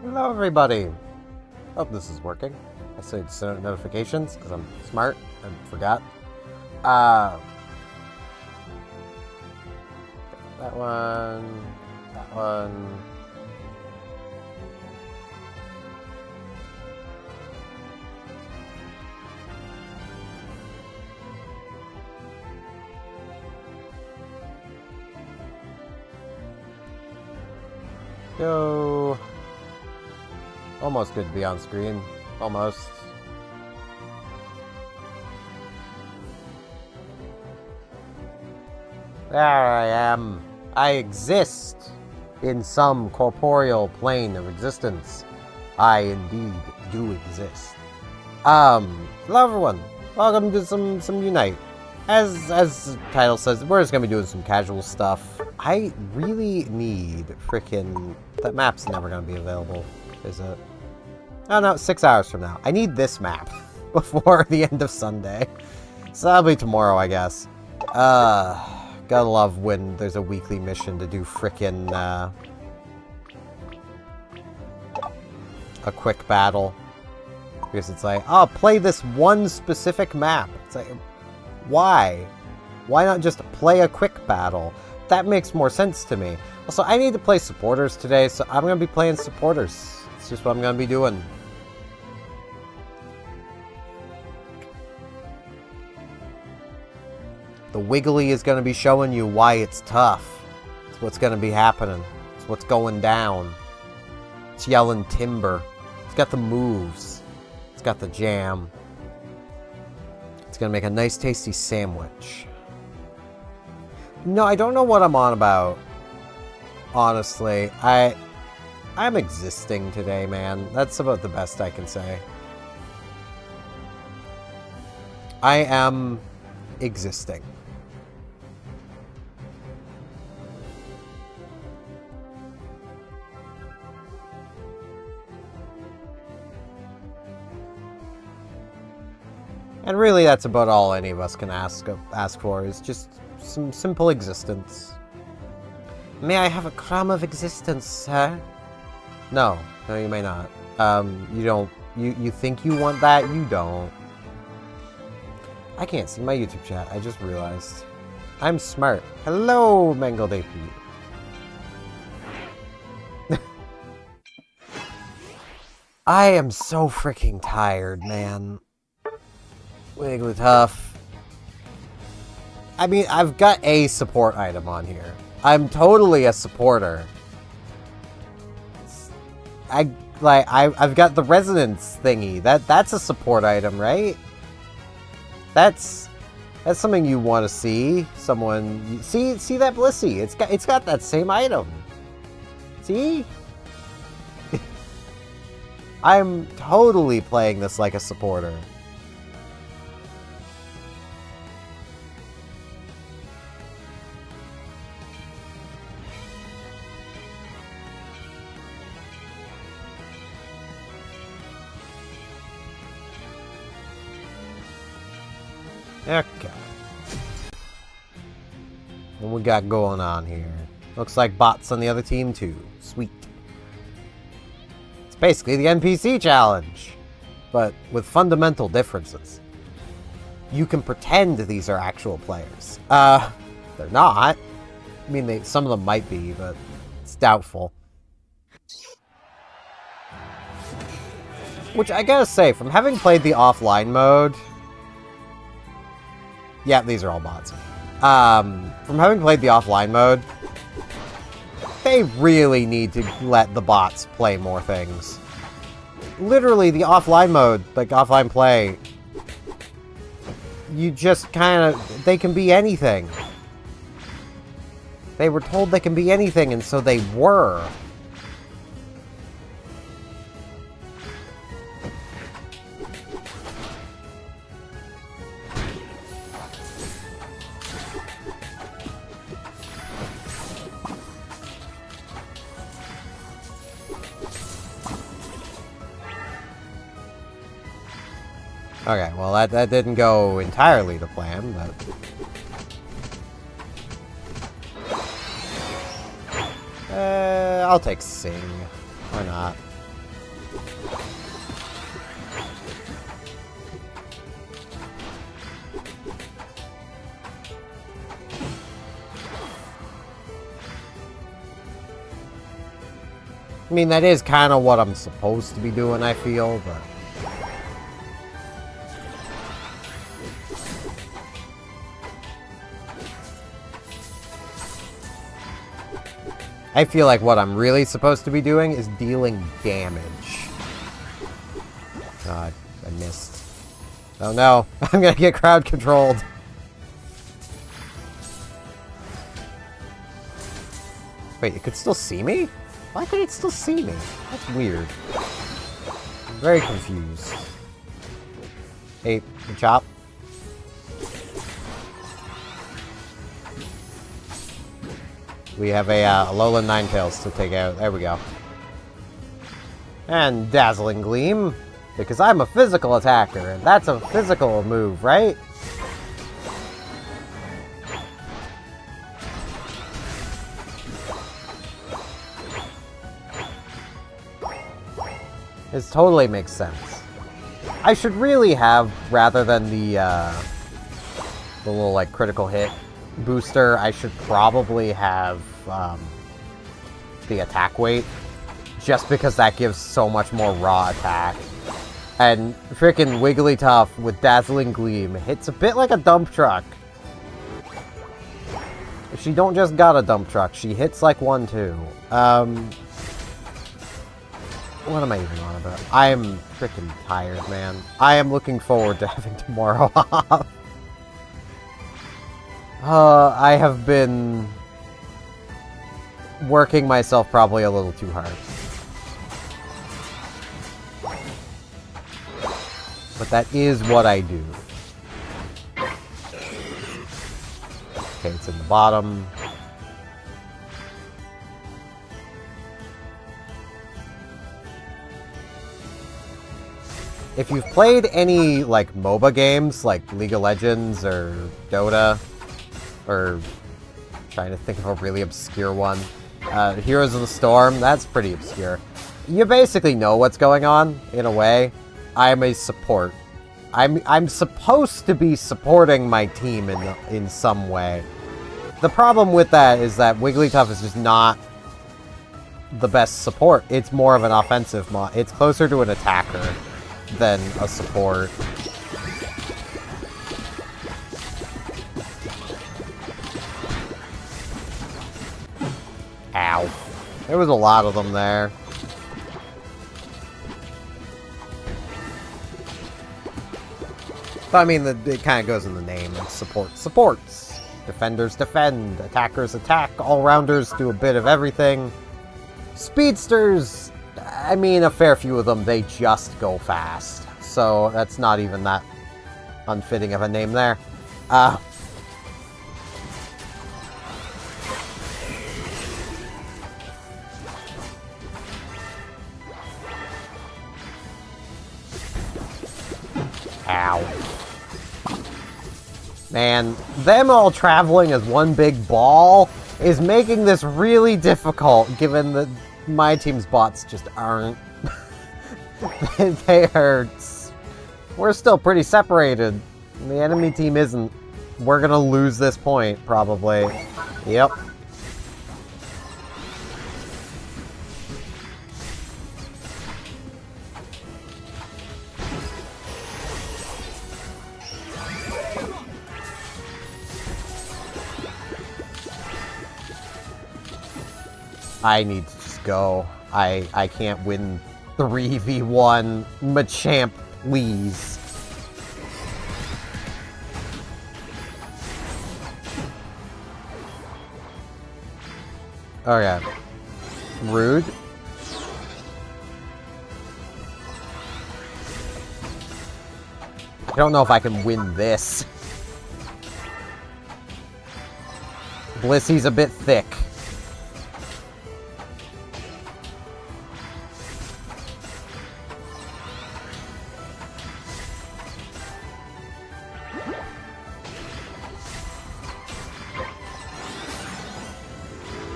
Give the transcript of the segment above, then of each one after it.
Hello, everybody. Hope this is working. I said send notifications because I'm smart and forgot. That one. That one. Go. Almost good to be on screen. Almost. There I am. I exist in some corporeal plane of existence. I indeed do exist. Hello everyone. Welcome to some Unite. As the title says, we're just gonna be doing some casual stuff. I really need frickin' that map's never gonna be available, is it? Oh no, 6 hours from now. I need this map before the end of Sunday. So that'll be tomorrow, I guess. Gotta love when there's a weekly mission to do frickin' a quick battle. Because it's like, oh, play this one specific map. It's like, why? Why not just play a quick battle? That makes more sense to me. Also, I need to play supporters today, so I'm going to be playing supporters. It's just what I'm going to be doing. The Wiggly is going to be showing you why it's tough. It's what's going to be happening. It's what's going down. It's yelling timber. It's got the moves. It's got the jam. It's going to make a nice tasty sandwich. No, I don't know what I'm on about. Honestly, I'm existing today, man. That's about the best I can say. I am existing. And really, that's about all any of us can ask for, is just some simple existence. May I have a crumb of existence, sir? No, you may not. You don't. You think you want that? You don't. I can't see my YouTube chat. I just realized. I'm smart. Hello, Mangled AP. I am so freaking tired, man. Wigglytuff. I mean, I've got a support item on here. I'm totally a supporter. I've got the resonance thingy. That's a support item, right? That's something you want to see. Someone see that Blissey. It's got that same item. See? I'm totally playing this like a supporter. Okay. What we got going on here? Looks like bots on the other team too. Sweet. It's basically the NPC challenge, but with fundamental differences. You can pretend these are actual players. They're not. I mean, some of them might be, but it's doubtful. Which I gotta say, from having played the offline mode... Yeah, these are all bots. From having played the offline mode, they really need to let the bots play more things. Literally, the offline mode, like offline play, you just kind of... They can be anything. They were told they can be anything, and so they were. Okay, well that didn't go entirely to plan, but... I'll take Sing. Why not? I mean, that is kind of what I'm supposed to be doing, I feel, but... I feel like what I'm really supposed to be doing is dealing damage. God, I missed. Oh no, I'm gonna get crowd controlled. Wait, it could still see me? Why could it still see me? That's weird. I'm very confused. Hey, Chop. We have a Alolan Ninetales to take out. There we go. And Dazzling Gleam. Because I'm a physical attacker, and that's a physical move, right? This totally makes sense. I should really have, rather than the little, like, critical hit booster, I should probably have the attack weight, just because that gives so much more raw attack. And frickin' Wigglytuff with Dazzling Gleam hits a bit like a dump truck. She don't just got a dump truck, she hits like one too. What am I even on about? I am frickin' tired, man. I am looking forward to having tomorrow off. I have been working myself probably a little too hard. But that is what I do. Okay, it's in the bottom. If you've played any, like, MOBA games, like League of Legends or Dota, or trying to think of a really obscure one, Heroes of the Storm, that's pretty obscure. You basically know what's going on, in a way. I'm a support. I'm supposed to be supporting my team in some way. The problem with that is that Wigglytuff is just not the best support. It's more of an offensive mod. It's closer to an attacker than a support. Ow. There was a lot of them there. But I mean, it kind of goes in the name. Support supports. Defenders defend. Attackers attack. All-rounders do a bit of everything. Speedsters, I mean, a fair few of them, they just go fast. So that's not even that unfitting of a name there. Ow. Man, them all traveling as one big ball is making this really difficult, given that my team's bots just aren't. They are... We're still pretty separated. The enemy team isn't. We're gonna lose this point, probably. Yep. I need to just go. I can't win 3v1. Machamp, please. Okay. Rude. I don't know if I can win this. Blissey's a bit thick.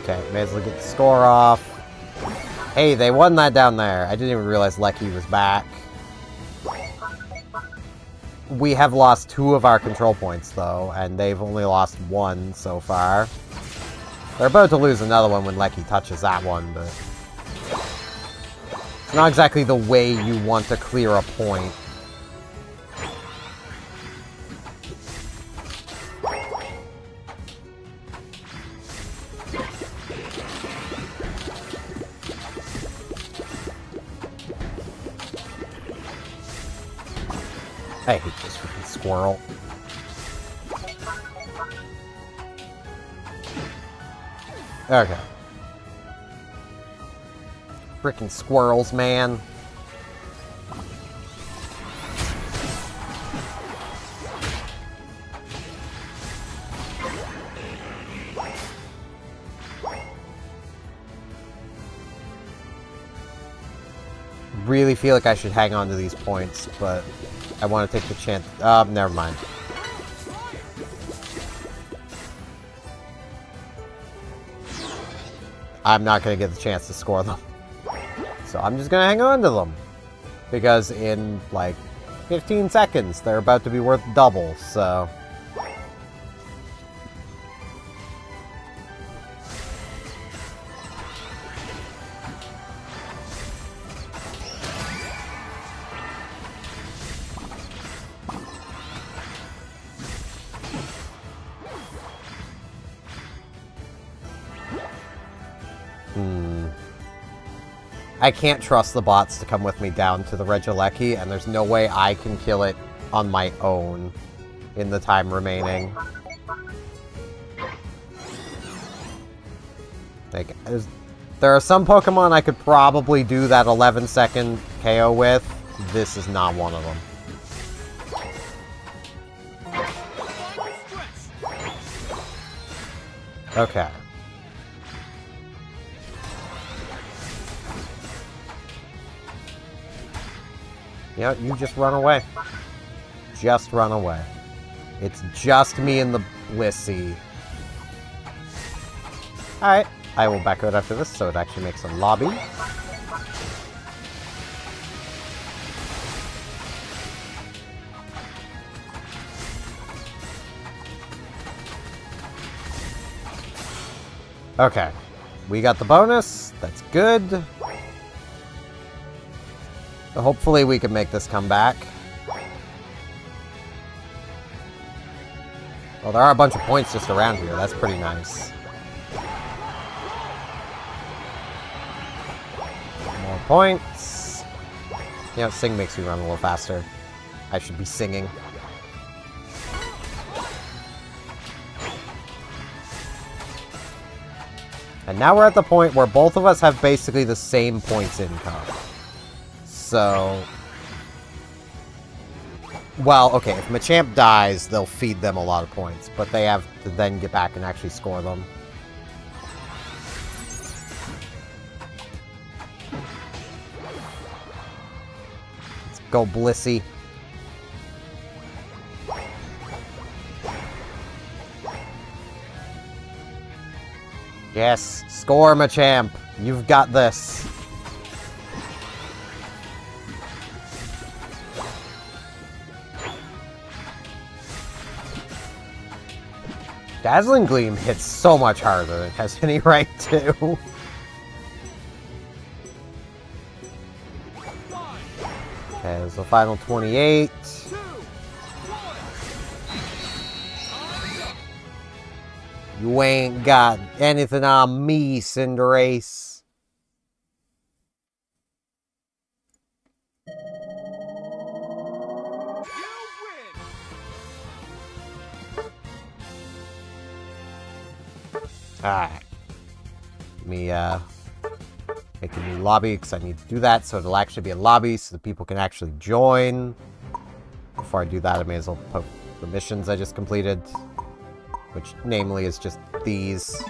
Okay, may as well get the score off. Hey, they won that down there. I didn't even realize Lecky was back. We have lost 2 of our control points, though, and they've only lost 1 so far. They're about to lose another one when Lecky touches that one, but... It's not exactly the way you want to clear a point. I hate this freaking squirrel. Okay. Frickin' squirrels, man. Really feel like I should hang on to these points, but I want to take the chance. Never mind. I'm not going to get the chance to score them. So I'm just going to hang on to them. Because in, like, 15 seconds, they're about to be worth double, so... I can't trust the bots to come with me down to the Regieleki, and there's no way I can kill it on my own in the time remaining. Like, there are some Pokemon I could probably do that 11-second KO with. This is not one of them. Okay. Yeah, you just run away. Just run away. It's just me and the Blissey. Alright, I will back out after this so it actually makes a lobby. Okay, we got the bonus. That's good. Hopefully we can make this come back. Well, there are a bunch of points just around here. That's pretty nice. More points. You know, sing makes me run a little faster. I should be singing. And now we're at the point where both of us have basically the same points income. So... Well, okay, if Machamp dies, they'll feed them a lot of points, but they have to then get back and actually score them. Let's go, Blissey. Yes, score, Machamp. You've got this. Dazzling Gleam hits so much harder than it has any right to. Okay, so final 28. You ain't got anything on me, Cinderace. Alright. Let me, make a new lobby, because I need to do that, so it'll actually be a lobby, so that people can actually join. Before I do that, I may as well poke the missions I just completed. Which, namely, is just these.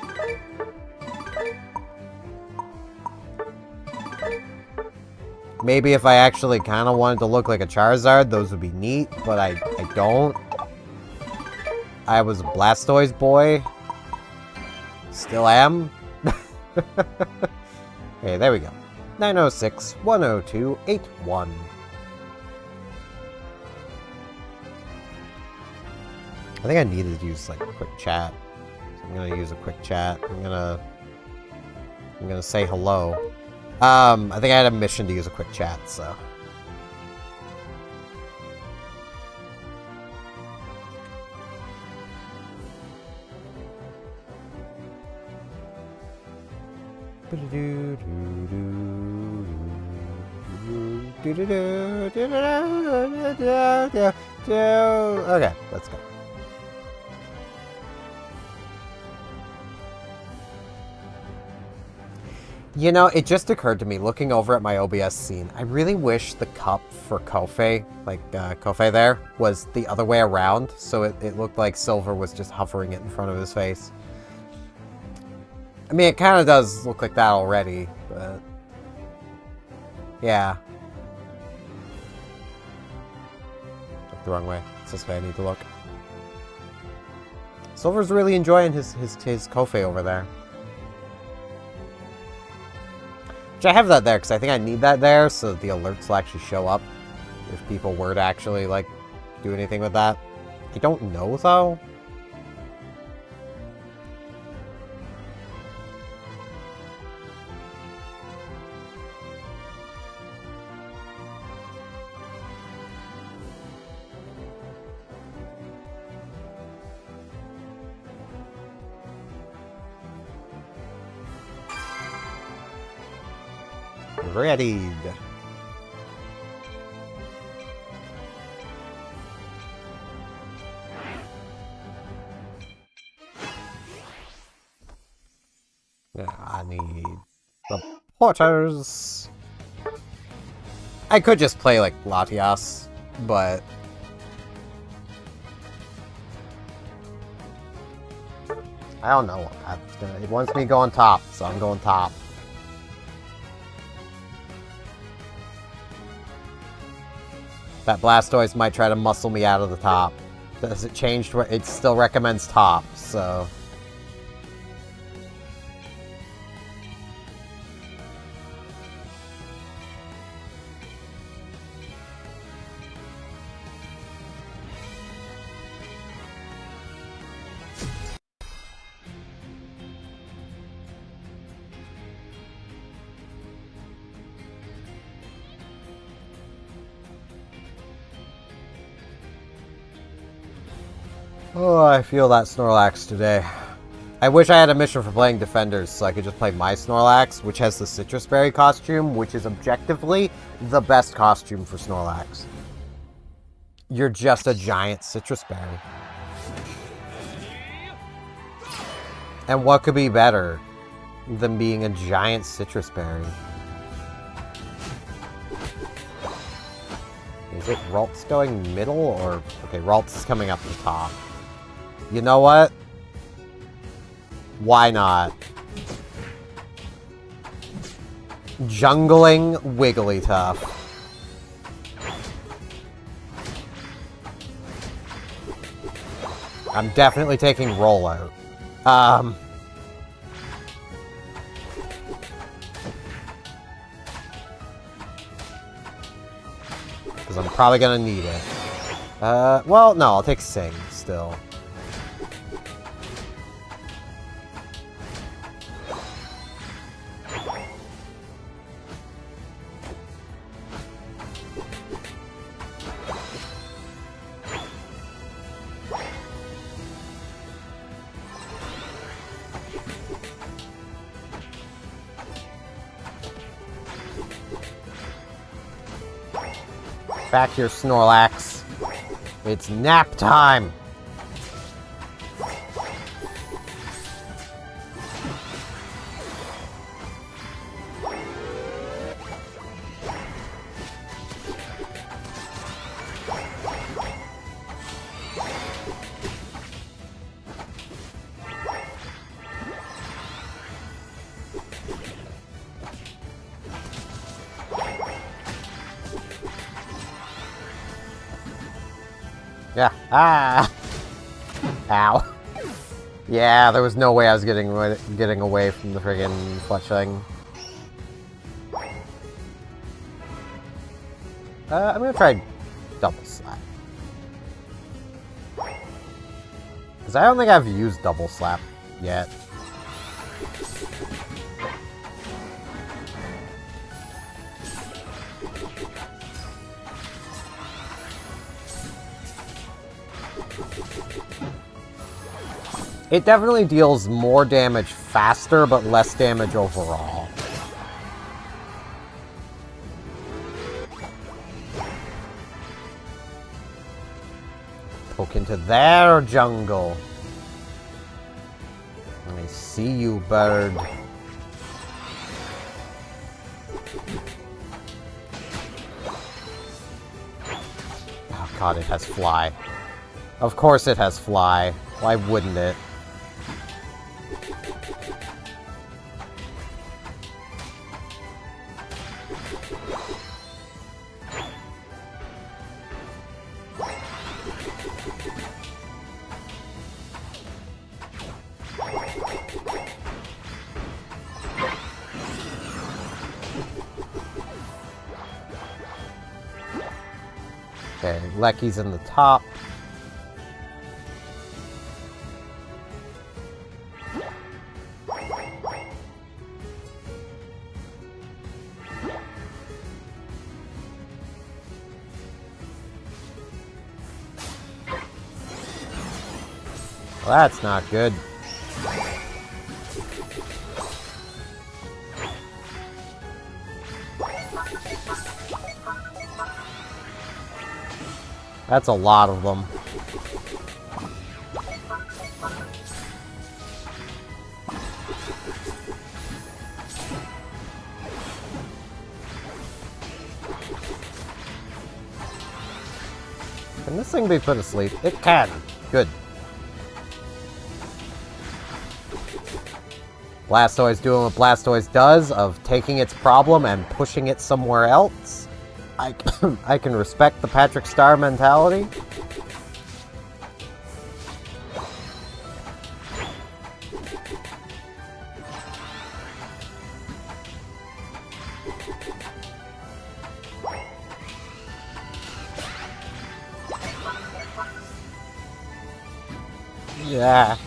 Maybe if I actually kind of wanted to look like a Charizard, those would be neat, but I don't. I was a Blastoise boy. Still am. Okay, there we go. 906-102-81. I think I needed to use, like, a quick chat. So I'm gonna use a quick chat. I'm gonna say hello. I think I had a mission to use a quick chat, so... Okay, let's go. You know, it just occurred to me, looking over at my OBS scene, I really wish the cup for Kofei, like, Kofei there, was the other way around, so it looked like Silver was just hovering it in front of his face. I mean, it kind of does look like that already, but... yeah. Look the wrong way. It's this way I need to look. Silver's really enjoying his Kofei over there. Which I have that there, because I think I need that there, so that the alerts will actually show up if people were to actually, like, do anything with that. I don't know, though. Readied. Yeah, I need the porters. I could just play like Latias, but I don't know what that's gonna. It wants me going top, so I'm going top. That Blastoise might try to muscle me out of the top. Does it change? It still recommends top, so... Oh, I feel that Snorlax today. I wish I had a mission for playing Defenders, so I could just play my Snorlax, which has the Citrus Berry costume, which is objectively the best costume for Snorlax. You're just a giant Citrus Berry. And what could be better than being a giant Citrus Berry? Is it Ralts going middle, or... okay, Ralts is coming up the top. You know what? Why not? Jungling Wigglytuff. I'm definitely taking Rollout. Because I'm probably gonna need it. Well, no, I'll take Sing still. Back here, Snorlax. It's nap time! Yeah. Ah! Ow. Yeah, there was no way I was getting away from the friggin' Fletchling. I'm gonna try Double Slap. Because I don't think I've used Double Slap yet. It definitely deals more damage faster, but less damage overall. Poke into their jungle. I see you, bird. Oh god, it has fly. Of course it has fly. Why wouldn't it? Okay, Lecky's in the top. Well, that's not good. That's a lot of them. Can this thing be put to sleep? It can. Good. Blastoise doing what Blastoise does, of taking its problem and pushing it somewhere else. I can respect the Patrick Star mentality. Yeah.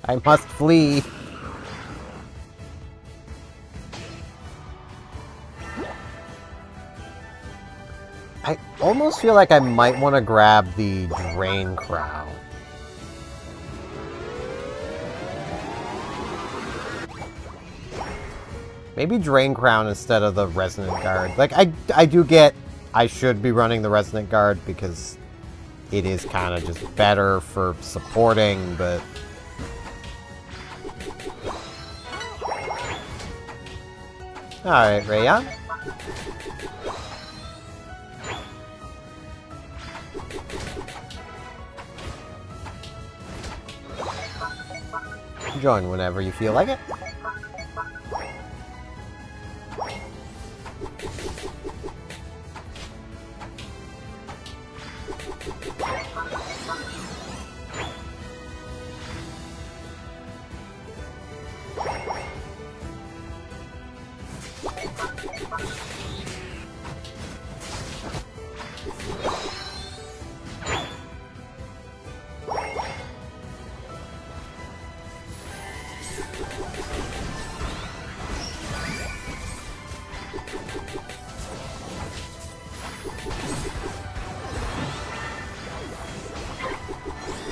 I must flee. I almost feel like I might want to grab the Drain Crown. Maybe Drain Crown instead of the Resonant Guard. Like, I do get I should be running the Resonant Guard because it is kind of just better for supporting, but... Alright, Rayon. Join whenever you feel like it.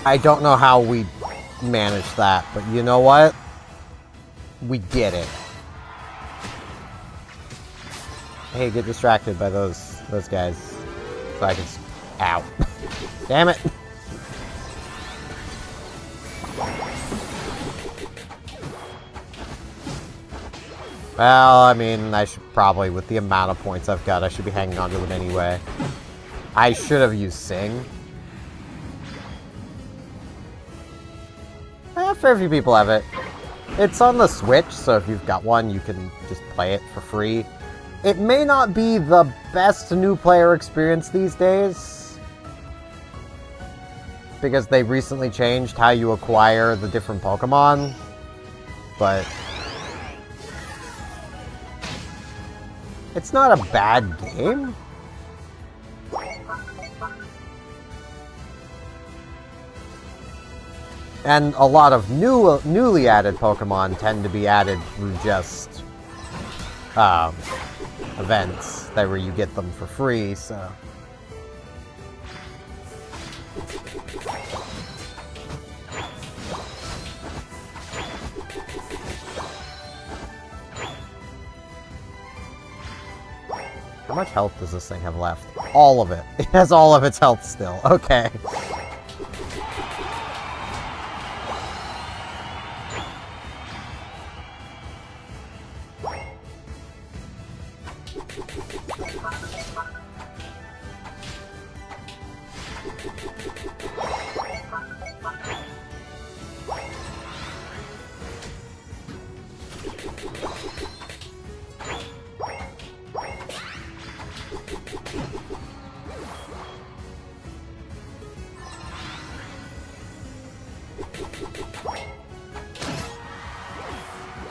I don't know how we managed that, but you know what? We did it. Hey, get distracted by those guys. So I can... Ow. Damn it! Well, I mean, I should probably, with the amount of points I've got, I should be hanging on to them anyway. I should have used Sing. A fair few people have it. It's on the Switch, so if you've got one, you can just play it for free. It may not be the best new player experience these days, because they recently changed how you acquire the different Pokemon, but it's not a bad game. And a lot of newly added Pokemon tend to be added through just events that where you get them for free, so... much health does this thing have left? All of it. It has all of its health still. Okay.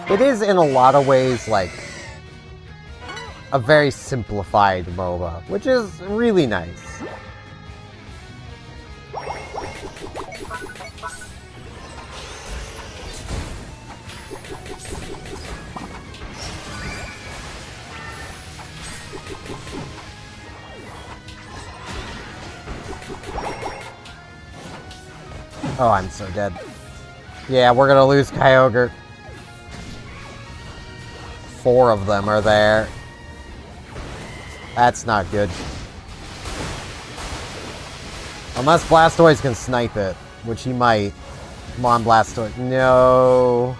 It is, in a lot of ways, like, a very simplified MOBA, which is really nice. Oh, I'm so dead. Yeah, we're gonna lose Kyogre. 4 of them are there. That's not good. Unless Blastoise can snipe it, which he might. Come on, Blastoise. No.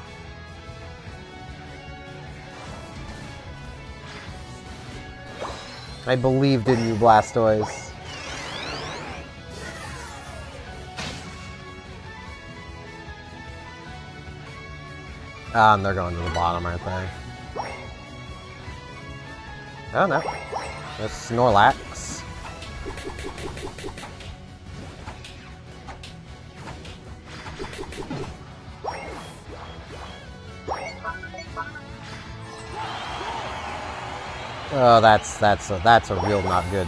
I believed in you, Blastoise. Ah, and they're going to the bottom, aren't they? Oh no. That's Snorlax. Oh, that's a real not good.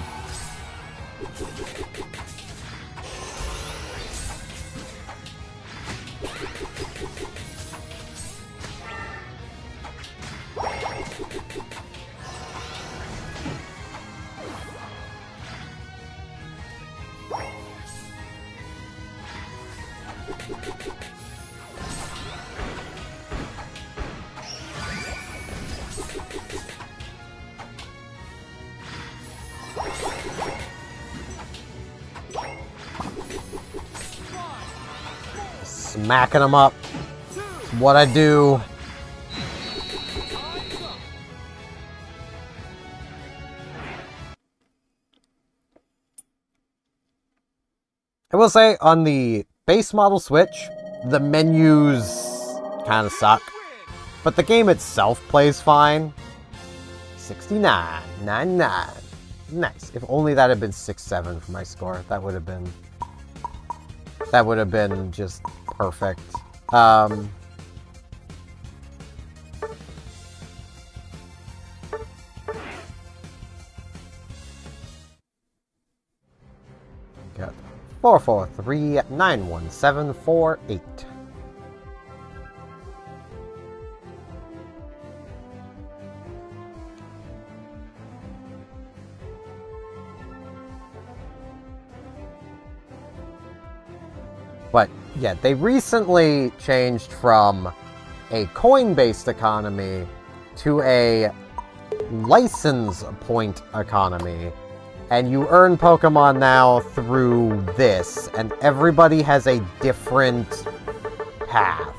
Smacking them up. It's what I do. I will say, on the base model Switch, the menus kind of suck. But the game itself plays fine. 69.99. Nice. If only that had been 6-7 for my score. That would have been just perfect. Got 443-91748. But yeah, they recently changed from a coin-based economy to a license point economy. And you earn Pokemon now through this, and everybody has a different path.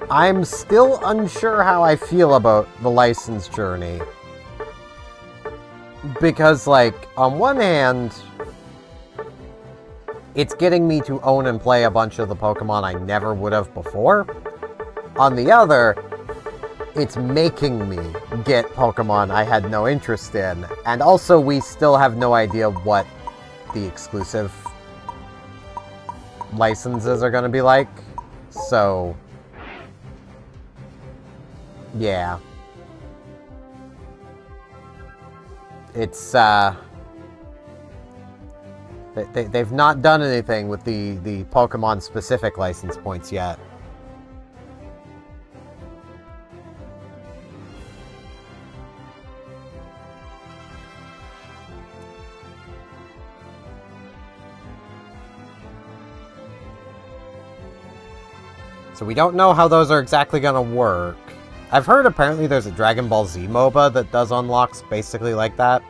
I'm still unsure how I feel about the license journey. Because, like, on one hand, it's getting me to own and play a bunch of the Pokemon I never would have before. On the other, it's making me get Pokemon I had no interest in. And also, we still have no idea what the exclusive licenses are going to be like. So, yeah. It's, they've not done anything with the Pokemon-specific license points yet. So we don't know how those are exactly gonna work. I've heard apparently there's a Dragon Ball Z MOBA that does unlocks basically like that.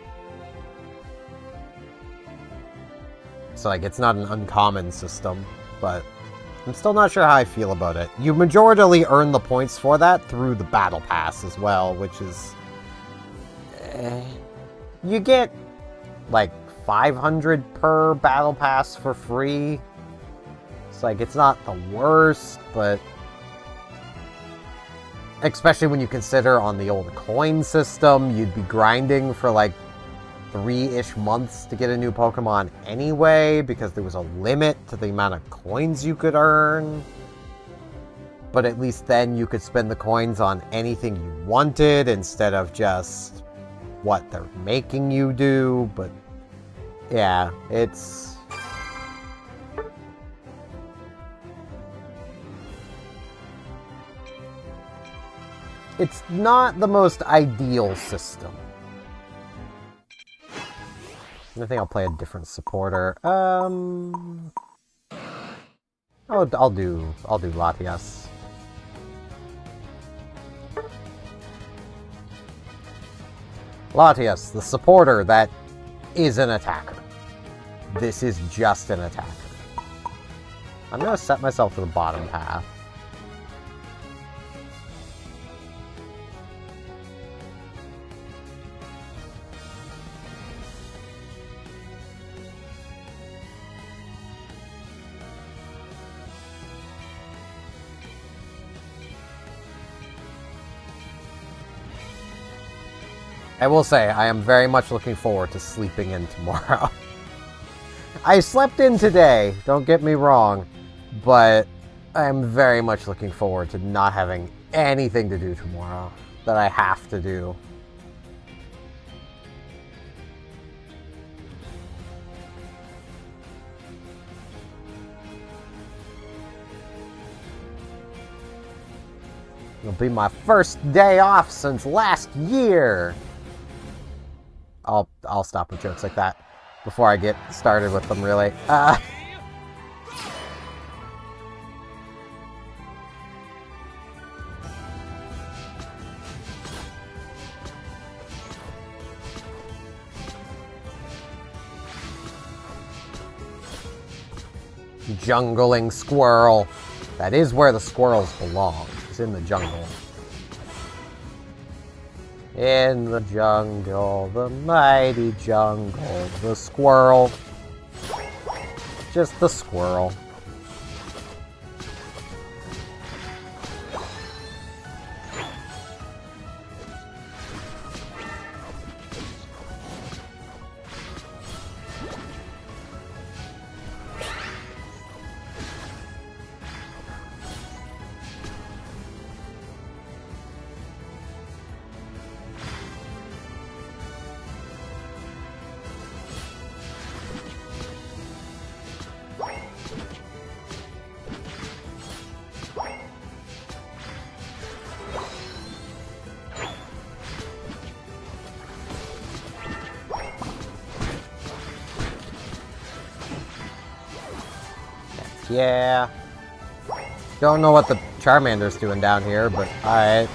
So, like, it's not an uncommon system, but I'm still not sure how I feel about it. You majorly earn the points for that through the Battle Pass as well, which is... you get, like, 500 per Battle Pass for free. It's like, it's not the worst, but... especially when you consider on the old coin system, you'd be grinding for, like, 3-ish months to get a new Pokemon anyway, because there was a limit to the amount of coins you could earn. But at least then you could spend the coins on anything you wanted instead of just what they're making you do. But yeah, it's... it's not the most ideal system. I think I'll play a different supporter. Oh, I'll do Latias. Latias, the supporter that is an attacker. This is just an attacker. I'm gonna set myself to the bottom path. I will say, I am very much looking forward to sleeping in tomorrow. I slept in today, don't get me wrong, but I am very much looking forward to not having anything to do tomorrow that I have to do. It'll be my first day off since last year. I'll stop with jokes like that before I get started with them, really. Jungling squirrel. That is where the squirrels belong. It's in the jungle. In the jungle, the mighty jungle, the squirrel. Just the squirrel. Yeah. Don't know what the Charmander's doing down here, but alright.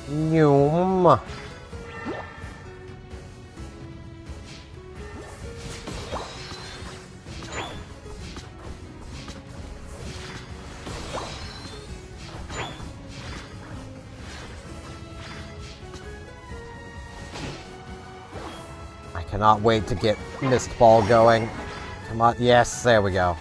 Noom. I cannot wait to get Mist Ball going. Come on, yes, there we go.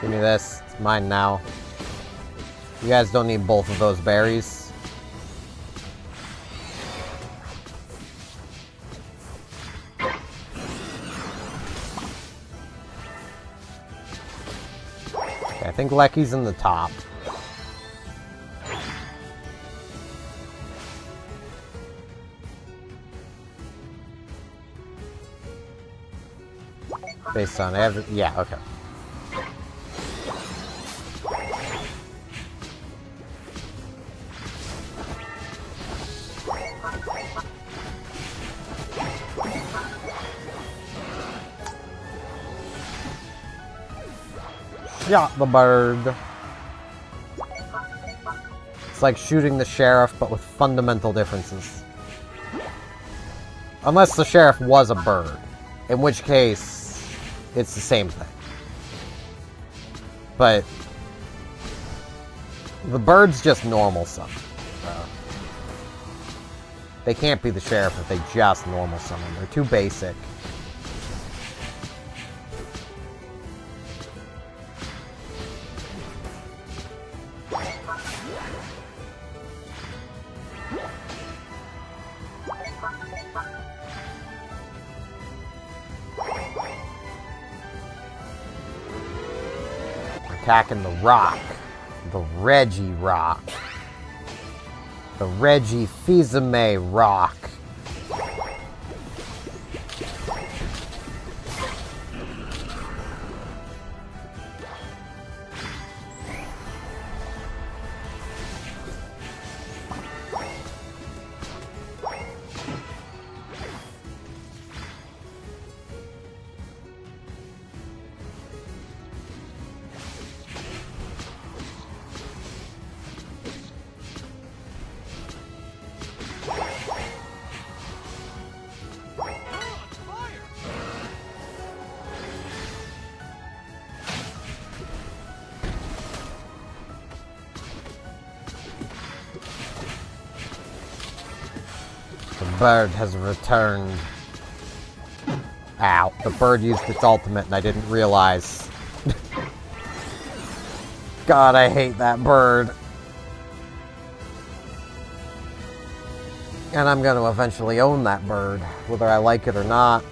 Give me this. It's mine now. You guys don't need both of those berries. Okay, I think Lecky's in the top. Based on every... Yeah, okay. Shot the bird. It's like shooting the sheriff, but with fundamental differences. Unless the sheriff was a bird. In which case, it's the same thing. But the bird's just normal summon. They can't be the sheriff if they just normal summon. They're too basic. Attacking the rock. The Reggie rock. The Reggie Fils-Aimé rock. The bird has returned. Ow. The bird used its ultimate and I didn't realize. God, I hate that bird. And I'm gonna eventually own that bird, whether I like it or not.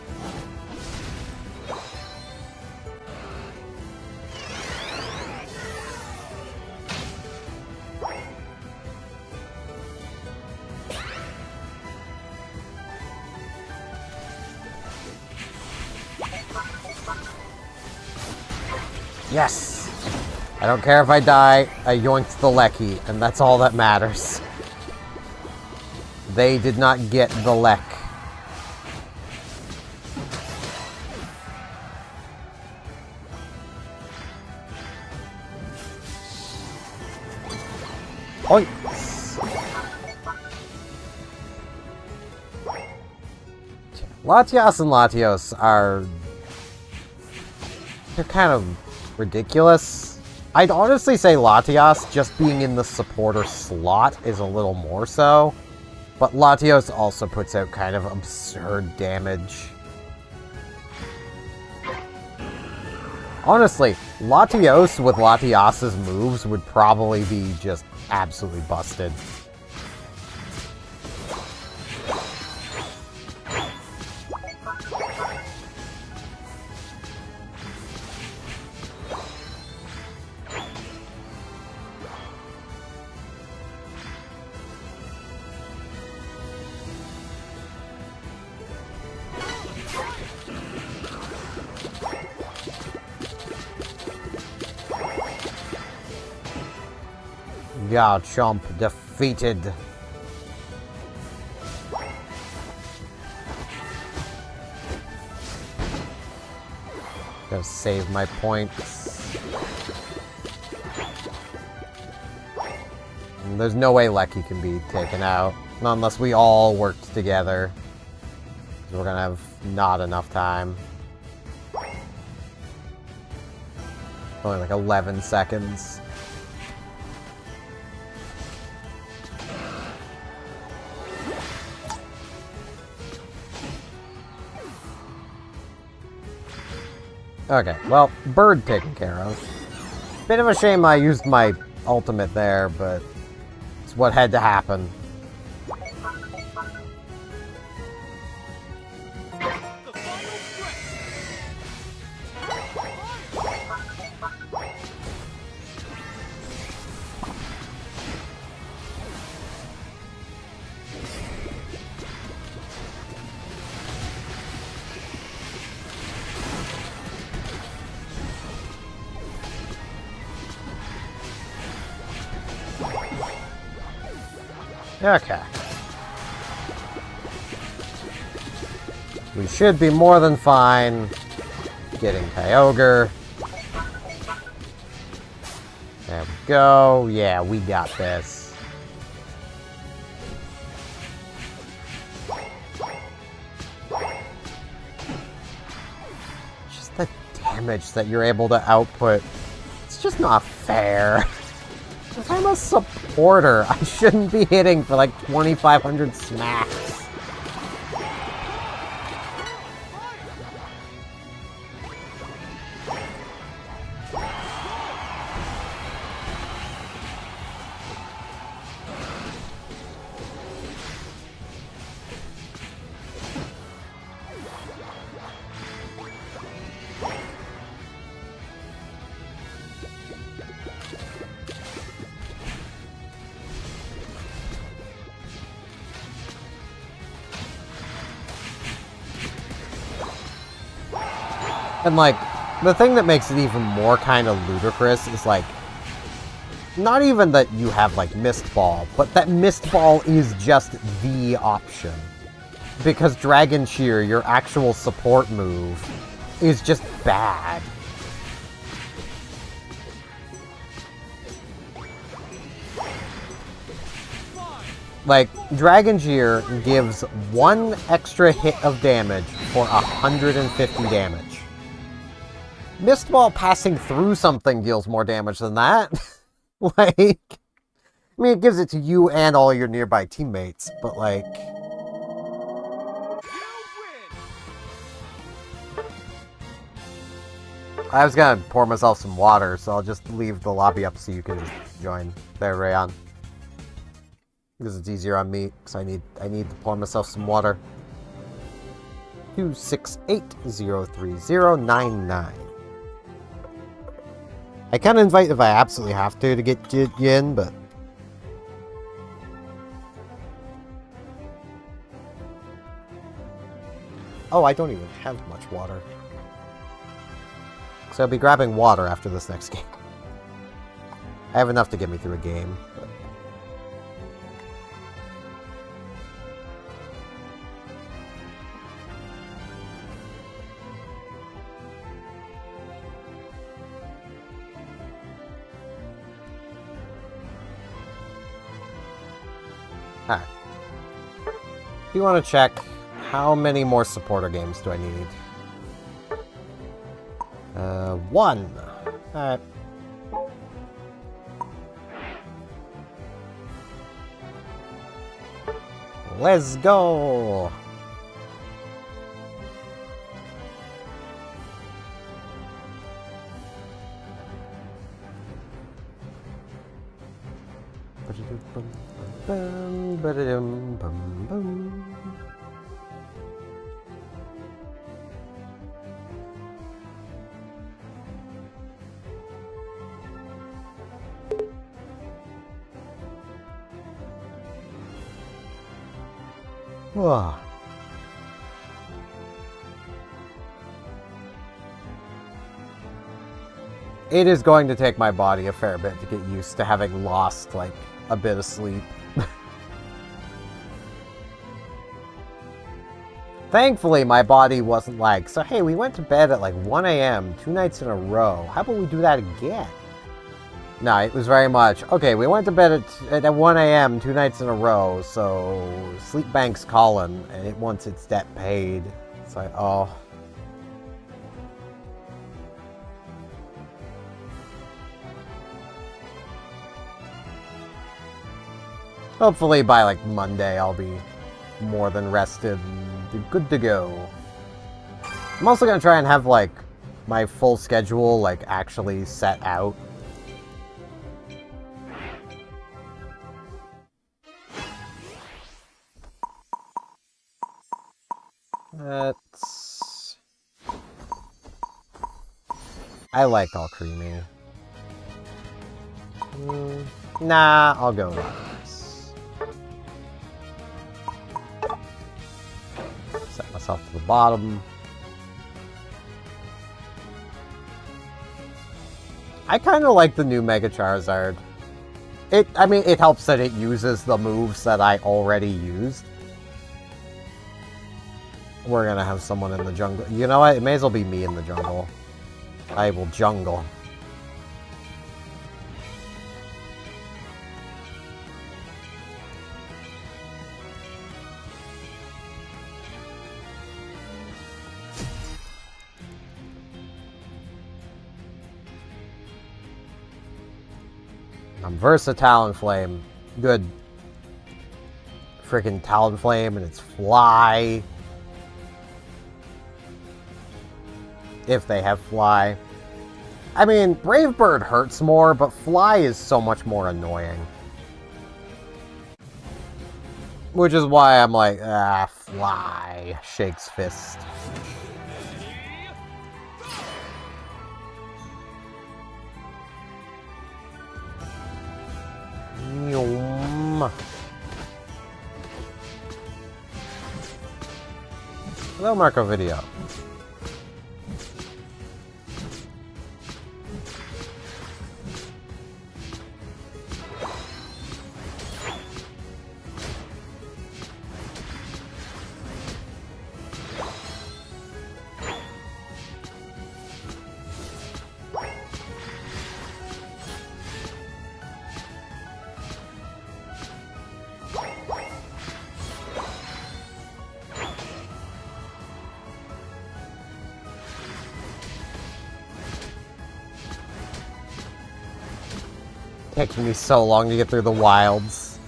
Yes! I don't care if I die, I yoinked the Lecky, and that's all that matters. They did not get the Lek. Oi! Latias and Latios are... they're kind of ridiculous. I'd honestly say Latias just being in the supporter slot is a little more so. But Latios also puts out kind of absurd damage. Honestly, Latios with Latias's moves would probably be just absolutely busted. Garchomp defeated. Gotta save my points. And there's no way Lecky can be taken out. Not unless we all worked together. We're gonna have not enough time. Only like 11 seconds. Okay, well, bird taken care of. Bit of a shame I used my ultimate there, but it's what had to happen. Okay. We should be more than fine getting Kyogre. There we go. Yeah, we got this. Just the damage that you're able to output. It's just not fair. I'm a supporter. I shouldn't be hitting for like 2,500 smacks. And, like, the thing that makes it even more kind of ludicrous is, like, not even that you have, like, Mist Ball, but that Mist Ball is just the option. Because Dragon Cheer, your actual support move, is just bad. Like, Dragon Cheer gives 1 extra hit of damage for 150 damage. Mist Ball passing through something deals more damage than that. Like, I mean, it gives it to you and all your nearby teammates, but like... I was gonna pour myself some water, so I'll just leave the lobby up so you can just join there, Rayon. Because it's easier on me, because I need to pour myself some water. 268-03099. I can invite if I absolutely have to get you in, but... Oh, I don't even have much water. So I'll be grabbing water after this next game. I have enough to get me through a game, but... Alright. Do you want to check how many more supporter games do I need? 1. Alright. Let's go! Bum, ba-da-dum, bum, bum. Whoa. It is going to take my body a fair bit to get used to having lost, like, a bit of sleep. Thankfully, my body wasn't like, so hey, we went to bed at like 1 a.m. 2 nights in a row. How about we do that again? No, it was very much, okay, we went to bed at 1 a.m. 2 nights in a row, so Sleep Bank's calling, and it wants its debt paid. It's like, oh. Hopefully by like Monday I'll be more than rested and good to go. I'm also gonna try and have like my full schedule like actually set out That's... I like all creamy. Nah, I'll go with this. Set myself to the bottom. I kind of like the new Mega Charizard. I mean, it helps that it uses the moves that I already used. We're gonna have someone in the jungle. You know what? It may as well be me in the jungle. I will jungle. I'm Versa Talonflame. Good. Freaking Talonflame and its Fly. If they have Fly. I mean, Brave Bird hurts more, but Fly is so much more annoying. Which is why I'm like, Fly. Shakes fist. Hello, Marco Video. Taking me so long to get through the wilds.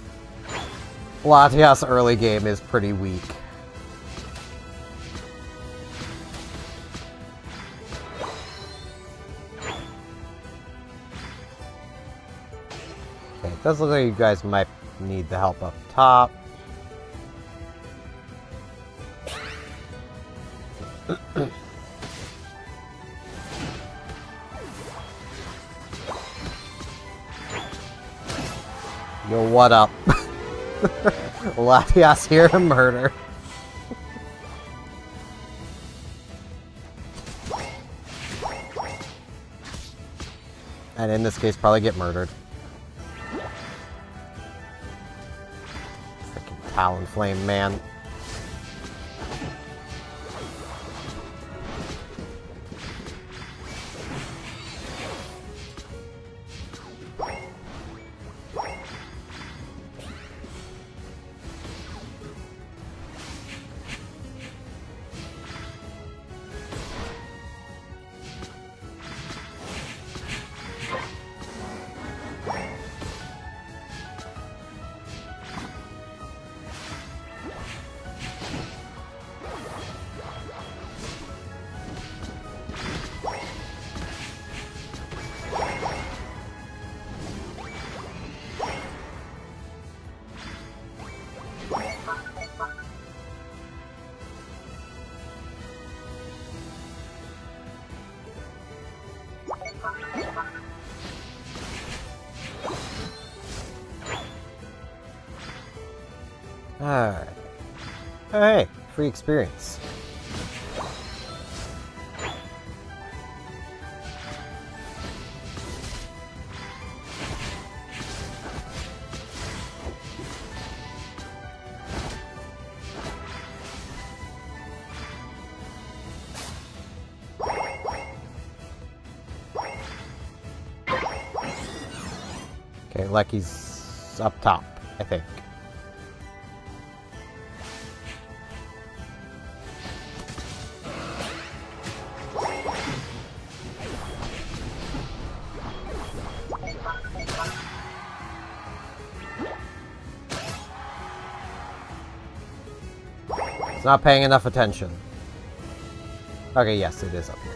Latias early game is pretty weak. Okay, it does look like you guys might need the help up top. Yo, what up? Latias here to murder. And in this case, probably get murdered. Freaking Talonflame, man. Alright. Oh, hey, free experience. Okay, Lecky's up top, I think. It's not paying enough attention. Okay, yes, it is up here.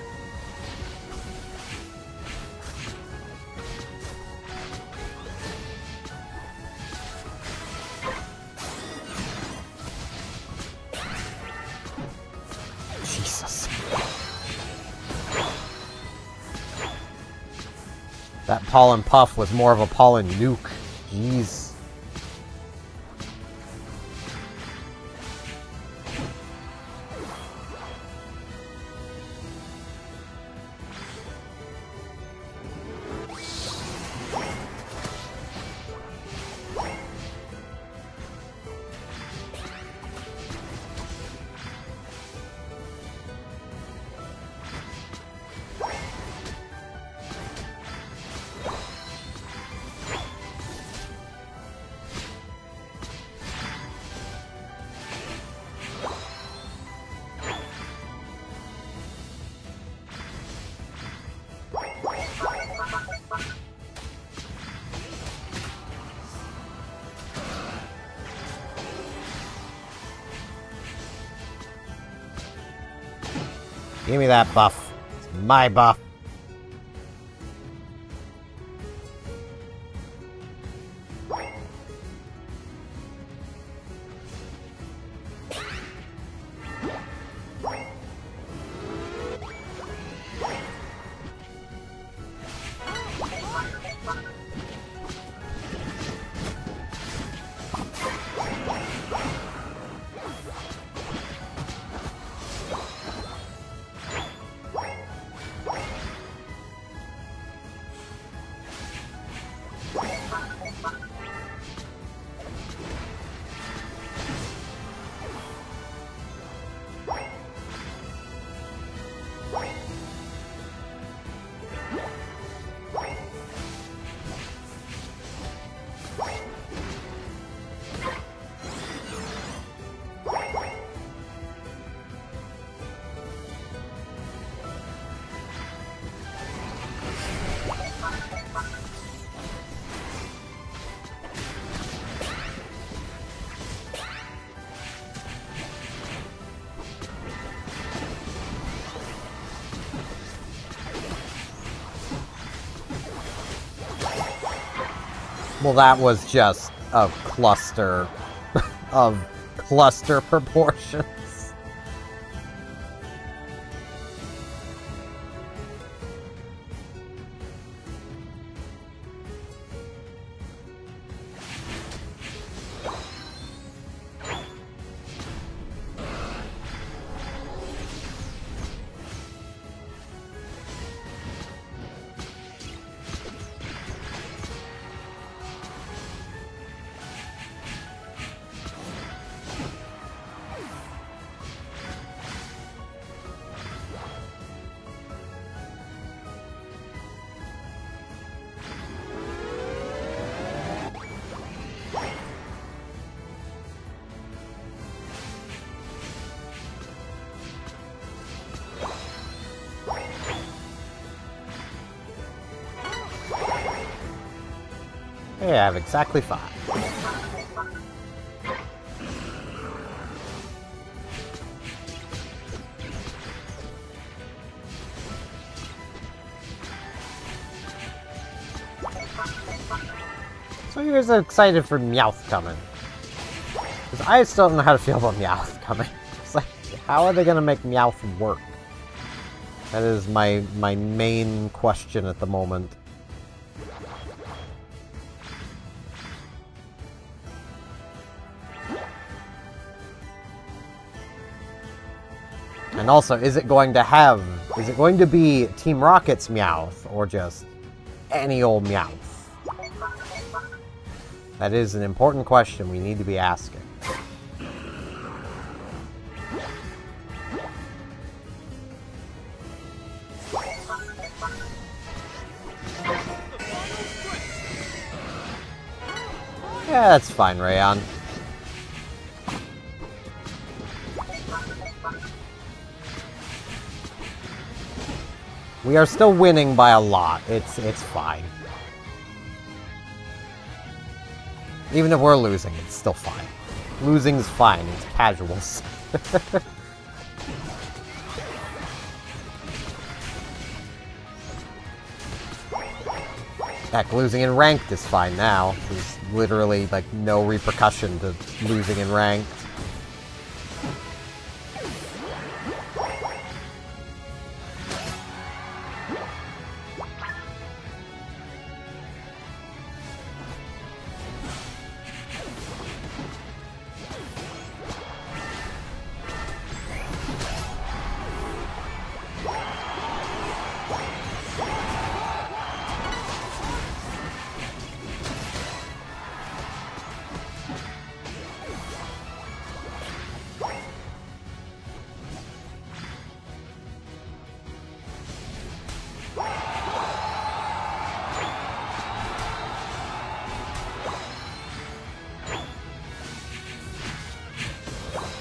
That pollen puff was more of a pollen nuke. Jeez. Give me that buff. It's my buff. Well, that was just a cluster of cluster proportions. Yeah, I have exactly 5. So you guys are excited for Meowth coming. Because I still don't know how to feel about Meowth coming. It's like, how are they going to make Meowth work? That is my main question at the moment. And also, is it going to be Team Rocket's Meowth, or just any old Meowth? That is an important question we need to be asking. Yeah, that's fine, Rayon. We are still winning by a lot. It's fine. Even if we're losing, it's still fine. Losing's fine. It's casuals. Heck, losing in ranked is fine now. There's literally, like, no repercussion to losing in ranked.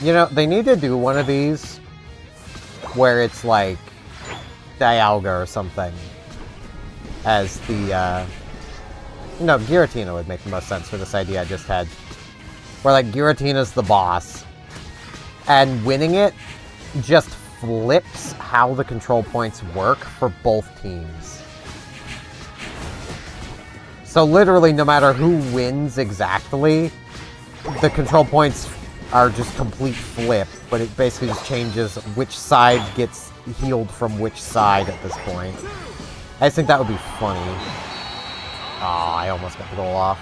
You know, they need to do one of these where it's like Dialga or something as the, no, Giratina would make the most sense for this idea I just had. Where, like, Giratina's the boss, and winning it just flips how the control points work for both teams. So literally, no matter who wins exactly, the control points are just complete flip, but it basically just changes which side gets healed from which side at this point. I just think that would be funny. Aw, I almost got the goal off.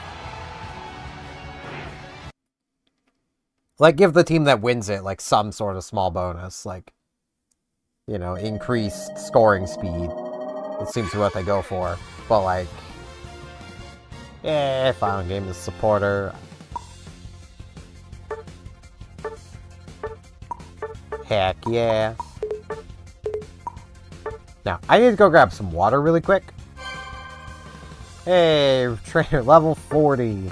Like, give the team that wins it, like, some sort of small bonus, like, you know, increased scoring speed. It seems to be what they go for. But, like, yeah, final game is supporter. Heck yeah. Now, I need to go grab some water really quick. Hey, trainer, level 40.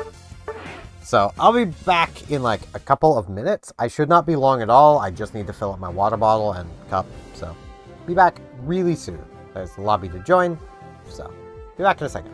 So, I'll be back in like a couple of minutes. I should not be long at all. I just need to fill up my water bottle and cup. So, be back really soon. There's the lobby to join. So, be back in a second.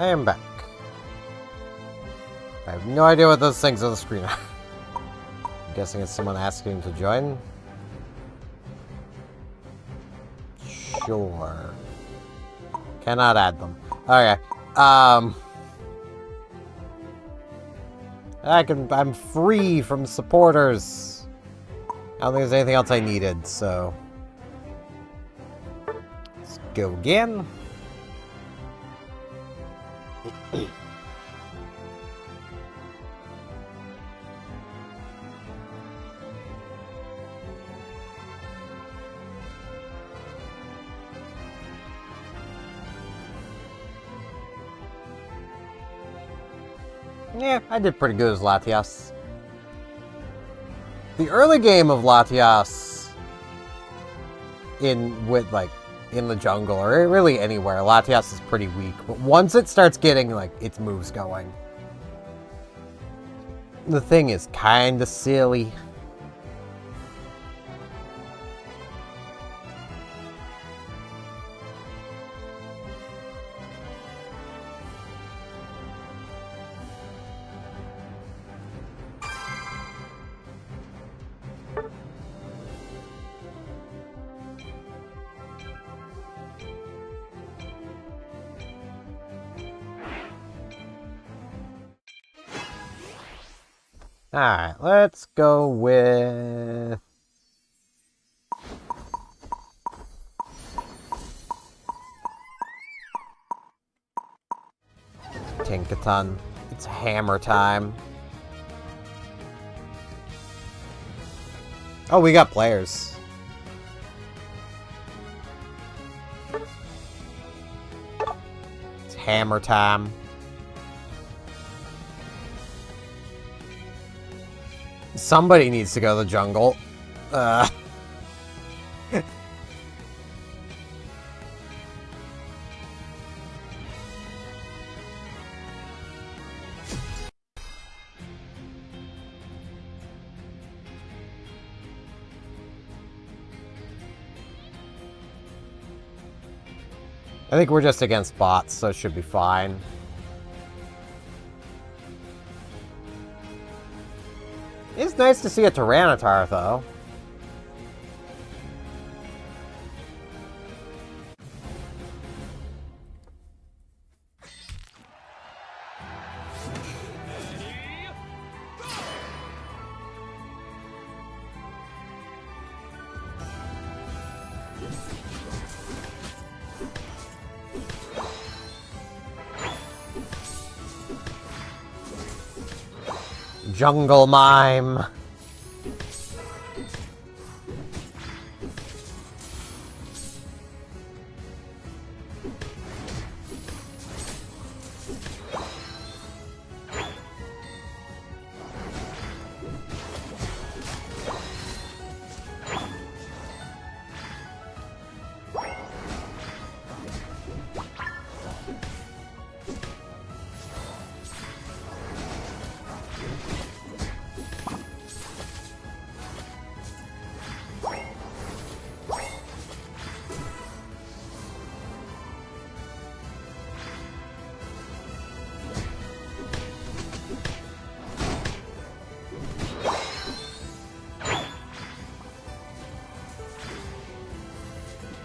I am back. I have no idea what those things on the screen are. I'm guessing it's someone asking to join. Sure. Cannot add them. Okay. I'm free from supporters. I don't think there's anything else I needed, so let's go again. Yeah, I did pretty good as Latias. The early game of Latias in the jungle or really anywhere, Latias is pretty weak. But once it starts getting like its moves going, the thing is kinda silly. Alright, let's go with... Tinkaton. It's hammer time. Oh, we got players. It's hammer time. Somebody needs to go to the jungle. I think we're just against bots, so it should be fine. It's nice to see a Tyranitar, though. Jungle Mime.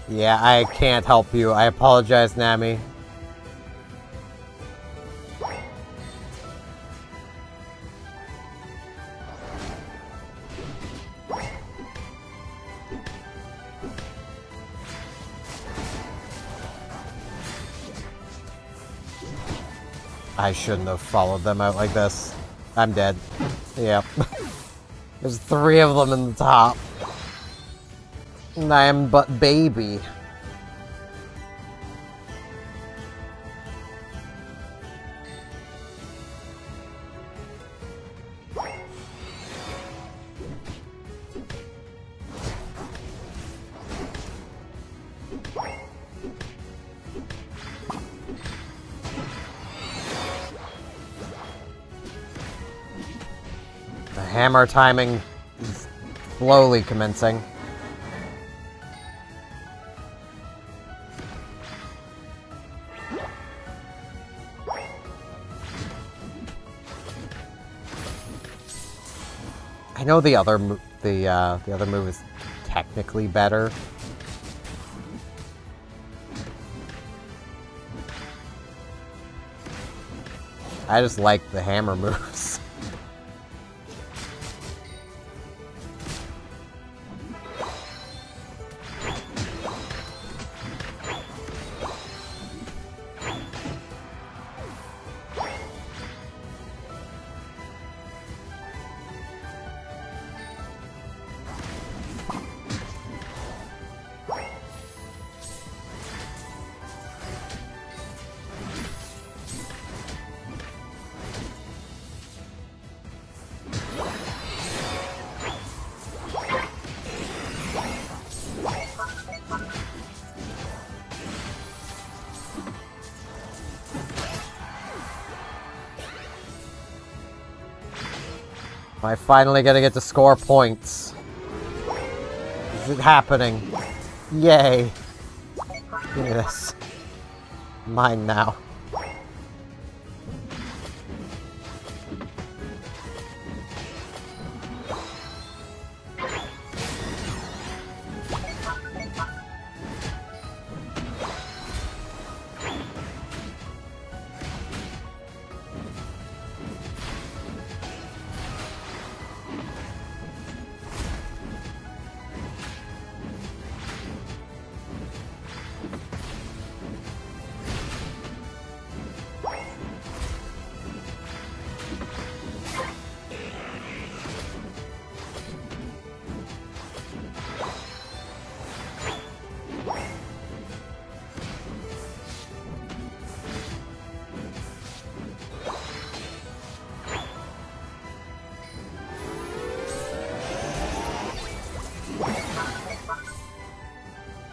Yeah, I can't help you. I apologize, Nami. I shouldn't have followed them out like this. I'm dead. Yep. There's 3 of them in the top. And I am but baby. The hammer timing is slowly commencing. I know the other move is technically better. I just like the hammer moves. Am I finally gonna get to score points? Is it happening? Yay. Give me this. Mine now.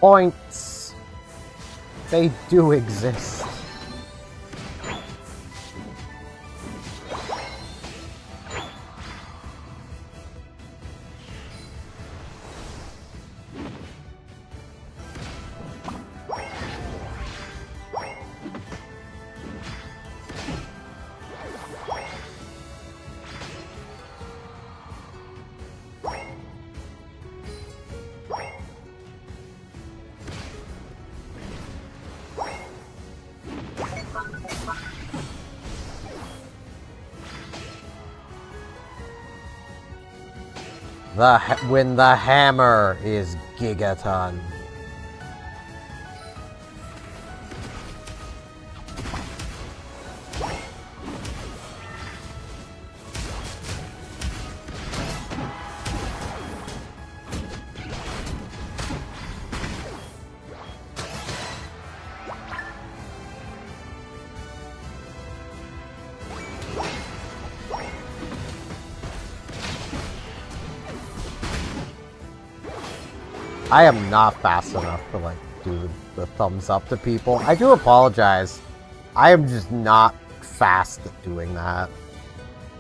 points. They do exist. When the hammer is Gigaton. I am not fast enough to, like, do the thumbs up to people. I do apologize. I am just not fast at doing that.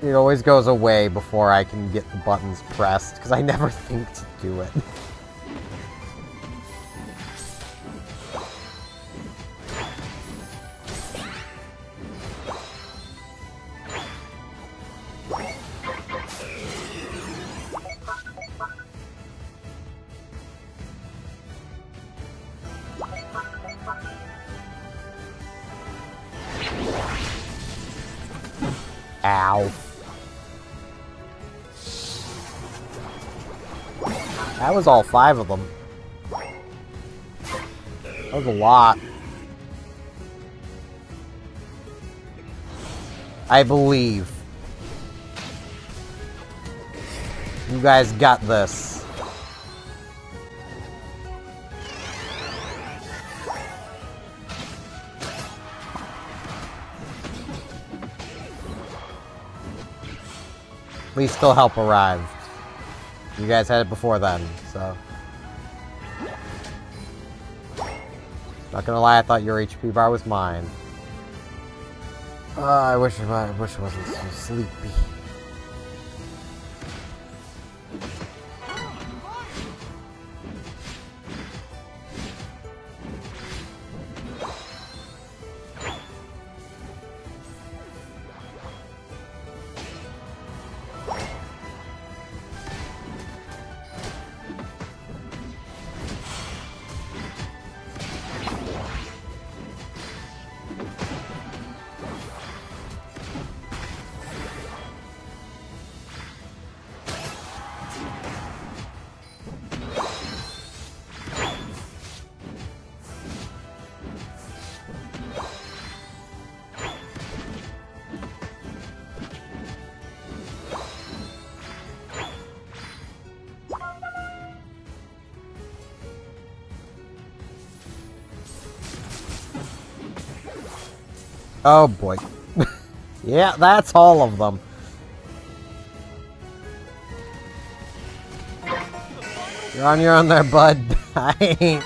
It always goes away before I can get the buttons pressed, because I never think to do it. Ow. That was all 5 of them. That was a lot. I believe. You guys got this. Please still help arrived. You guys had it before then, so. Not gonna lie, I thought your HP bar was mine. I wish it wasn't so sleepy. Oh boy. Yeah, that's all of them. You're on your own there, bud. I ain't.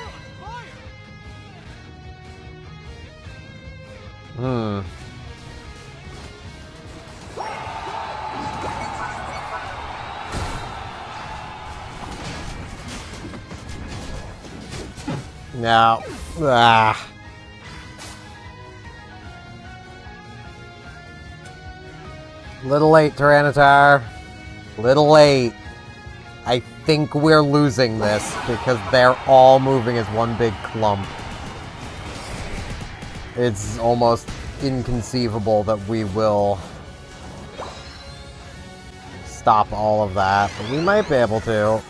No. Ah. Little late, Tyranitar. Little late. I think we're losing this because they're all moving as one big clump. It's almost inconceivable that we will stop all of that, but we might be able to.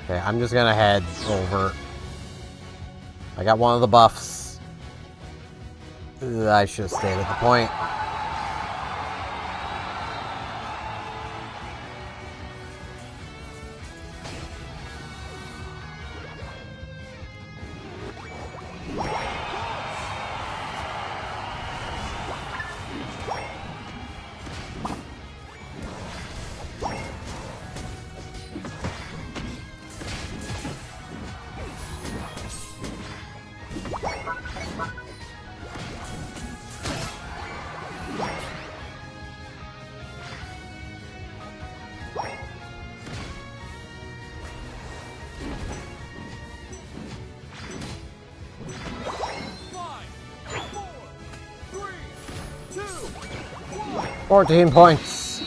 Okay, I'm just gonna head over. I got one of the buffs. I should have stayed at the point. 14 points.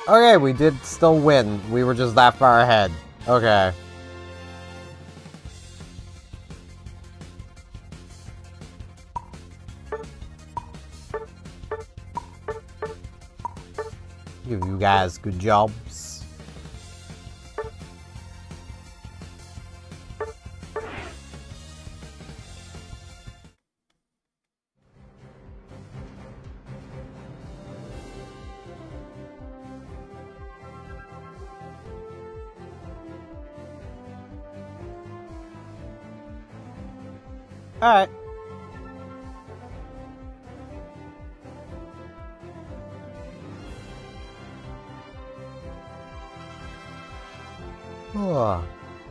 Okay, we did still win. We were just that far ahead. Okay. Give you guys good jobs. Alright.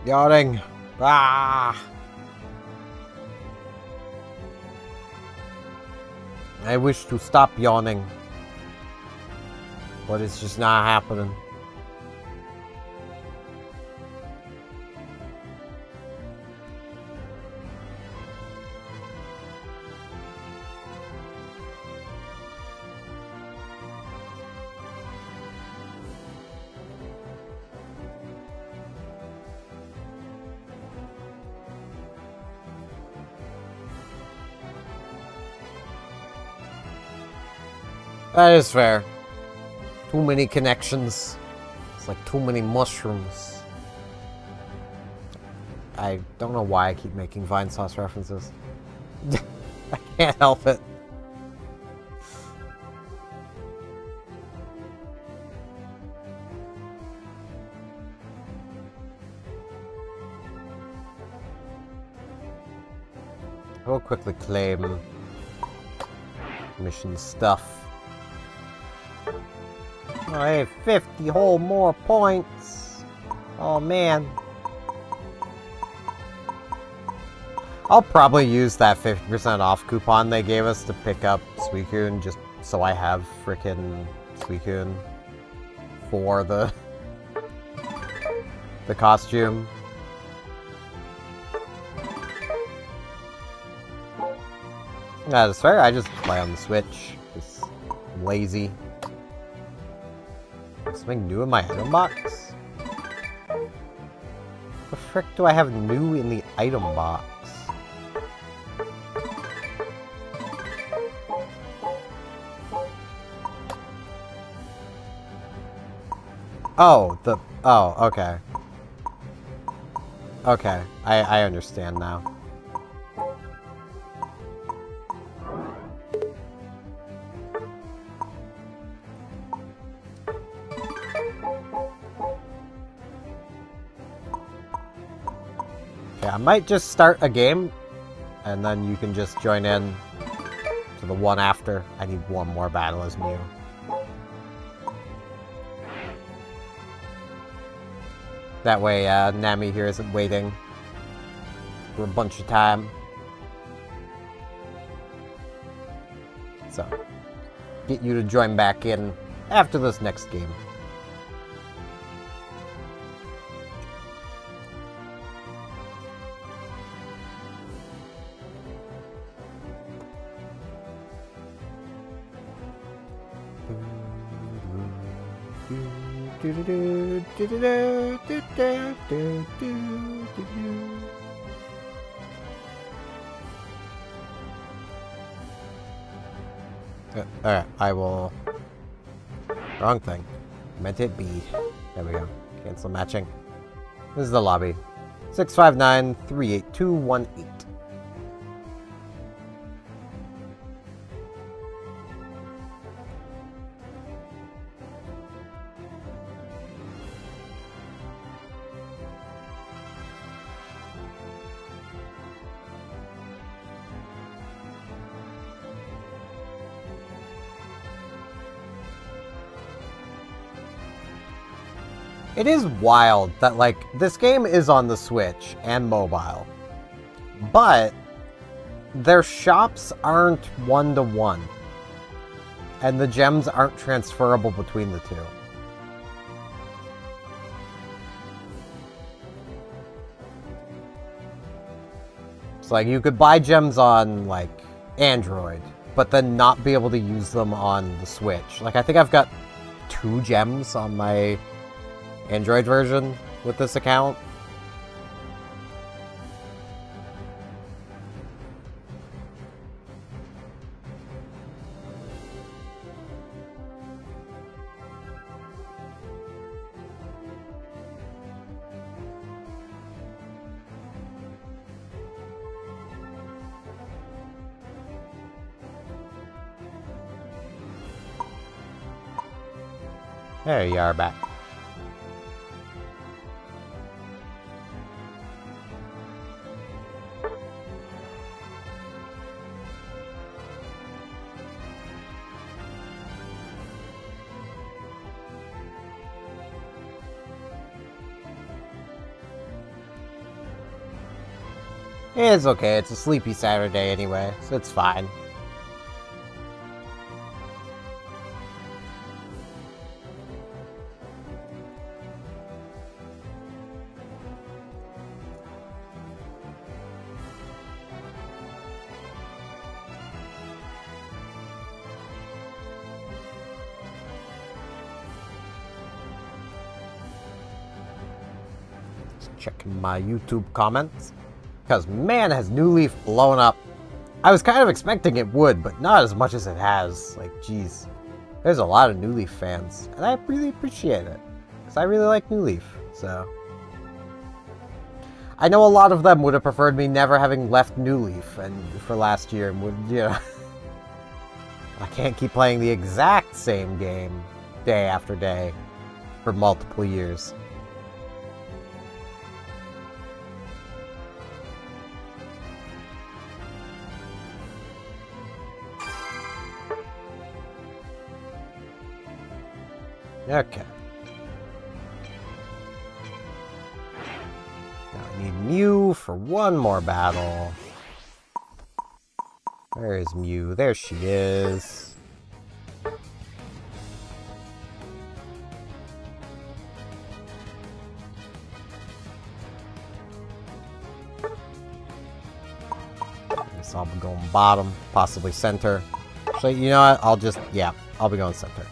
Yawning. Ah. I wish to stop yawning, but it's just not happening. That is fair. Too many connections. It's like too many mushrooms. I don't know why I keep making Vinesauce references. I can't help it. I will quickly claim mission stuff. Oh, hey, 50 whole more points. Oh, man. I'll probably use that 50% off coupon they gave us to pick up Suicune just so I have frickin' Suicune for the costume. That's fair, I just play on the Switch. Just lazy. Something new in my item box? The frick do I have new in the item box? Oh, okay. Okay, I understand now. I might just start a game, and then you can just join in to the one after. I need one more battle as Mew. That way, Nami here isn't waiting for a bunch of time. So, get you to join back in after this next game. Alright, I will... Wrong thing. Meant it be. There we go. Cancel matching. This is the lobby. 659-38218. It is wild that, like, this game is on the Switch and mobile, but their shops aren't one-to-one, and the gems aren't transferable between the two. So, like, you could buy gems on, like, Android, but then not be able to use them on the Switch. Like, I think I've got 2 gems on my Android version with this account. There you are, back. It's okay, it's a sleepy Saturday anyway, so it's fine. Checking my YouTube comments. Because, man, has New Leaf blown up. I was kind of expecting it would, but not as much as it has. Like, geez. There's a lot of New Leaf fans. And I really appreciate it. Because I really like New Leaf, so. I know a lot of them would have preferred me never having left New Leaf and for last year and would, you know. I can't keep playing the exact same game day after day for multiple years. Okay. Now I need Mew for one more battle. Where is Mew? There she is. Guess I'll be going bottom, possibly center. Actually, you know what? I'll just, yeah, I'll be going center.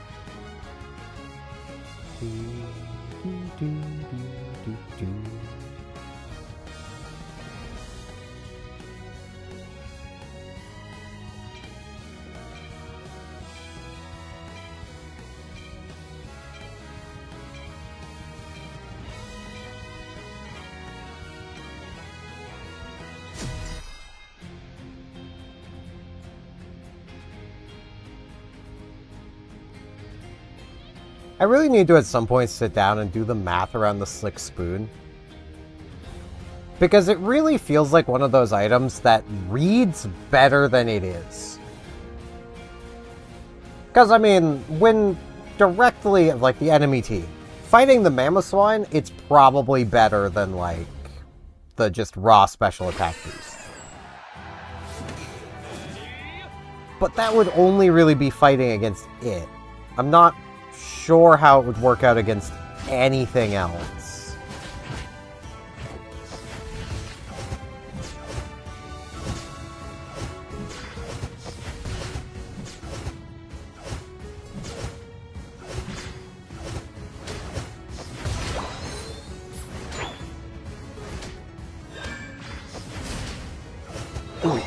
I really need to at some point sit down and do the math around the Slick Spoon. Because it really feels like one of those items that reads better than it is. Because, I mean, when directly, like, the enemy team, fighting the Mamoswine, it's probably better than, like, the just raw special attack boost. But that would only really be fighting against it. I'm not sure how it would work out against anything else. Ooh.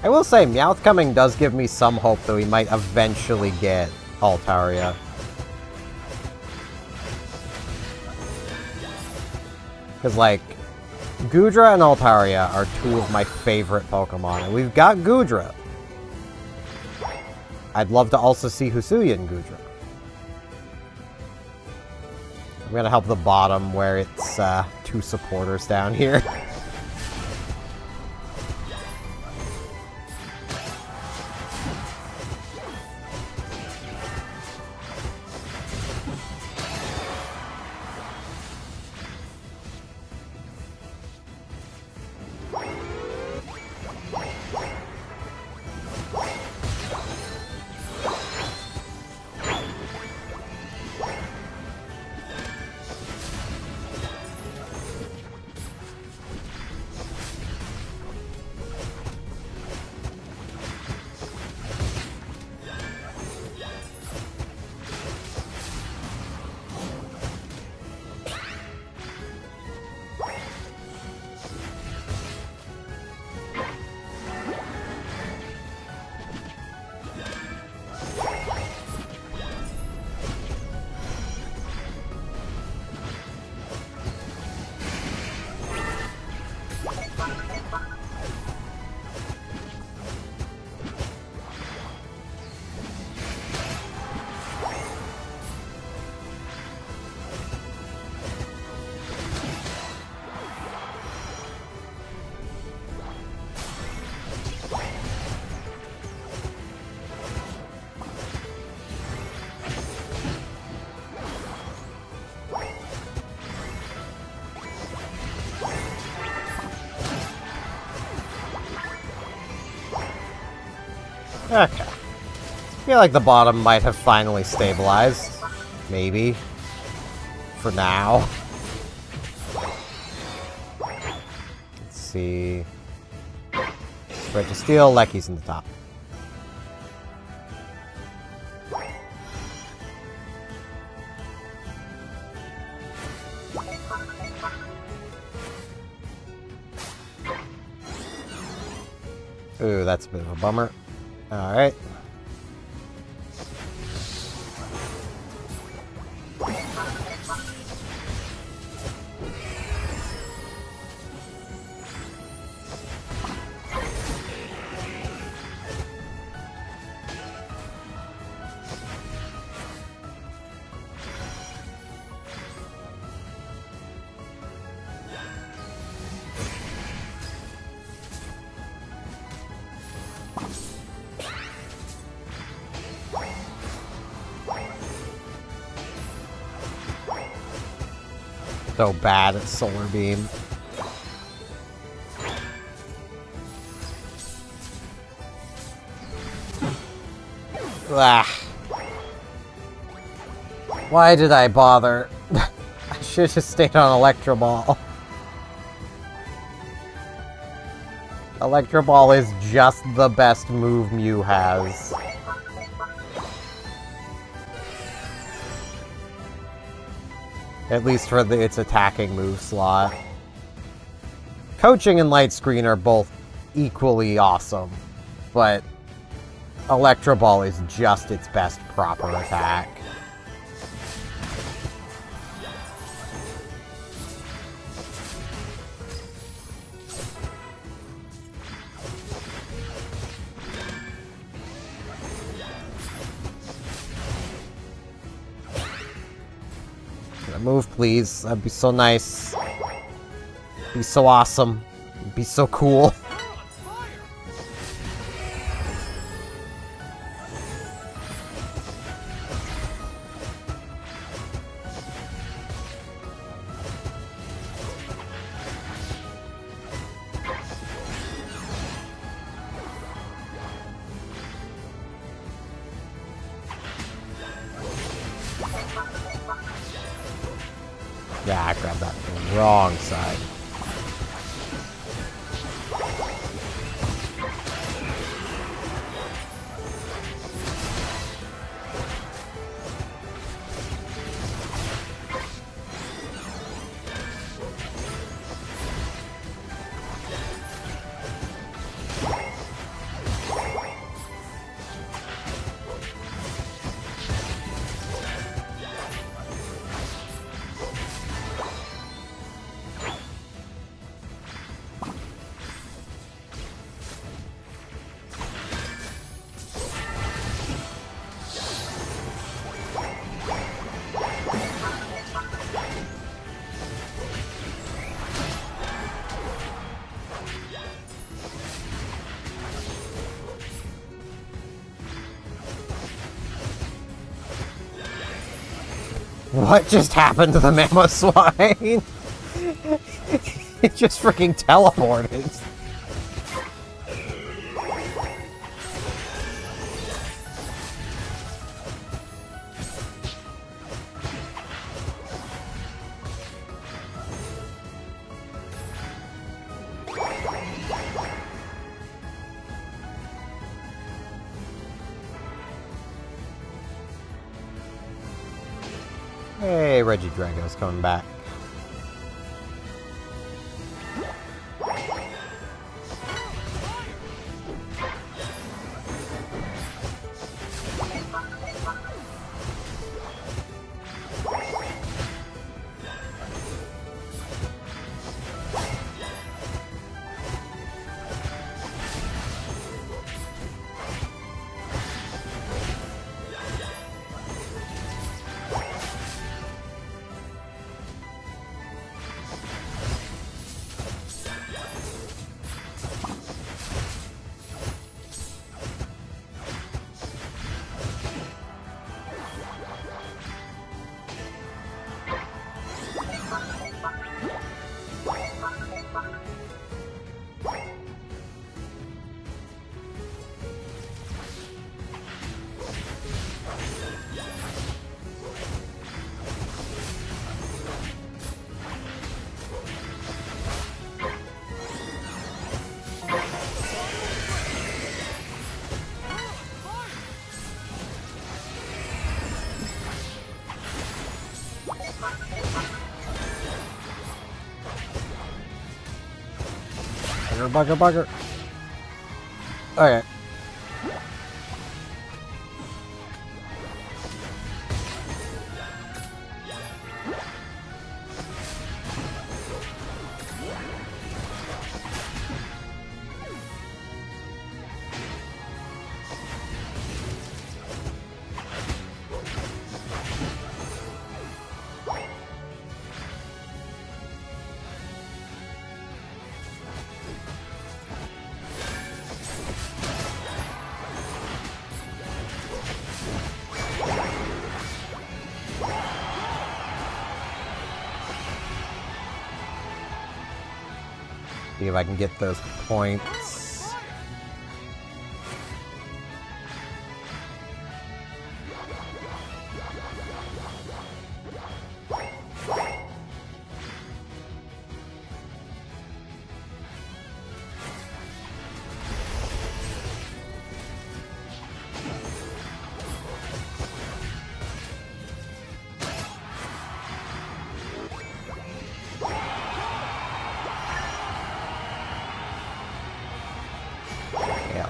I will say, Meowth coming does give me some hope that we might eventually get Altaria. Because, like, Goodra and Altaria are 2 of my favorite Pokemon, and we've got Goodra. I'd love to also see Hisuian Goodra. I'm gonna help the bottom where it's 2 supporters down here. Okay. I feel like the bottom might have finally stabilized. Maybe. For now. Let's see. Right to steal, Lecky's in the top. Ooh, that's a bit of a bummer. Alright. So bad at Solar Beam. Ah. Why did I bother? I should have stayed on Electro Ball. Electro Ball is just the best move Mew has. At least for its attacking move slot. Coaching and Light Screen are both equally awesome, but Electro Ball is just its best proper attack. Move, please. That'd be so nice. Be so awesome. Be so cool. Yeah, I grabbed that from the wrong side. What just happened to the Mamoswine? It just freaking teleported. Hey, Regidrago's coming back. Bugger. Okay. See if I can get those points.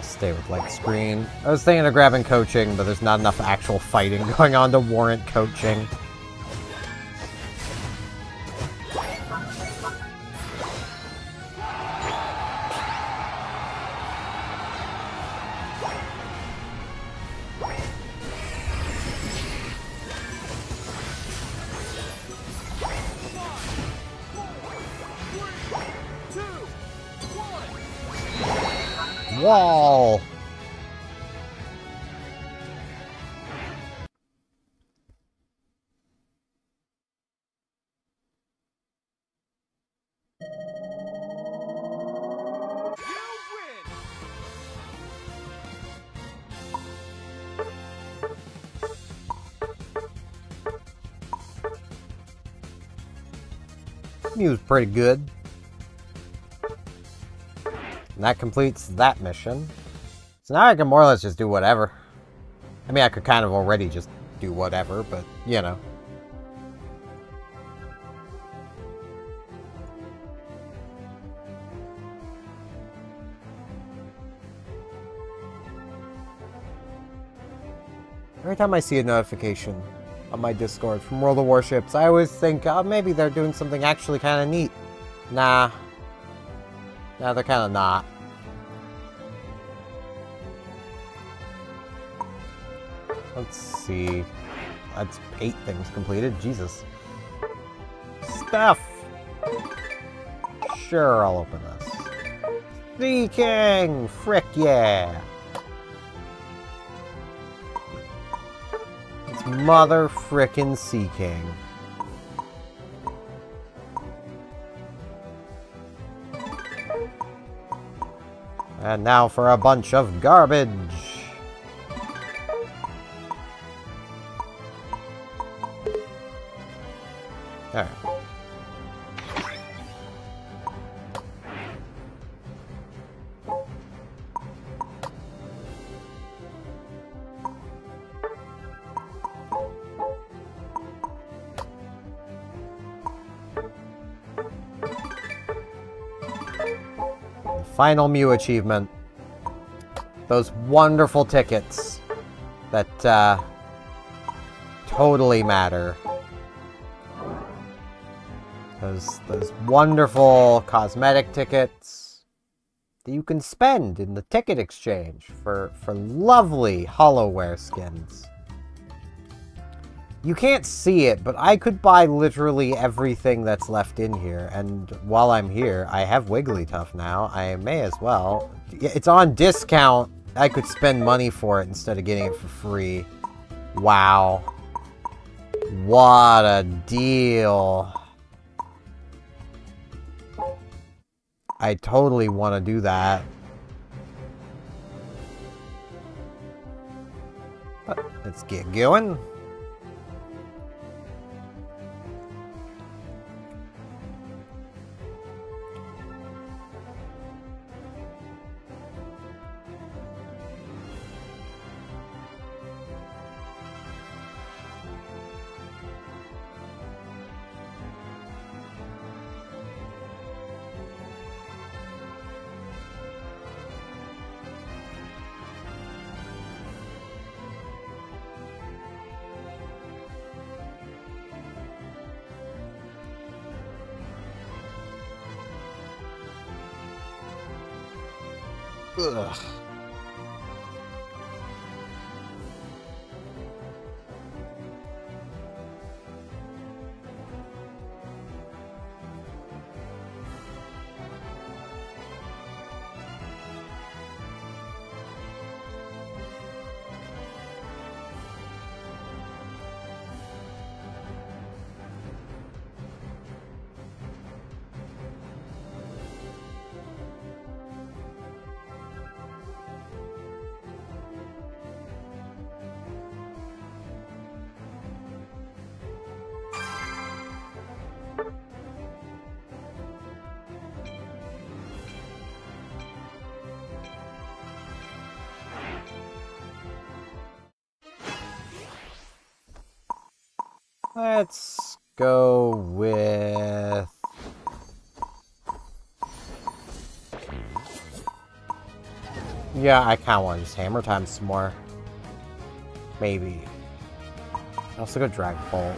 Stay with light screen. I was thinking of grabbing coaching, but there's not enough actual fighting going on to warrant coaching. Wall! He was pretty good. And that completes that mission. So now I can more or less just do whatever. I mean, I could kind of already just do whatever, but, you know. Every time I see a notification on my Discord from World of Warships, I always think, oh, maybe they're doing something actually kind of neat. Nah. Nah, they're kind of not. Let's see. That's 8 things completed. Jesus. Stuff! Sure, I'll open this. Sea King! Frick yeah! It's mother frickin' Sea King. And now for a bunch of garbage. Alright. Final Mew achievement. Those wonderful tickets that totally matter. Those wonderful cosmetic tickets that you can spend in the ticket exchange for lovely HoloWare skins. You can't see it, but I could buy literally everything that's left in here. And while I'm here, I have Wigglytuff now. I may as well. It's on discount. I could spend money for it instead of getting it for free. Wow. What a deal. I totally want to do that. But let's get going. Ugh. Let's go with... Yeah, I kind of want to use Hammer Time some more. Maybe. I'll also go Dragon Bolt.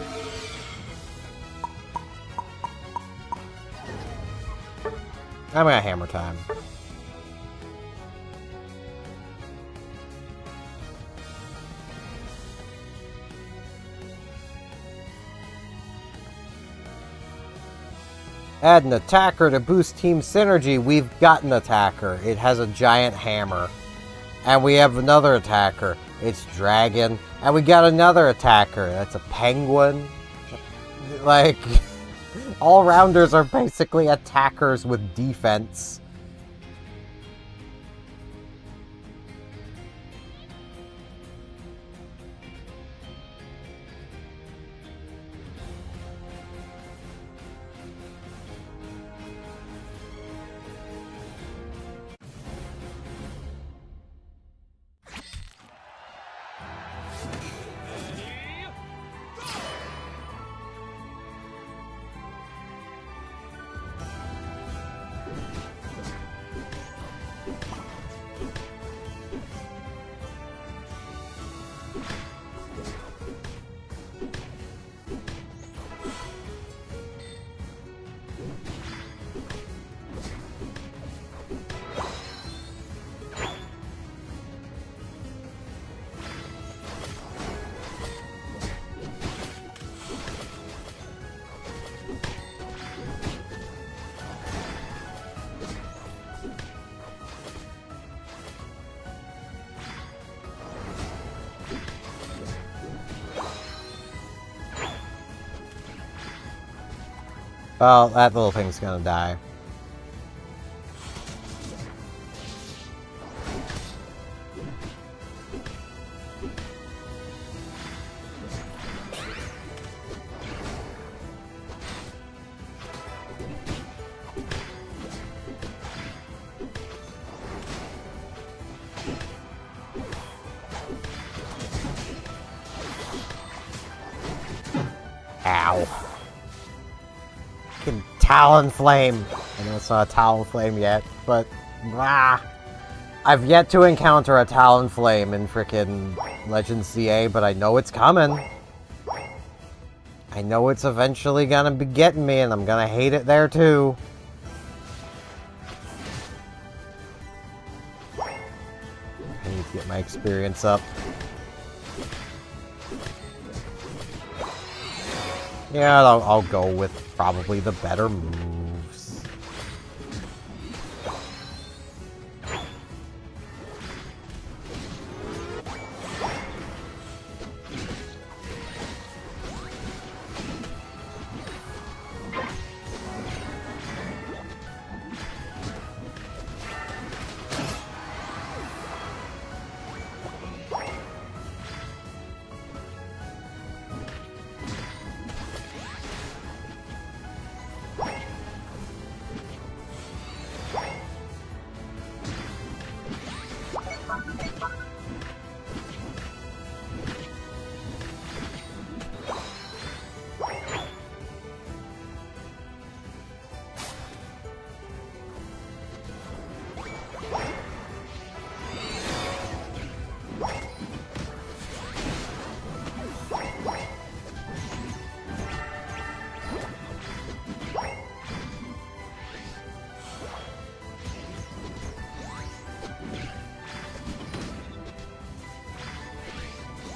I'm gonna Hammer Time. Add an attacker to boost team synergy. We've got an attacker. It has a giant hammer. And we have another attacker. It's Dragon. And we got another attacker. That's a penguin. Like, all-rounders are basically attackers with defense. Well, that little thing's gonna die. Ow. Fucking Talonflame. I know it's not a Talonflame yet, but I've yet to encounter a Talonflame in frickin' Legends CA, but I know it's coming. I know it's eventually gonna be getting me, and I'm gonna hate it there too. I need to get my experience up. Yeah, I'll go with probably the better moves.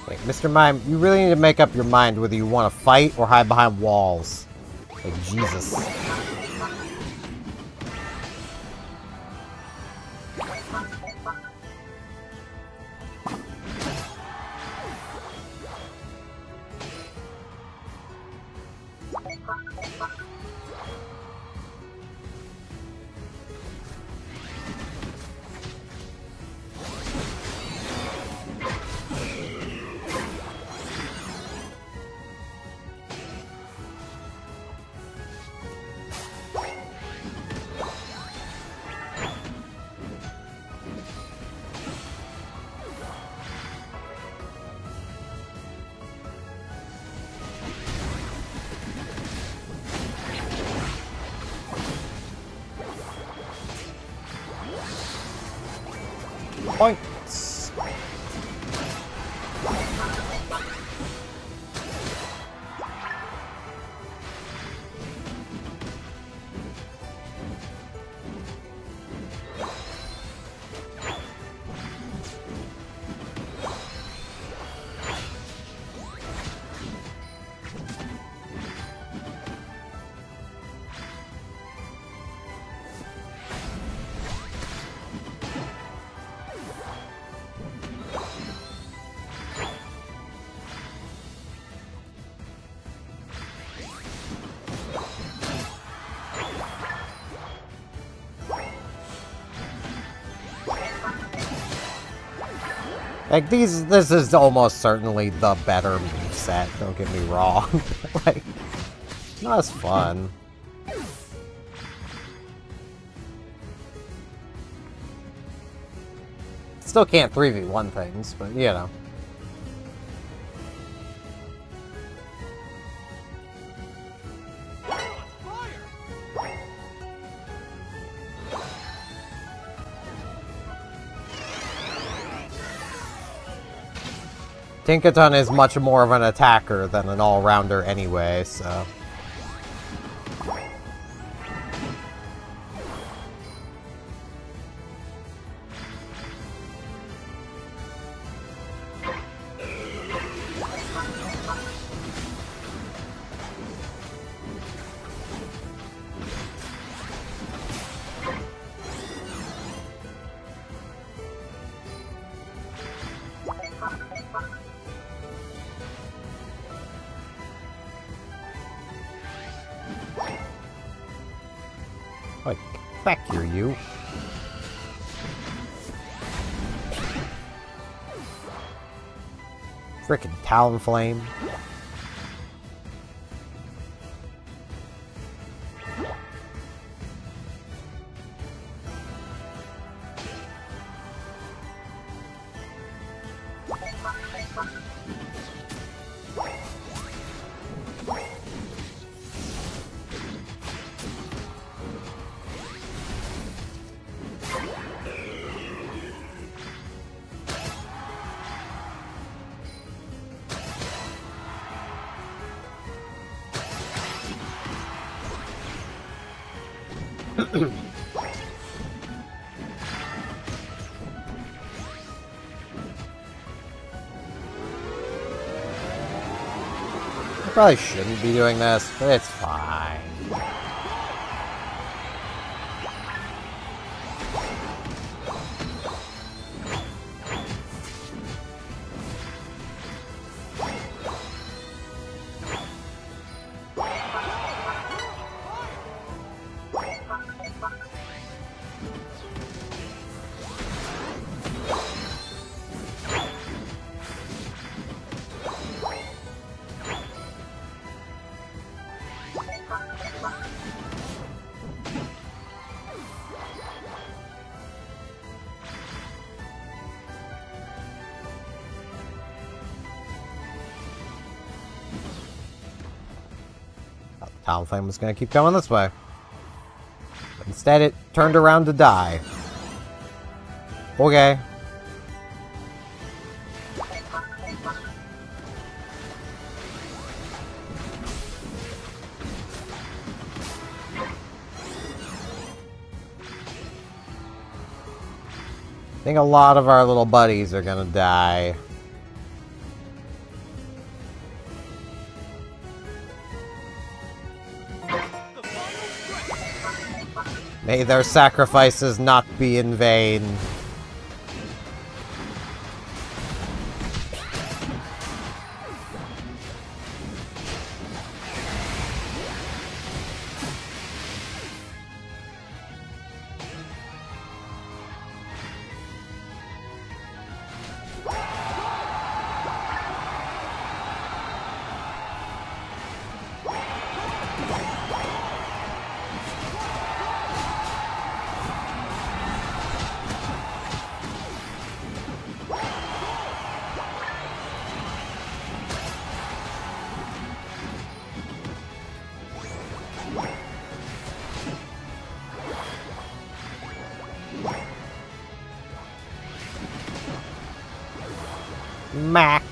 Wait, Mr. Mime, you really need to make up your mind whether you want to fight or hide behind walls. Like, Jesus. Points. Like, this is almost certainly the better moveset, don't get me wrong. Like, not as fun. Still can't 3v1 things, but you know. Tinkaton is much more of an attacker than an all-rounder anyway, so... Like, back here, you. Frickin' Talonflame. I probably shouldn't be doing this, but it's fine. Talonflame was going to keep going this way. But instead, it turned around to die. Okay. I think a lot of our little buddies are going to die. May their sacrifices not be in vain. Mac.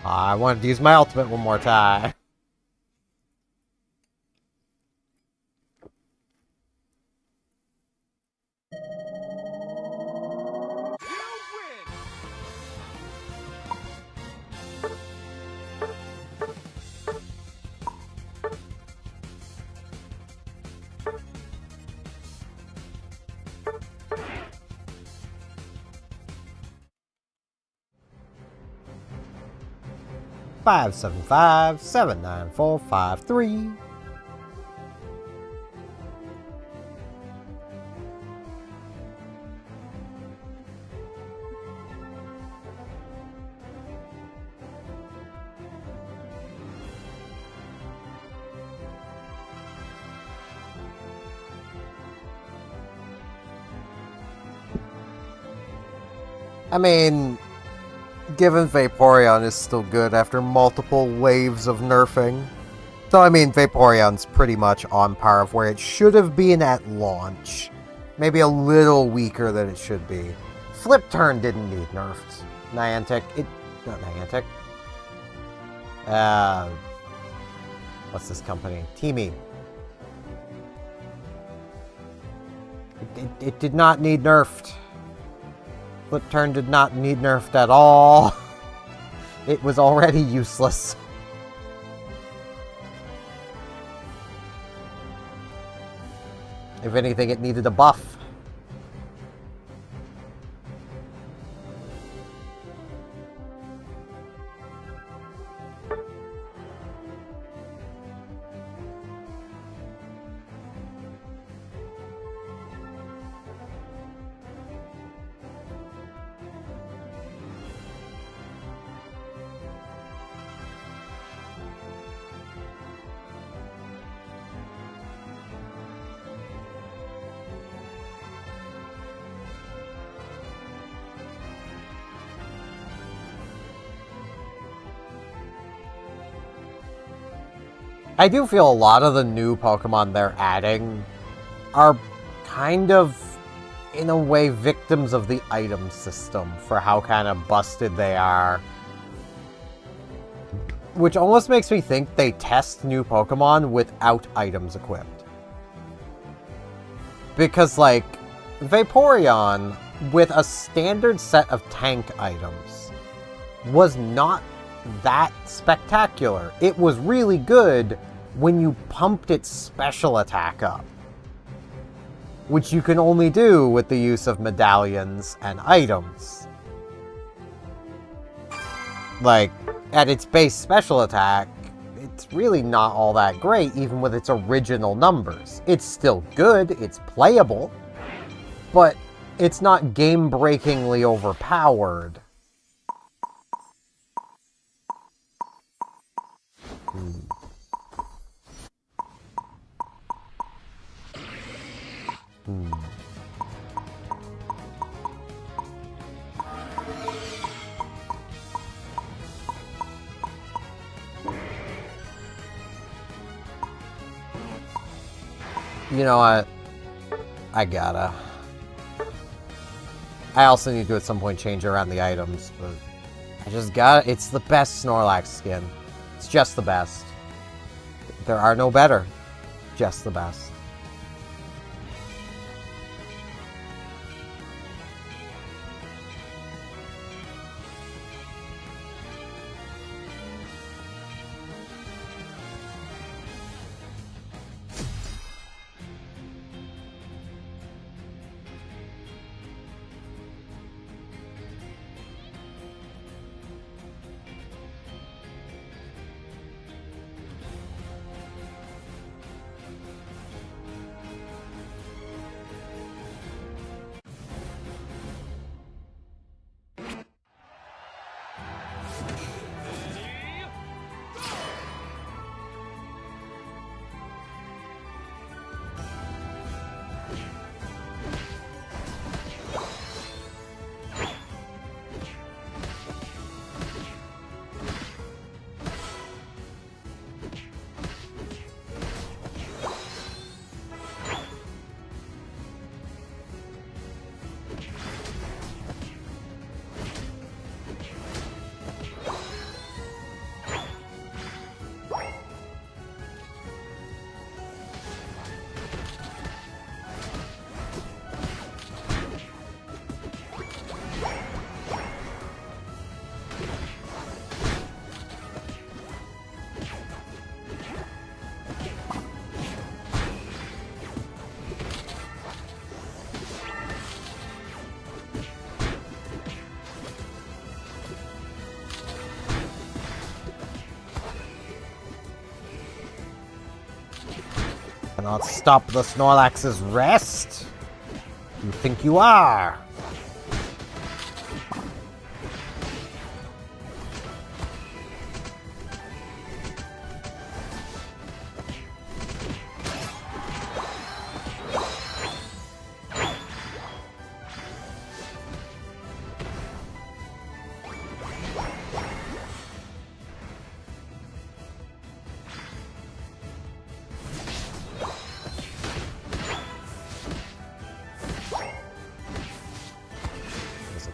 I wanted to use my ultimate one more time. Five 7579453. I mean, given Vaporeon is still good after multiple waves of nerfing. So, I mean, Vaporeon's pretty much on par of where it should have been at launch. Maybe a little weaker than it should be. Flip Turn didn't need nerfed. Niantic, not Niantic. What's this company? Teamy. It did not need nerfed. Flip Turn did not need nerfed at all. It was already useless. If anything, it needed a buff. I do feel a lot of the new Pokemon they're adding are kind of, in a way, victims of the item system for how kind of busted they are. Which almost makes me think they test new Pokemon without items equipped. Because, like, Vaporeon, with a standard set of tank items, was not that spectacular. It was really good when you pumped its special attack up, which you can only do with the use of medallions and items. Like, at its base special attack, it's really not all that great, even with its original numbers. It's still good, it's playable, but it's not game-breakingly overpowered. You know what? I gotta. I also need to at some point change around the items, but I just gotta. It's the best Snorlax skin. It's just the best. There are no better. Just the best. Cannot stop the Snorlax's rest? You think you are?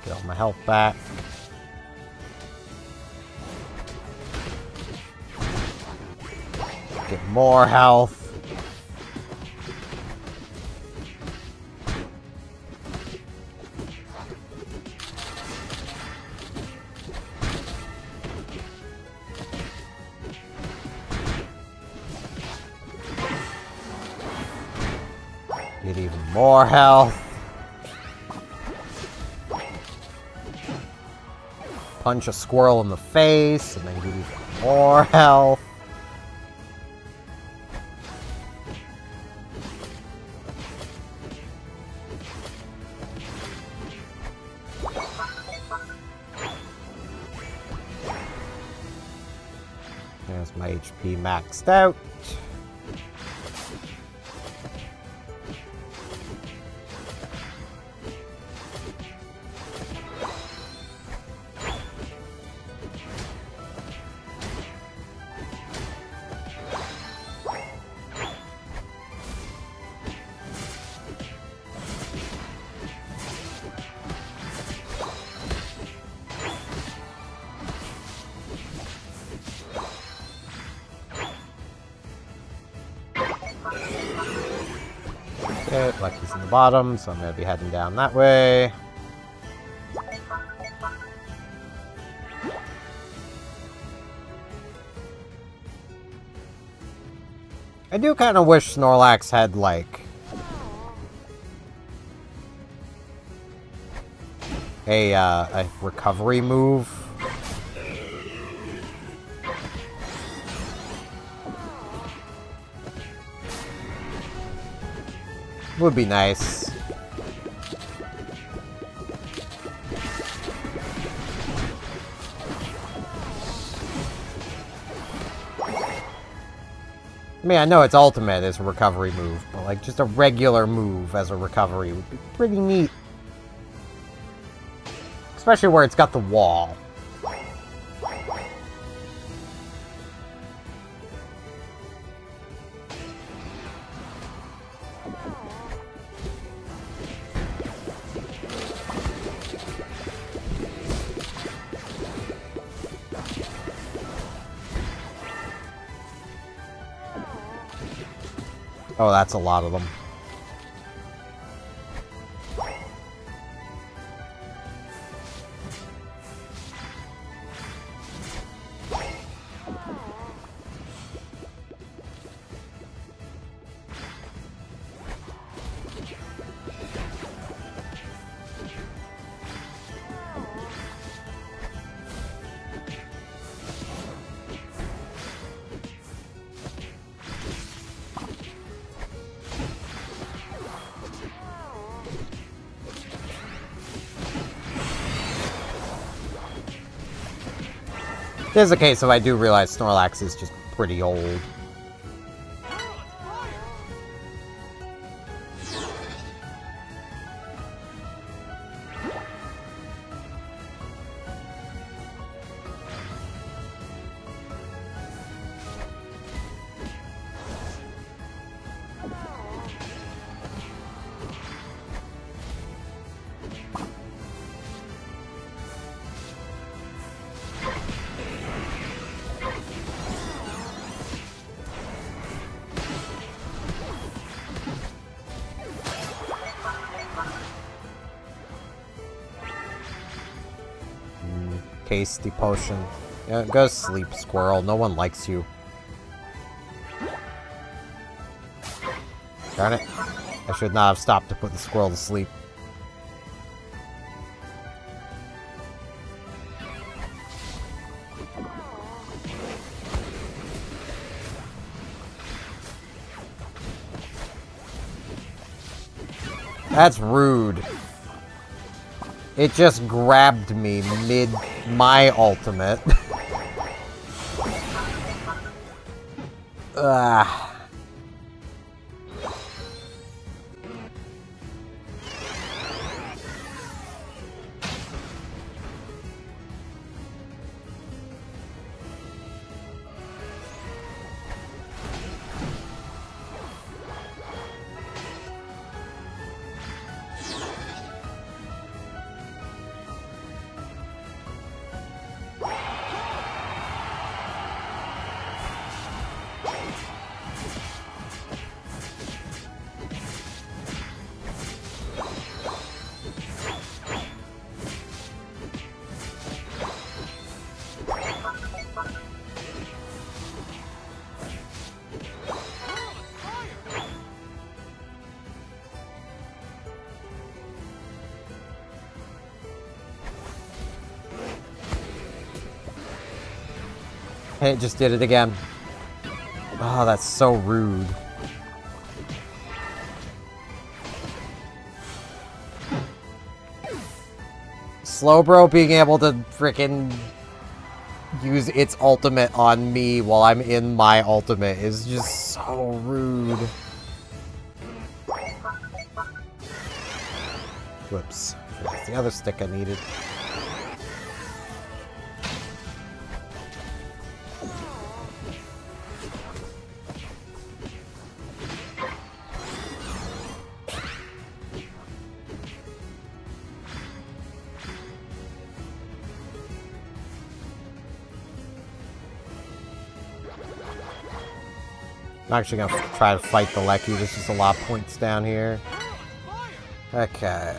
Get all my health back. Get more health. Get even more health. Punch a squirrel in the face, and then give you more health. There's my HP maxed out. Okay, Lucky's in the bottom, so I'm going to be heading down that way. I do kind of wish Snorlax had, like, a recovery move. Would be nice. I mean, I know its ultimate is a recovery move, but like just a regular move as a recovery would be pretty neat. Especially where it's got the wall. Oh, that's a lot of them. There's a case of I do realize Snorlax is just pretty old. Tasty potion. Yeah, go sleep, squirrel. No one likes you. Darn it. I should not have stopped to put the squirrel to sleep. That's rude. It just grabbed me mid my ultimate. Ugh. It just did it again. Oh, that's so rude. Slowbro being able to frickin' use its ultimate on me while I'm in my ultimate is just so rude. Whoops. That's the other stick I needed. I'm actually gonna try to fight the Lecky. There's just a lot of points down here. Okay.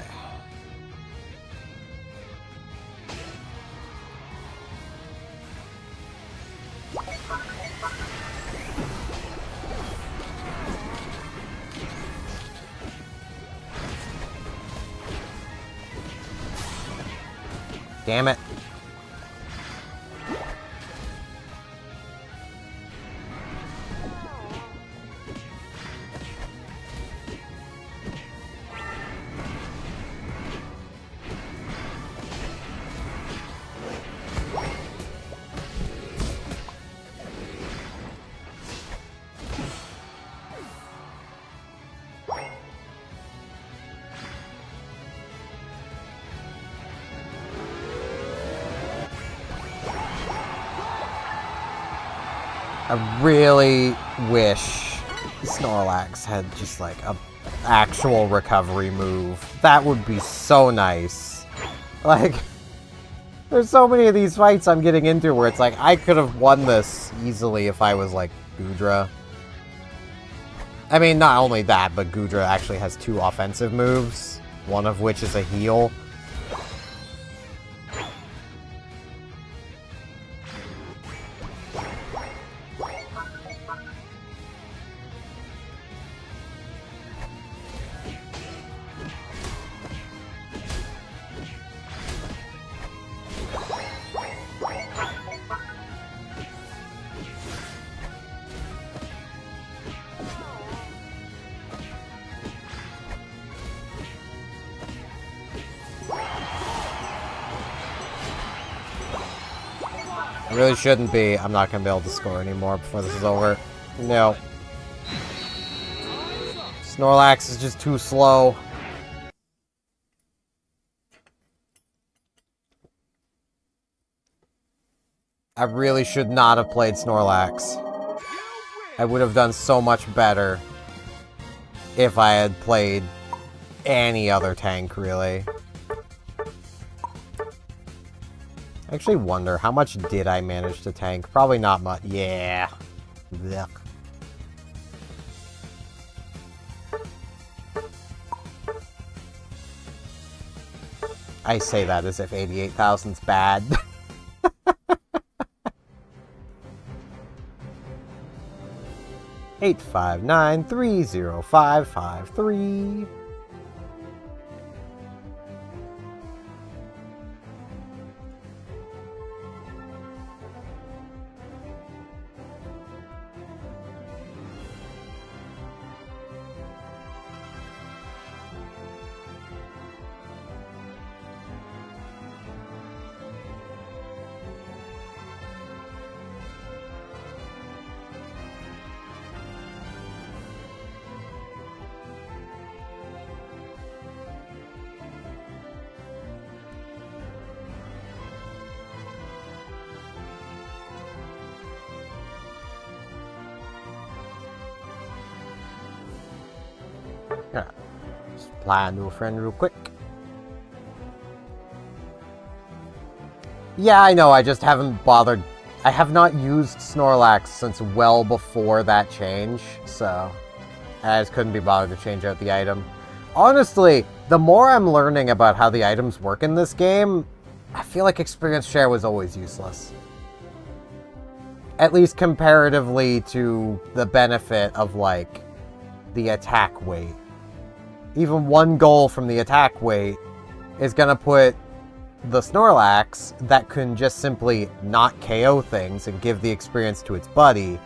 Damn it. I really wish Snorlax had just like a actual recovery move. That would be so nice. Like, there's so many of these fights I'm getting into where it's like, I could have won this easily if I was like Goodra. I mean, not only that, but Goodra actually has 2 offensive moves, one of which is a heal. Really shouldn't be. I'm not going to be able to score anymore before this is over. No. Snorlax is just too slow. I really should not have played Snorlax. I would have done so much better if I had played any other tank, really. I actually wonder, how much did I manage to tank? Probably not much. Yeah. Blech. I say that as if 88,000's bad. Eight 5930553. Yeah. Just reply to a friend real quick. Yeah, I know, I just haven't bothered. I have not used Snorlax since well before that change, so I just couldn't be bothered to change out the item. Honestly, the more I'm learning about how the items work in this game, I feel like experience share was always useless. At least comparatively to the benefit of, like, the attack weight. Even one goal from the attack weight is going to put the Snorlax that can just simply not KO things and give the experience to its buddy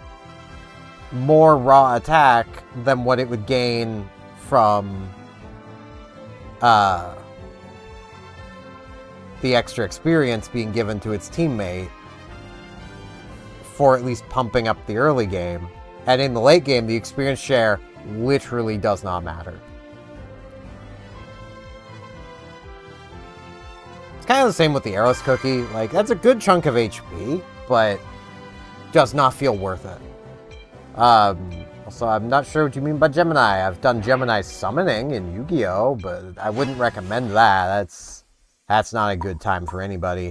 more raw attack than what it would gain from the extra experience being given to its teammate for at least pumping up the early game. And in the late game, the experience share literally does not matter. It's kind of the same with the Eros Cookie. Like, that's a good chunk of HP, but does not feel worth it. Also, I'm not sure what you mean by Gemini. I've done Gemini summoning in Yu-Gi-Oh, but I wouldn't recommend that. That's not a good time for anybody.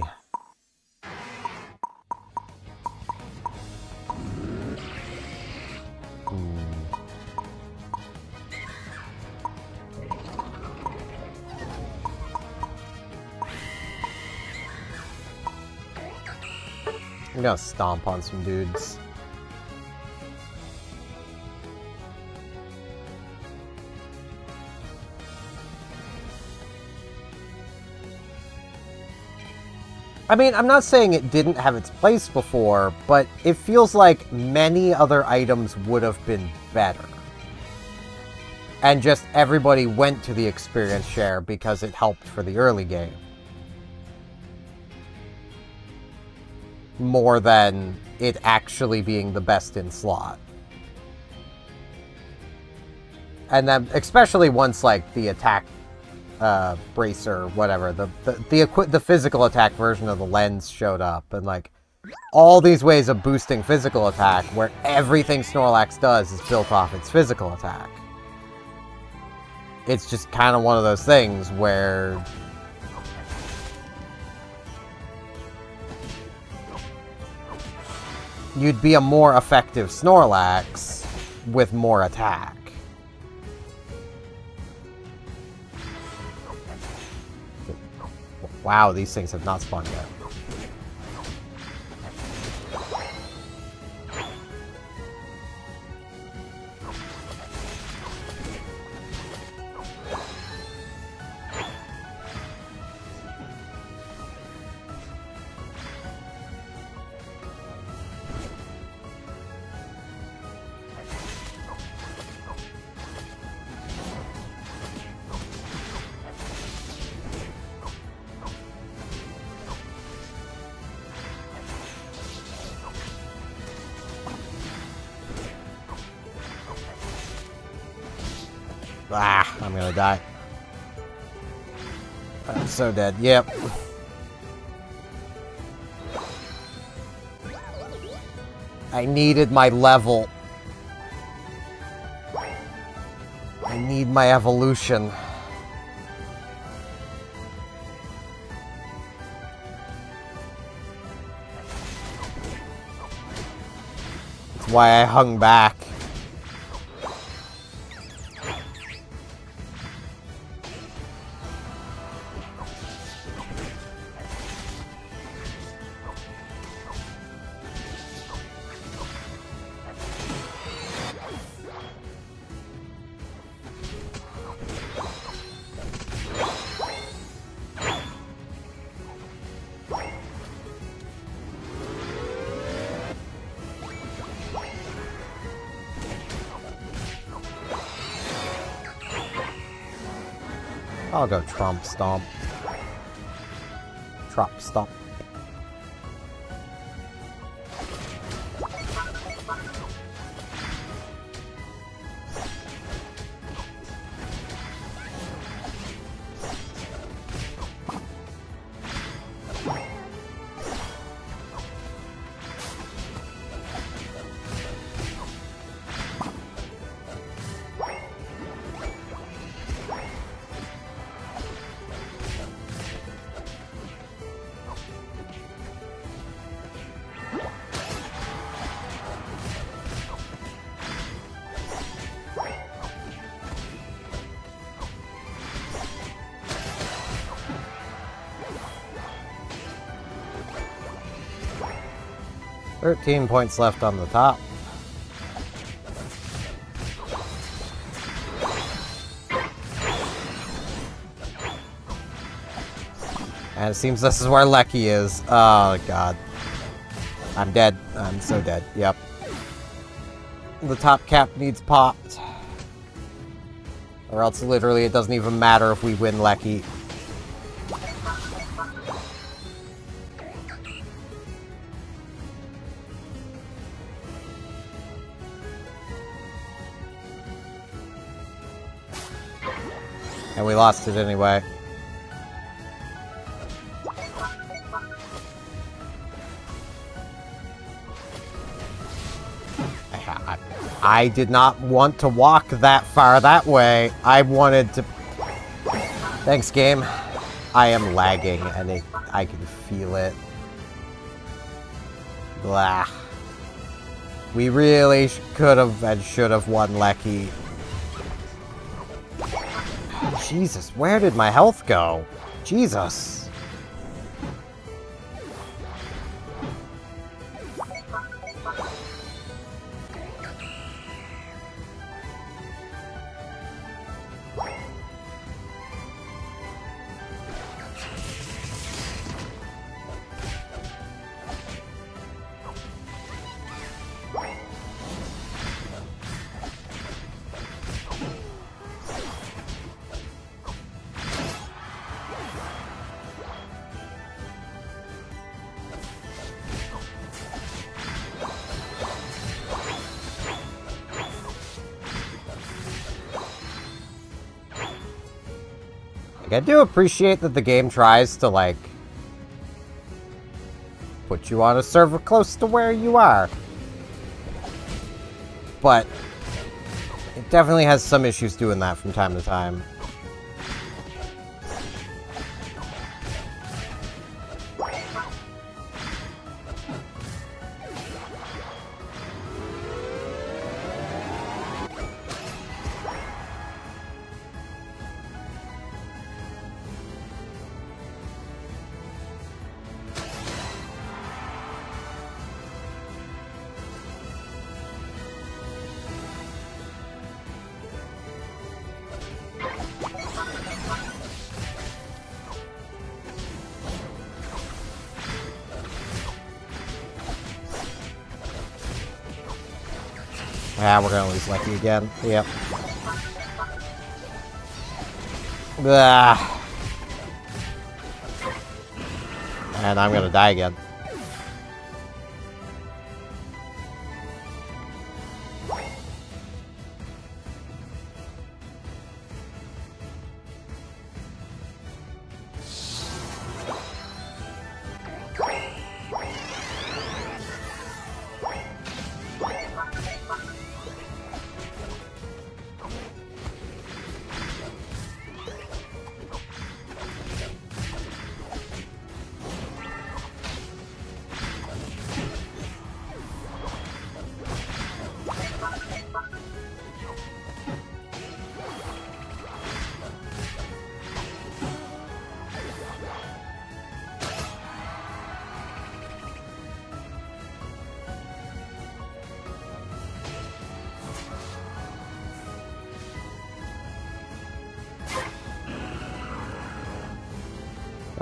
I'm gonna stomp on some dudes. I mean, I'm not saying it didn't have its place before, but it feels like many other items would have been better. And just everybody went to the experience share because it helped for the early game. More than it actually being the best in slot. And then, especially once, like, the attack bracer, whatever, the physical attack version of the lens showed up, and, like, all these ways of boosting physical attack where everything Snorlax does is built off its physical attack. It's just kind of one of those things where you'd be a more effective Snorlax with more attack. Wow, these things have not spawned yet. Ah, I'm gonna die. I'm so dead. Yep. I needed my level. I need my evolution. That's why I hung back. I'll go Trump Stomp. Trop Stomp. $13 points left on the top. And it seems this is where Lecky is. Oh, God. I'm dead. I'm so dead. Yep. The top cap needs popped. Or else literally it doesn't even matter if we win Lecky. And we lost it anyway. I did not want to walk that far that way. I wanted to... Thanks, game. I am lagging, and I can feel it. Blah. We really could have and should have won Lecky. Jesus, where did my health go? Jesus. I do appreciate that the game tries to, like, put put you on a server close to where you are. But it definitely has some issues doing that from time to time. Ah, we're gonna lose Lecky again. Yep. Ah. And I'm gonna die again.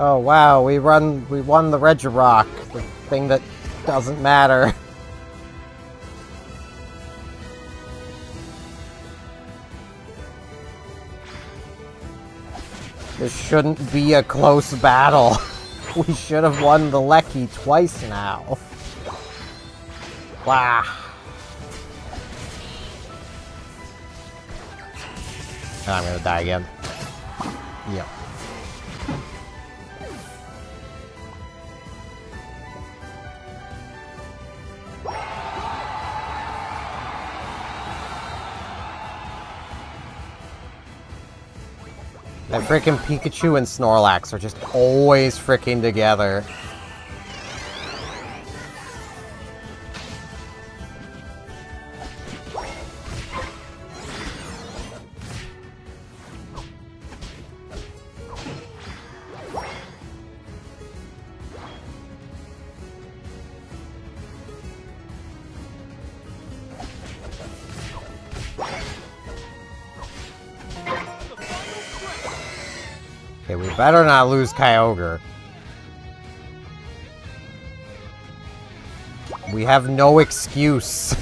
Oh wow, we won the Regirock, the thing that doesn't matter. This shouldn't be a close battle. We should have won the Lecky twice now. Wow. And I'm gonna die again. Yep. That frickin' Pikachu and Snorlax are just always fricking together. Okay, we better not lose Kyogre. We have no excuse.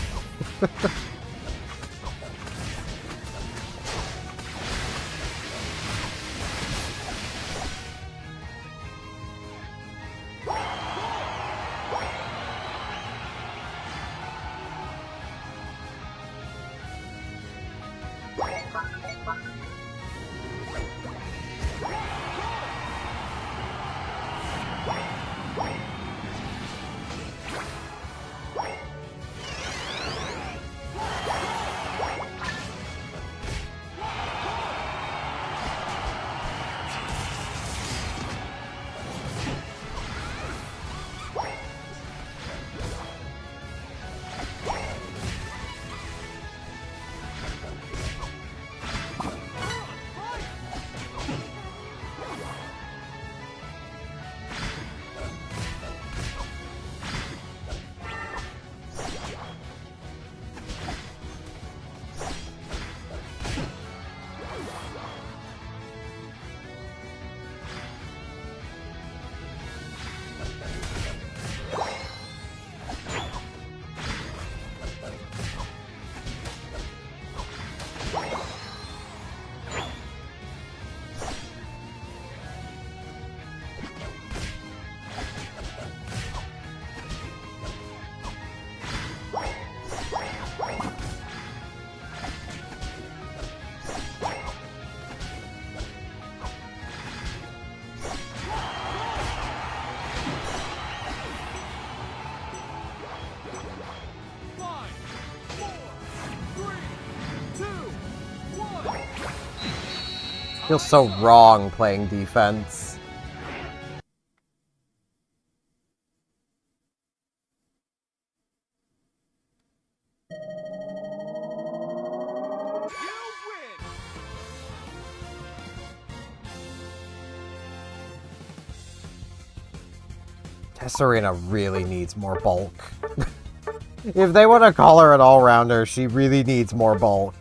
Feels so wrong playing defense. Tesserina really needs more bulk. If they want to call her an all-rounder, she really needs more bulk.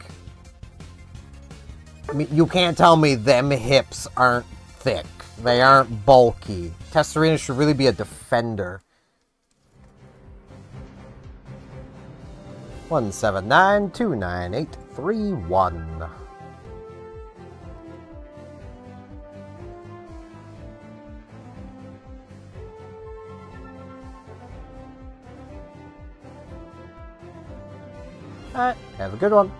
I mean, you can't tell me them hips aren't thick. They aren't bulky. Tesserina should really be a defender. 179298131. Alright, have a good one.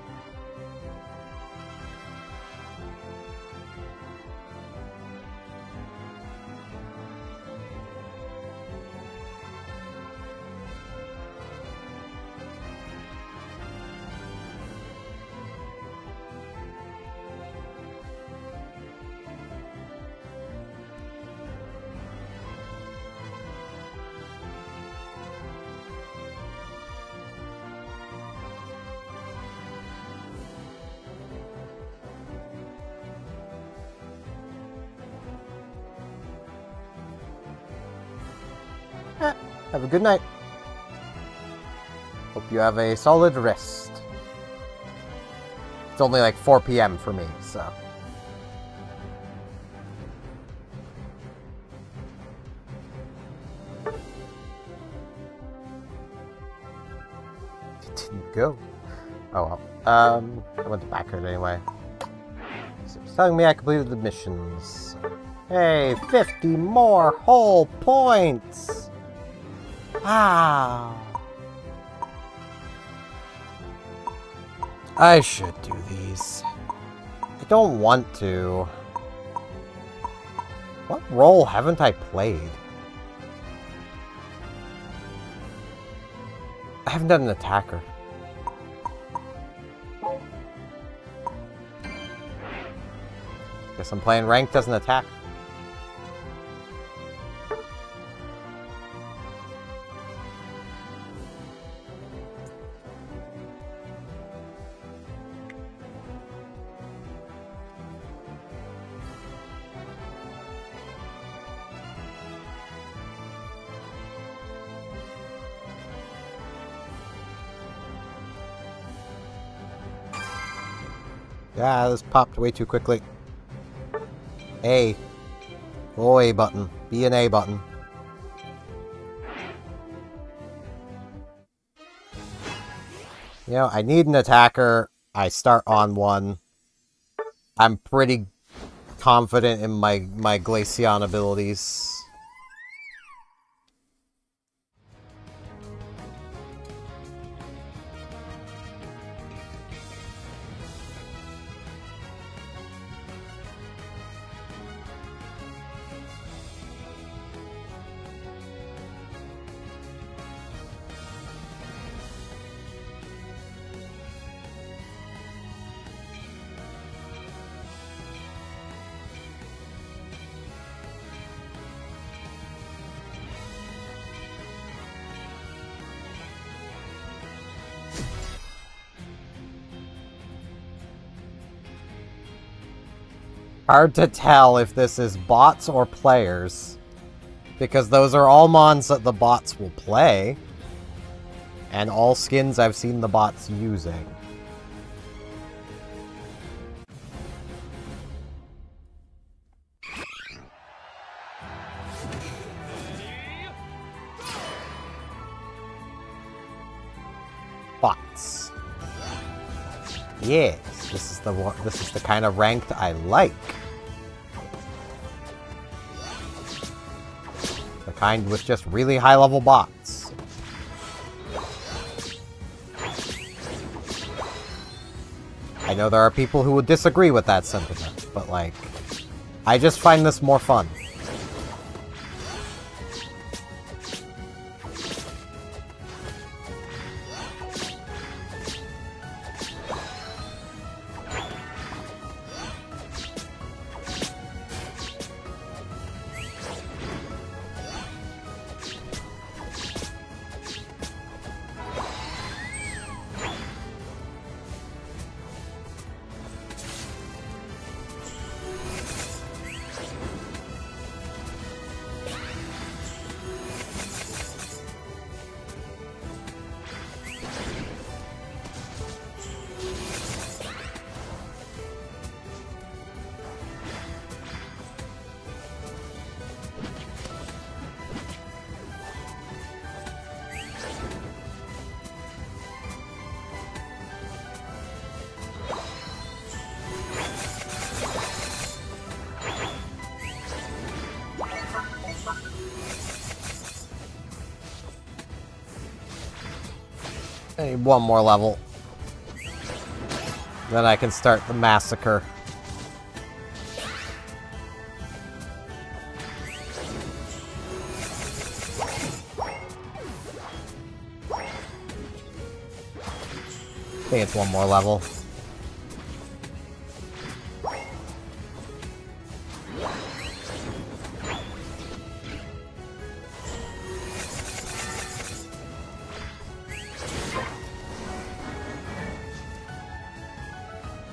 Have a good night. Hope you have a solid rest. It's only like 4 p.m. for me, so. It didn't go. Oh well. I went to Backert anyway. So it's telling me I completed the missions. Hey, 50 more whole points! Wow. I should do these. I don't want to. What role haven't I played? I haven't done an attacker. Guess I'm playing ranked as an attacker. Yeah, this popped way too quickly. A. Oh, A button. B and A button. You know, I need an attacker. I start on one. I'm pretty confident in my Glaceon abilities. Hard to tell if this is bots or players, because those are all mons that the bots will play, and all skins I've seen the bots using. Bots. Yes, this is the one. This is the kind of ranked I like. The kind with just really high-level bots. I know there are people who would disagree with that sentiment, but like, I just find this more fun. I need one more level. Then I can start the massacre. I think it's one more level.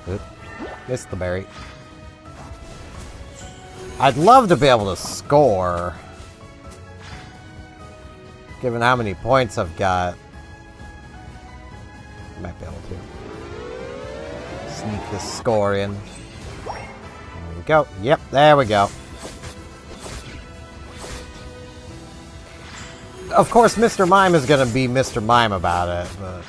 Oop. Missed the berry. I'd love to be able to score. Given how many points I've got. Might be able to sneak this score in. There we go. Yep, there we go. Of course, Mr. Mime is gonna be Mr. Mime about it, but...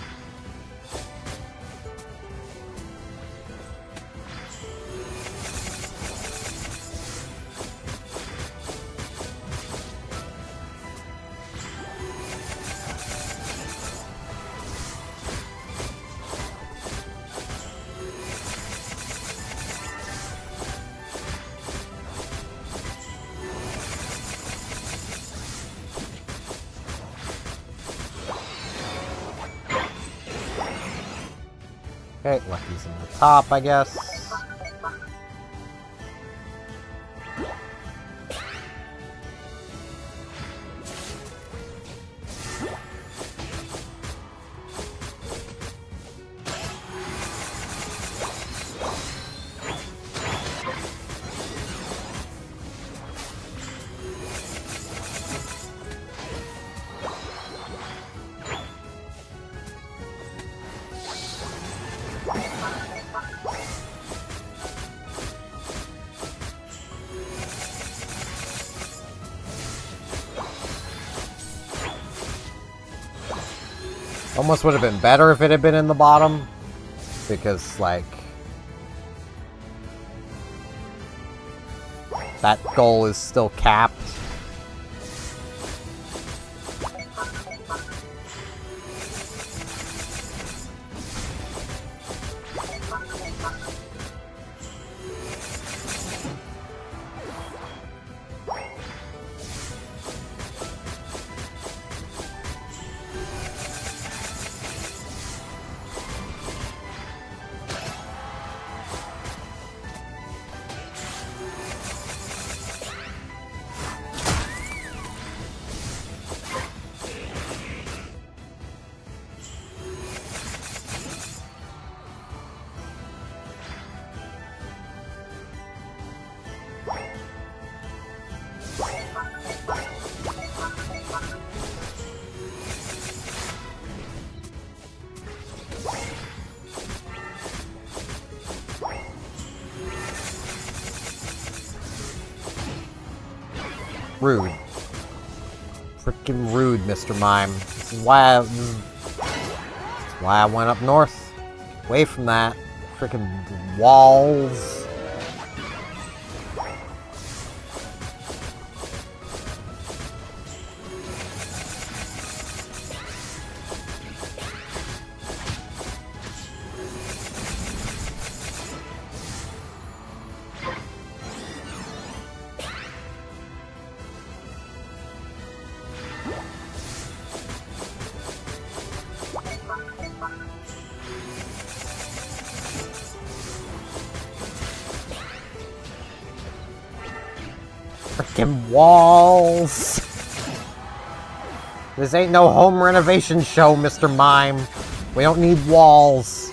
Okay, Lucky's in the top, I guess. Almost would have been better if it had been in the bottom, because, like, that goal is still capped. Rude. Freaking rude, Mr. Mime. This is why I went up north. Away from that. Freaking walls. Frickin' walls! This ain't no home renovation show, Mr. Mime. We don't need walls.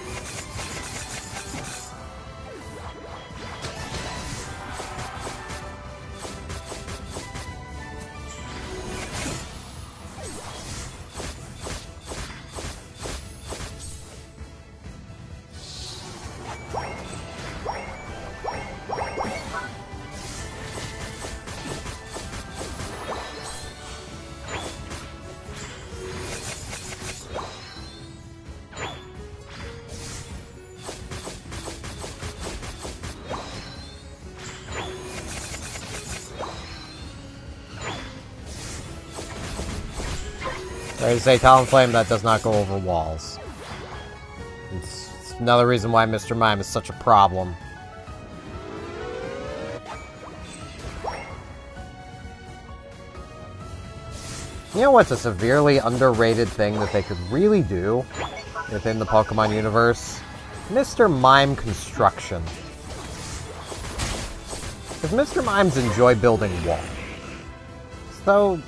There's a Talonflame that does not go over walls. Another reason why Mr. Mime is such a problem. You know what's a severely underrated thing that they could really do within the Pokemon universe? Mr. Mime construction. Because Mr. Mimes enjoy building walls. So,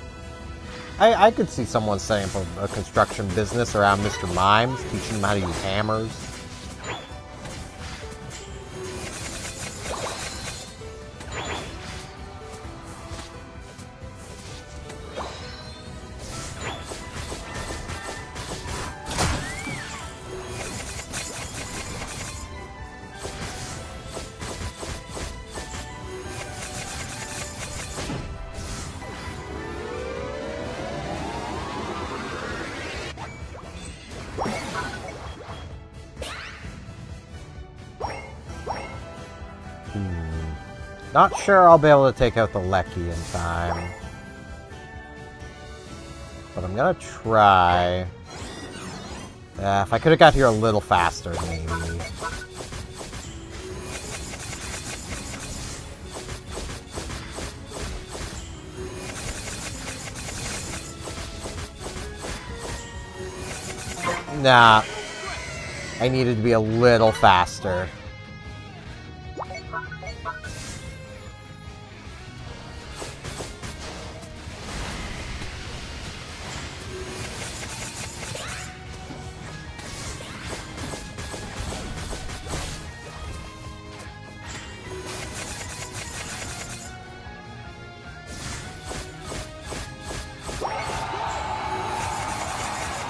I could see someone setting up a construction business around Mr. Mimes, teaching him how to use hammers. Not sure I'll be able to take out the Lecky in time. But I'm gonna try. If I could have got here a little faster, maybe. Nah. I needed to be a little faster.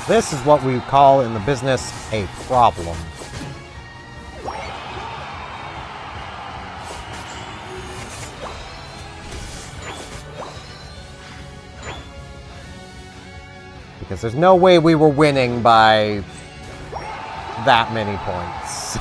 This is what we call in the business a problem. Because there's no way we were winning by that many points.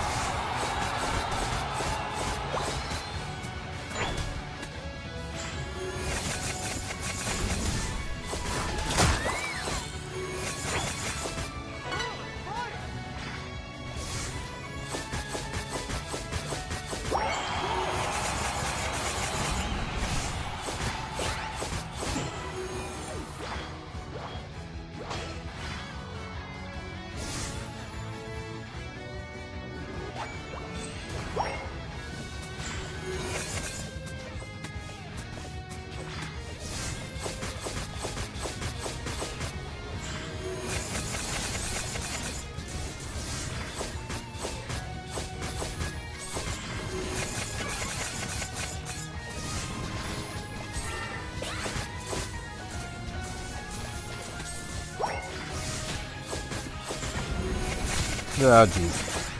Oh, jeez.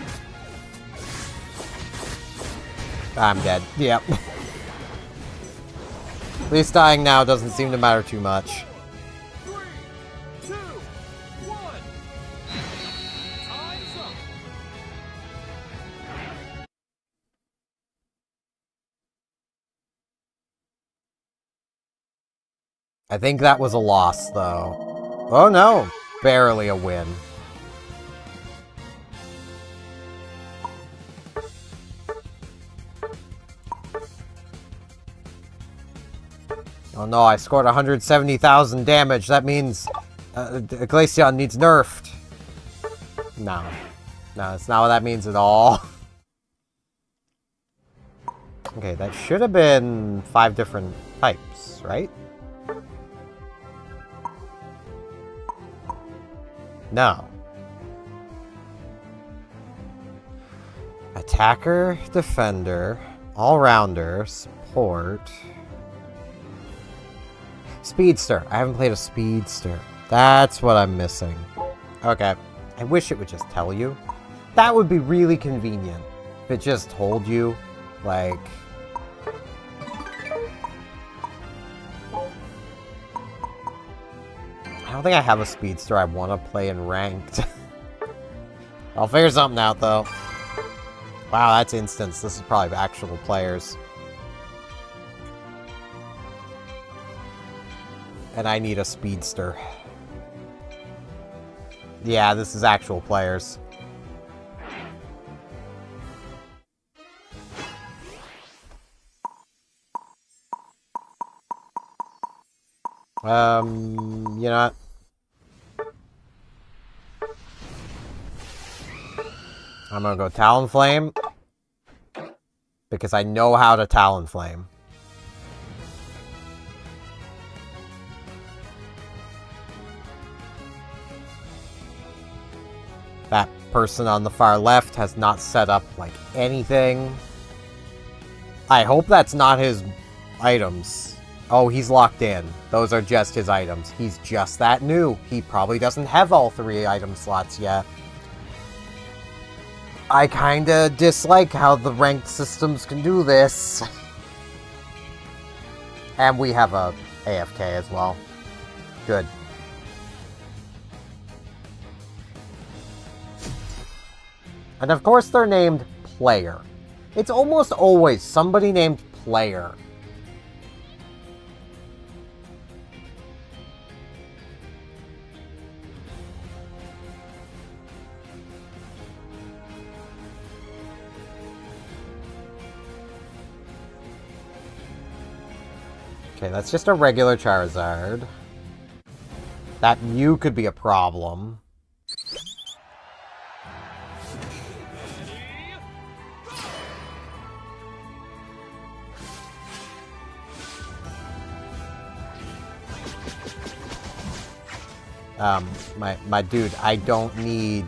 I'm dead. Yep. At least dying now doesn't seem to matter too much. 3, 2, 1. Time's up. I think that was a loss, though. Oh no! Barely a win. Oh no, I scored 170,000 damage. That means Glaceon needs nerfed. No. No, that's not what that means at all. Okay, that should have been 5 different types, right? No. Attacker, defender, all-rounder, support... Speedster. I haven't played a Speedster. That's what I'm missing. Okay. I wish it would just tell you. That would be really convenient. If it just told you, like... I don't think I have a Speedster I want to play in Ranked. I'll figure something out, though. Wow, that's instance. This is probably actual players. And I need a Speedster. Yeah, this is actual players. You know what? I'm gonna go Talonflame. Because I know how to Talonflame. That person on the far left has not set up, like, anything. I hope that's not his items. Oh, he's locked in. Those are just his items. He's just that new. He probably doesn't have all 3 item slots yet. I kinda dislike how the ranked systems can do this. And we have a AFK as well. Good. And of course they're named Player. It's almost always somebody named Player. Okay, that's just a regular Charizard. That Mew could be a problem. My dude, I don't need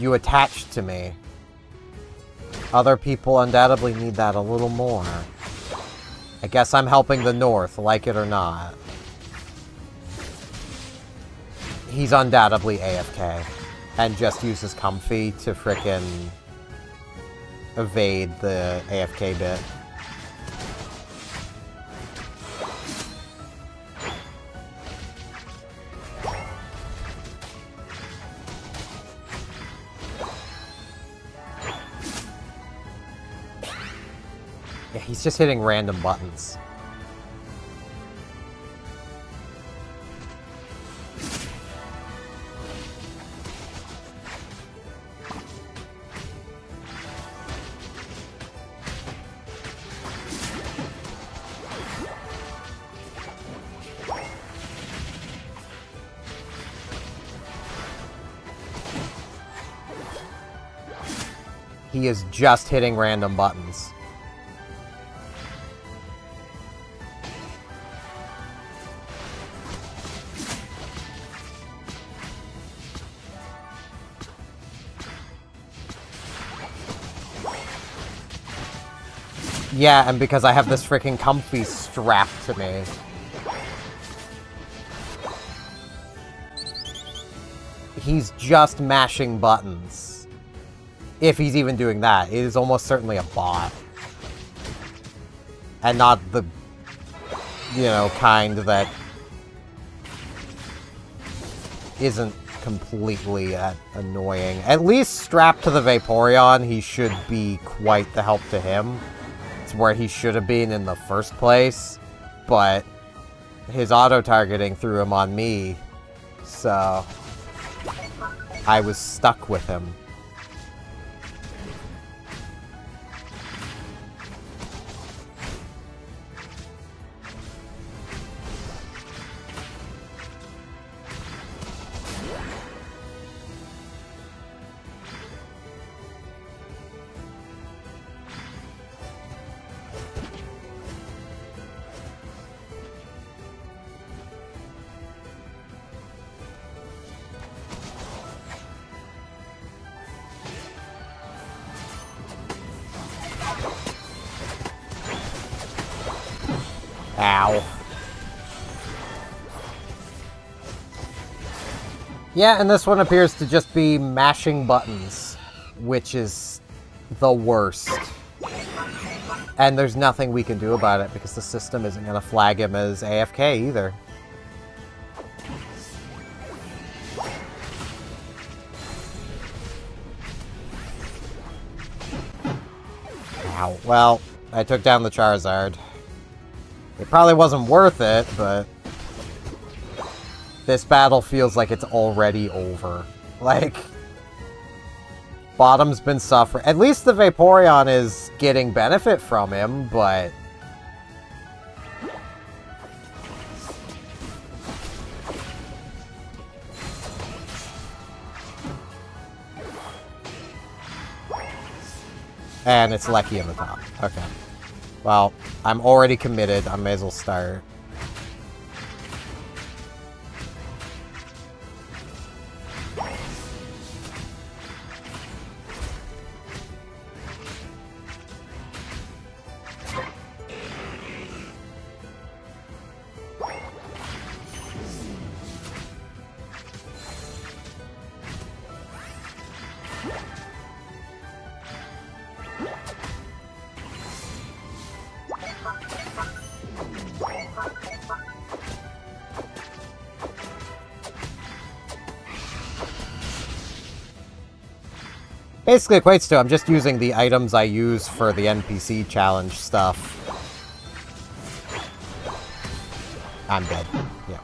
you attached to me. Other people undoubtedly need that a little more. I guess I'm helping the North, like it or not. He's undoubtedly AFK. And just uses Comfy to frickin' evade the AFK bit. Yeah, he's just hitting random buttons. He is just hitting random buttons. Yeah, and because I have this freaking Comfy strapped to me. He's just mashing buttons. If he's even doing that. It is almost certainly a bot. And not the, you know, kind that isn't completely annoying. At least strapped to the Vaporeon, he should be quite the help to him. It's where he should have been in the first place, but his auto-targeting threw him on me, so I was stuck with him. Ow. Yeah, and this one appears to just be mashing buttons, which is the worst. And there's nothing we can do about it because the system isn't going to flag him as AFK either. Ow. Well, I took down the Charizard. It probably wasn't worth it, but this battle feels like it's already over. Like, Bottom's been suffering. At least the Vaporeon is getting benefit from him, but And it's Lecky in the top. Okay. Well, I'm already committed. I may as well start. Basically equates to I'm just using the items I use for the NPC challenge stuff. I'm dead. Yeah.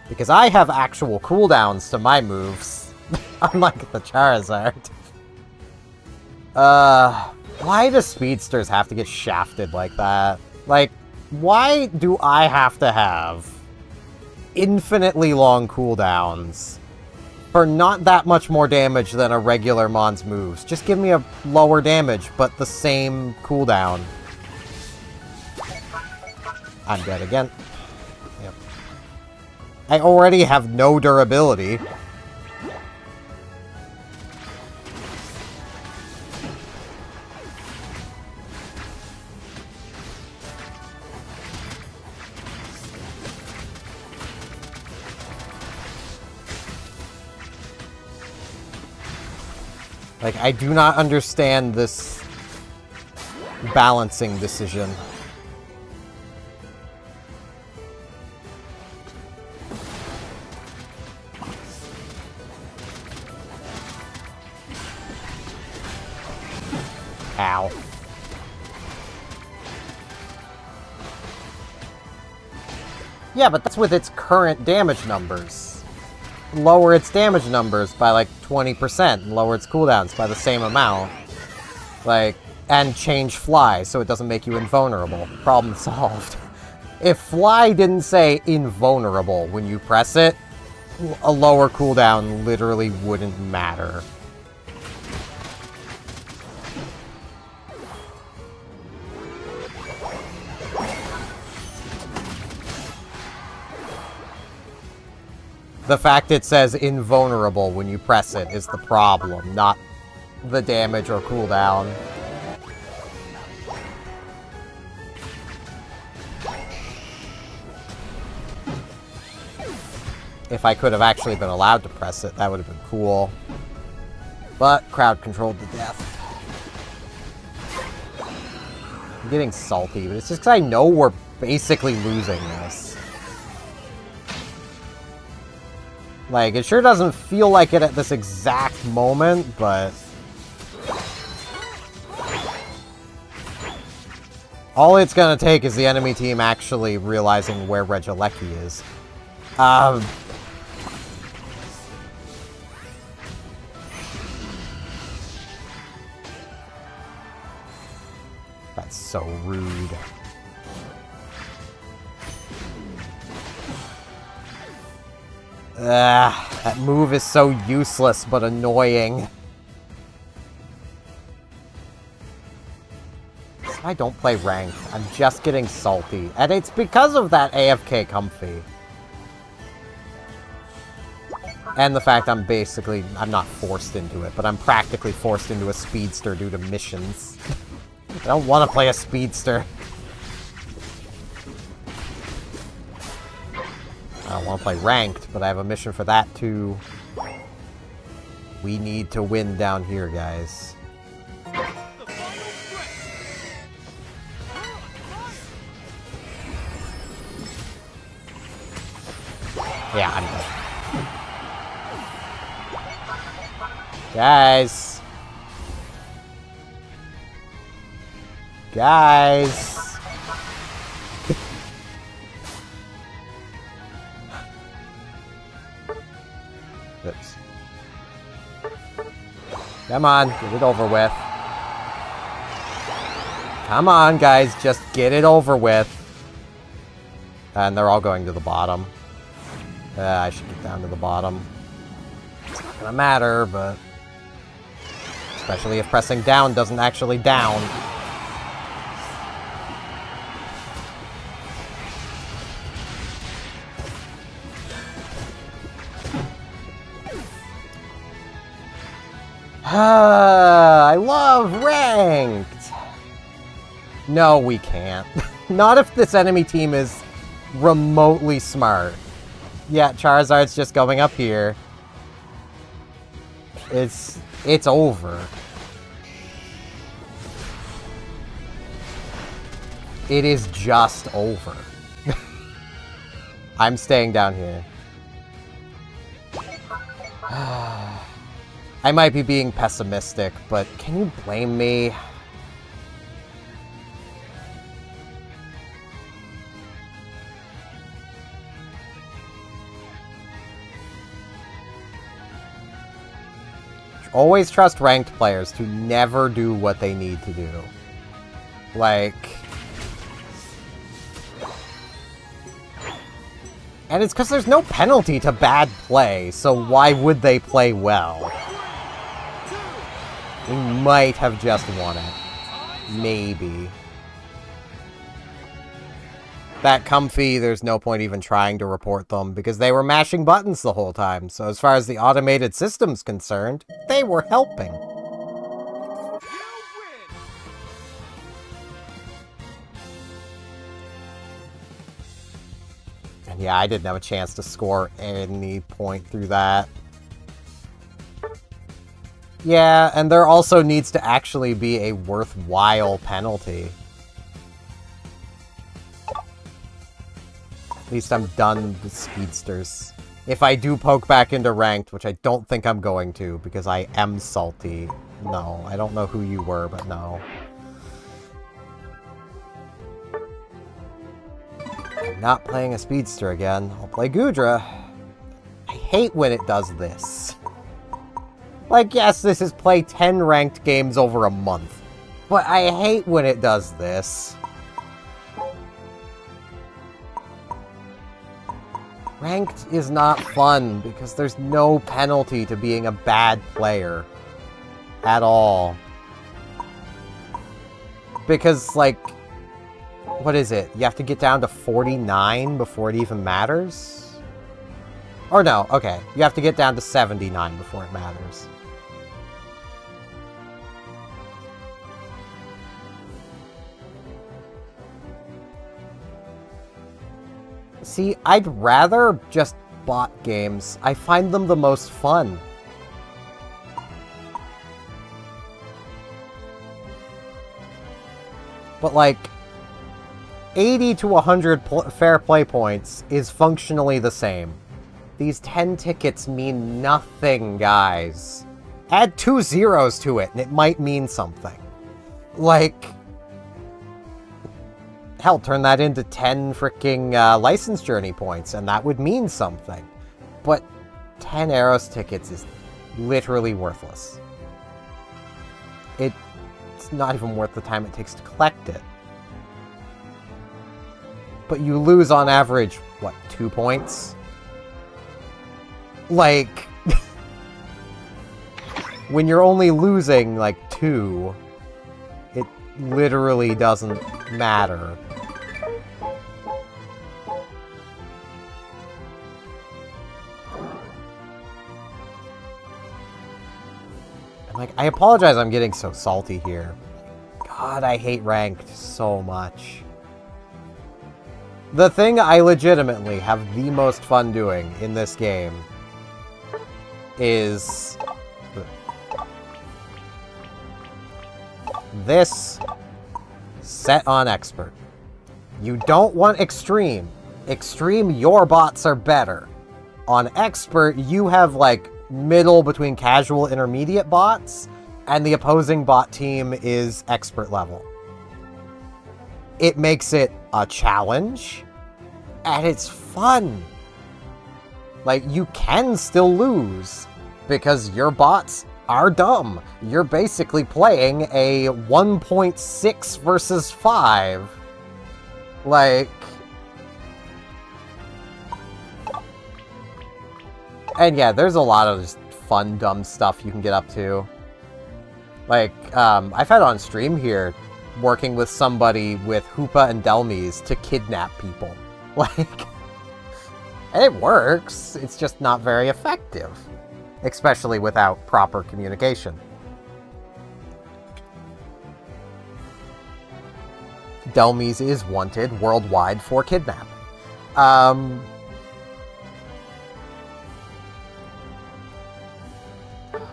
Because I have actual cooldowns to my moves, unlike the Charizard. Why do speedsters have to get shafted like that? Like, why do I have to have infinitely long cooldowns for not that much more damage than a regular Mon's moves? Just give me a lower damage, but the same cooldown. I'm dead again. Yep. I already have no durability. Like, I do not understand this balancing decision. Ow. Yeah, but that's with its current damage numbers. Lower its damage numbers by like 20% and lower its cooldowns by the same amount. Like, and change Fly so it doesn't make you invulnerable. Problem solved. If Fly didn't say invulnerable when you press it, a lower cooldown literally wouldn't matter. The fact it says invulnerable when you press it is the problem, not the damage or cooldown. If I could have actually been allowed to press it, that would have been cool. But crowd controlled to death. I'm getting salty, but it's just because I know we're basically losing this. Like, it sure doesn't feel like it at this exact moment, but all it's gonna take is the enemy team actually realizing where Regieleki is. That's so rude. That move is so useless but annoying. I don't play ranked. I'm just getting salty. And it's because of that AFK Comfy. And the fact I'm not forced into it, but I'm practically forced into a speedster due to missions. I don't want to play a speedster. I don't want to play ranked, but I have a mission for that too. We need to win down here, guys. Yeah, I'm dead. Guys. Guys. Oops. Come on, get it over with. Come on, guys, just get it over with. And they're all going to the bottom. I should get down to the bottom. It's not gonna matter, but Especially if pressing down doesn't actually down. I love ranked! No, we can't. Not if this enemy team is remotely smart. Yeah, Charizard's just going up here. It's over. It is just over. I'm staying down here. I might be being pessimistic, but can you blame me? Always trust ranked players to never do what they need to do. Like... And it's because there's no penalty to bad play, so why would they play well? We might have just won it. Maybe. That Comfey, there's no point even trying to report them, because they were mashing buttons the whole time, so as far as the automated system's concerned, they were helping. And yeah, I didn't have a chance to score any point through that. Yeah, and there also needs to actually be a worthwhile penalty. At least I'm done with speedsters. If I do poke back into ranked, which I don't think I'm going to, because I am salty. No, I don't know who you were, but no. I'm not playing a speedster again. I'll play Goodra. I hate when it does this. Like, yes, this is play 10 ranked games over a month. But I hate when it does this. Ranked is not fun because there's no penalty to being a bad player. At all. Because, like... What is it? You have to get down to 49 before it even matters? Or no, okay. You have to get down to 79 before it matters. See, I'd rather just bot games. I find them the most fun. But like, 80 to 100 fair play points is functionally the same. These 10 tickets mean nothing, guys. Add 2 zeros to it, and it might mean something. Like... Hell, turn that into 10 freaking license journey points, and that would mean something. But 10 Arrows tickets is literally worthless. It's not even worth the time it takes to collect it. But you lose on average, what, 2 points? Like... when you're only losing, like, 2, it literally doesn't matter. Like, I apologize I'm getting so salty here. God, I hate ranked so much. The thing I legitimately have the most fun doing in this game is this set on expert. You don't want extreme. Extreme, your bots are better. On expert, you have like middle between casual intermediate bots, and the opposing bot team is expert level. It makes it a challenge, and it's fun. Like, you can still lose, because your bots are dumb. You're basically playing a 1.6 versus 5. Like... And yeah, there's a lot of just fun, dumb stuff you can get up to. Like, I've had on stream here working with somebody with Hoopa and Delmies to kidnap people. Like, and it works, it's just not very effective. Especially without proper communication. Delmies is wanted worldwide for kidnapping.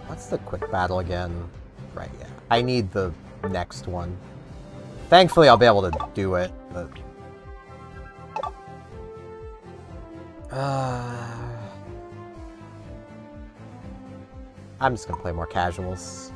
What's the quick battle again? Right, yeah. I need the next one. Thankfully, I'll be able to do it, but... I'm just gonna play more casuals.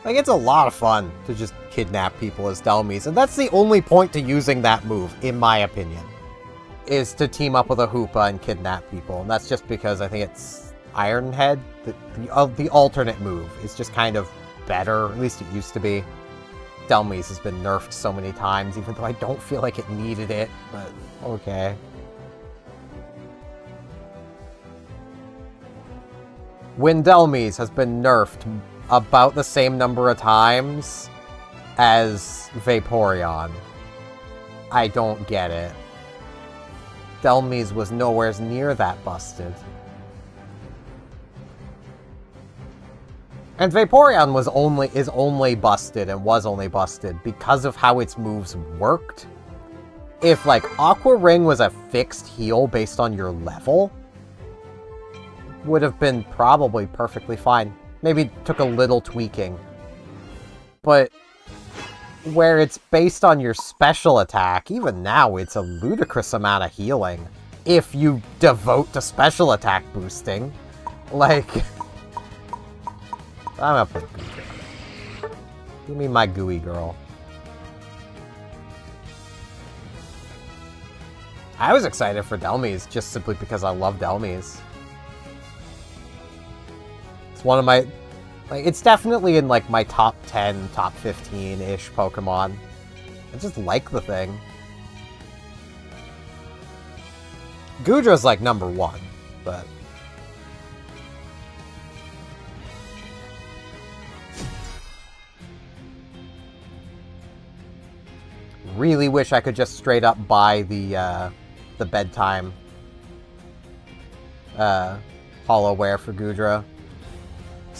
Like, it's a lot of fun to just kidnap people as Delmies, and that's the only point to using that move, in my opinion, is to team up with a Hoopa and kidnap people, and that's just because I think it's Ironhead, the alternate move, is just kind of better, at least it used to be. Delmies has been nerfed so many times, even though I don't feel like it needed it, but okay. When Delmies has been nerfed about the same number of times as Vaporeon, I don't get it. Delmies was nowhere near that busted. And Vaporeon is only busted and was only busted because of how its moves worked. If, like, Aqua Ring was a fixed heal based on your level, would have been probably perfectly fine. Maybe took a little tweaking. But where it's based on your special attack, even now it's a ludicrous amount of healing. If you devote to special attack boosting. Like... I'm up with Gooey. Give me my Gooey girl. I was excited for Delmies, just simply because I love Delmies. One of my, like, it's definitely in, like, my top 10, top 15-ish Pokemon. I just like the thing. Goodra's, like, number 1, but... Really wish I could just straight up buy the bedtime Hollowware for Goodra.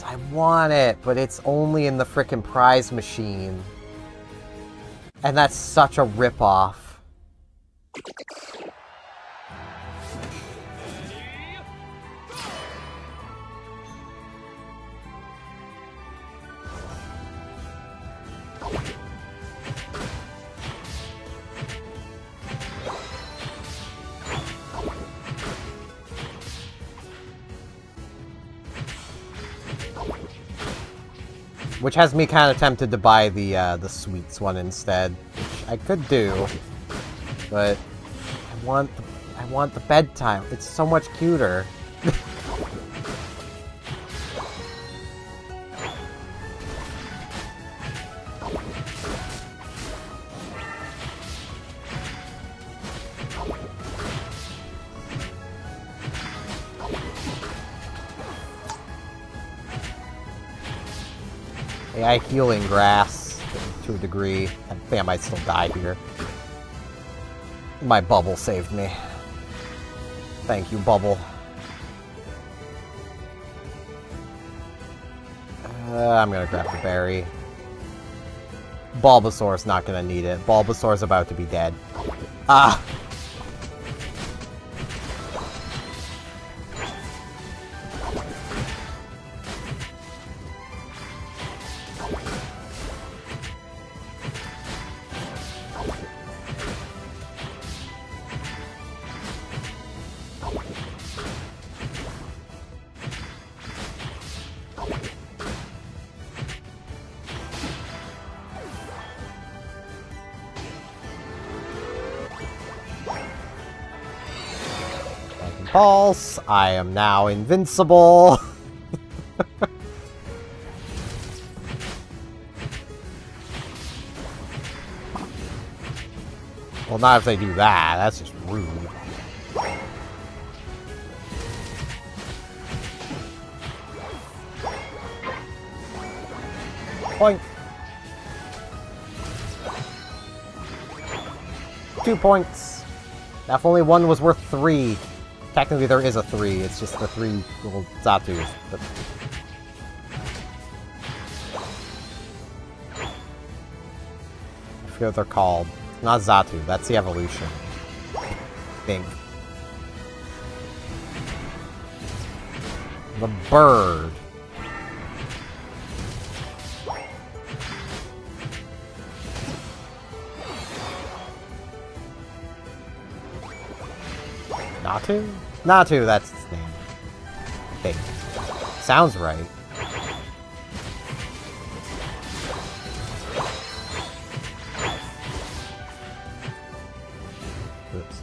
I want it, but it's only in the frickin' prize machine. And that's such a ripoff. Which has me kind of tempted to buy the sweets one instead, which I could do, but I want the bedtime. It's so much cuter. I healing grass to a degree. I think I might still die here. My bubble saved me. Thank you, bubble. I'm gonna grab the berry. Bulbasaur's not gonna need it. Bulbasaur's about to be dead. Ah! Pulse. I am now invincible. Well, not if they do that. That's just rude. Point. 2 points. Now, if only one was worth 3. Technically, there is a 3. It's just the 3 little Zatus. But I forget what they're called. Not Zatu. That's the evolution. I think. The bird. Natu? Natu, that's its name. I think. Sounds right. Oops.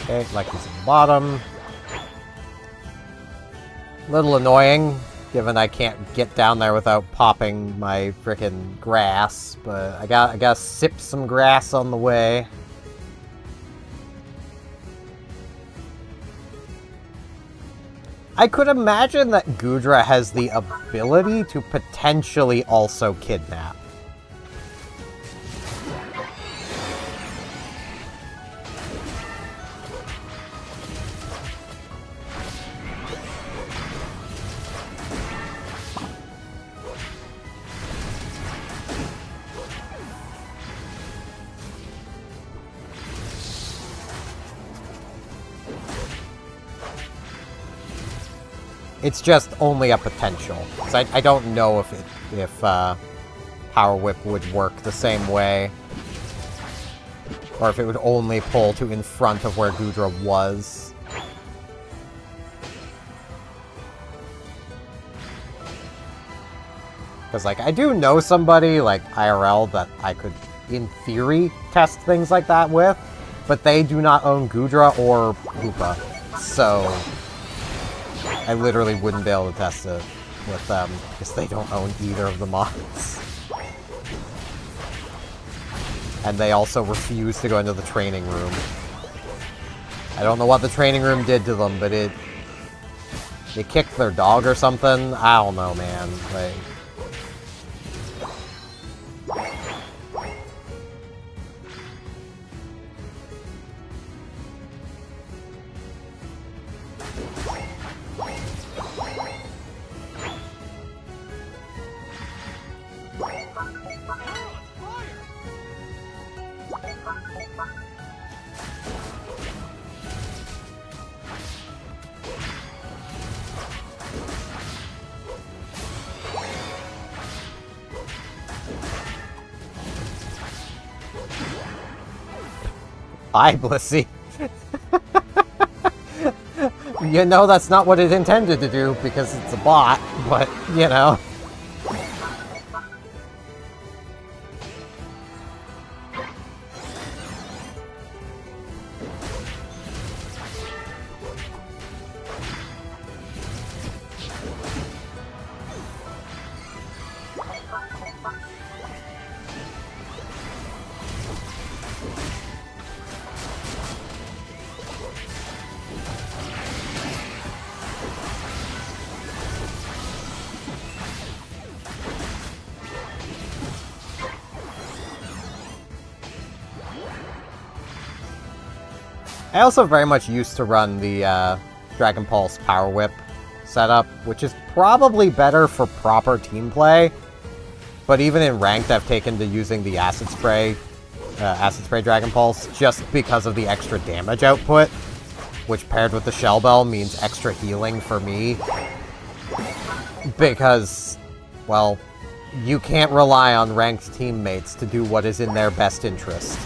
Okay, like he's at the bottom. Little annoying, given I can't get down there without popping my frickin' grass, but I gotta sip some grass on the way. I could imagine that Goodra has the ability to potentially also kidnap. It's just only a potential. 'Cause I don't know if Power Whip would work the same way. Or if it would only pull to in front of where Goodra was. Because, like, I do know somebody, like, IRL, that I could, in theory, test things like that with. But they do not own Goodra or Hoopa. So I literally wouldn't be able to test it with them, because they don't own either of the mods. And they also refuse to go into the training room. I don't know what the training room did to them, but it kicked their dog or something. I don't know, man. Like, hi, Blissey. You know that's not what it intended to do, because it's a bot, but, you know. I also very much used to run the Dragon Pulse Power Whip setup, which is probably better for proper team play. But even in Ranked, I've taken to using the Acid Spray Dragon Pulse, just because of the extra damage output, which paired with the Shell Bell means extra healing for me. Because, well, you can't rely on ranked teammates to do what is in their best interest.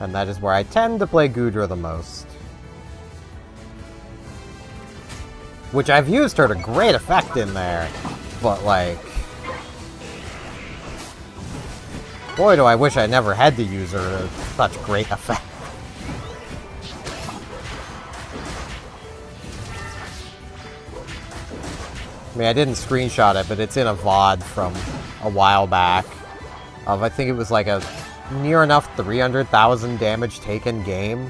And that is where I tend to play Goodra the most. which I've used her to great effect in there, but like, boy do I wish I never had to use her to such great effect. I mean, I didn't screenshot it, but it's in a VOD from a while back of, I think it was like a near enough 300,000 damage taken game.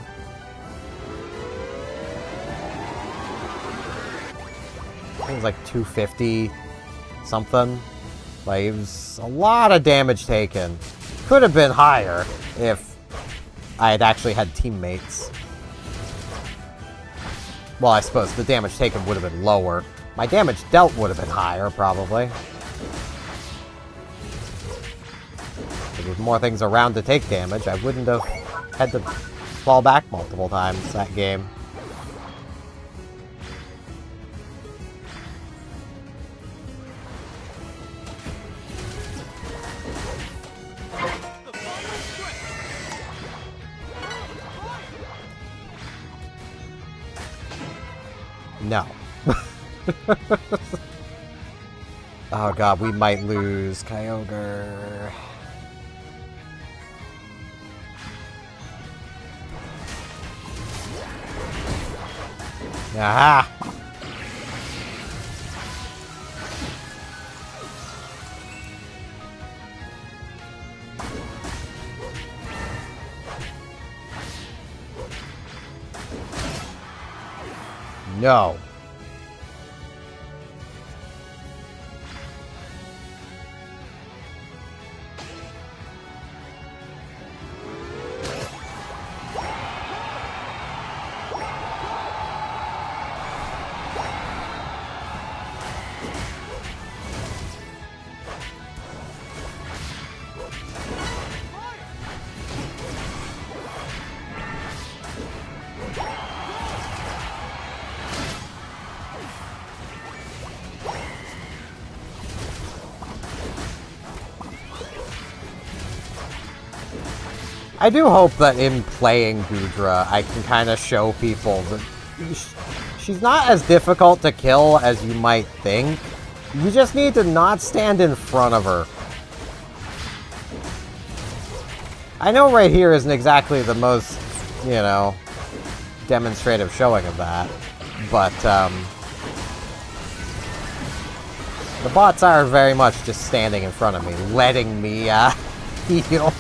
I think it was like 250 something. Like, it was a lot of damage taken. Could have been higher if I had actually had teammates. Well, I suppose the damage taken would have been lower. My damage dealt would have been higher, probably. If there was more things around to take damage, I wouldn't have had to fall back multiple times that game. No. Oh god, we might lose Kyogre. Aha! No. I do hope that in playing Goodra, I can kind of show people that she's not as difficult to kill as you might think. You just need to not stand in front of her. I know right here isn't exactly the most, you know, demonstrative showing of that, but the bots are very much just standing in front of me, letting me heal.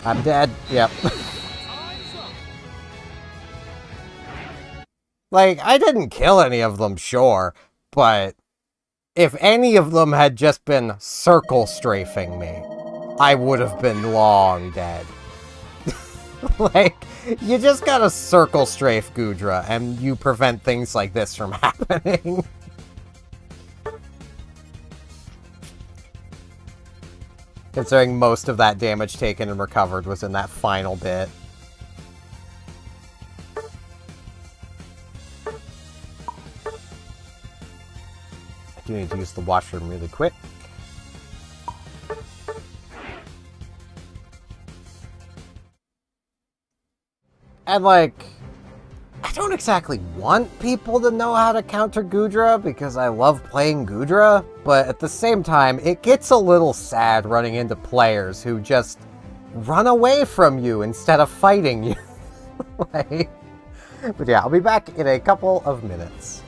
I'm dead. Yep. Like, I didn't kill any of them, sure, but if any of them had just been circle strafing me, I would have been long dead. Like, you just gotta circle strafe Goodra, and you prevent things like this from happening. Considering most of that damage taken and recovered was in that final bit. I do need to use the washroom really quick. And like, I don't exactly want people to know how to counter Goodra because I love playing Goodra, but at the same time, it gets a little sad running into players who just run away from you instead of fighting you. Like, but yeah, I'll be back in a couple of minutes.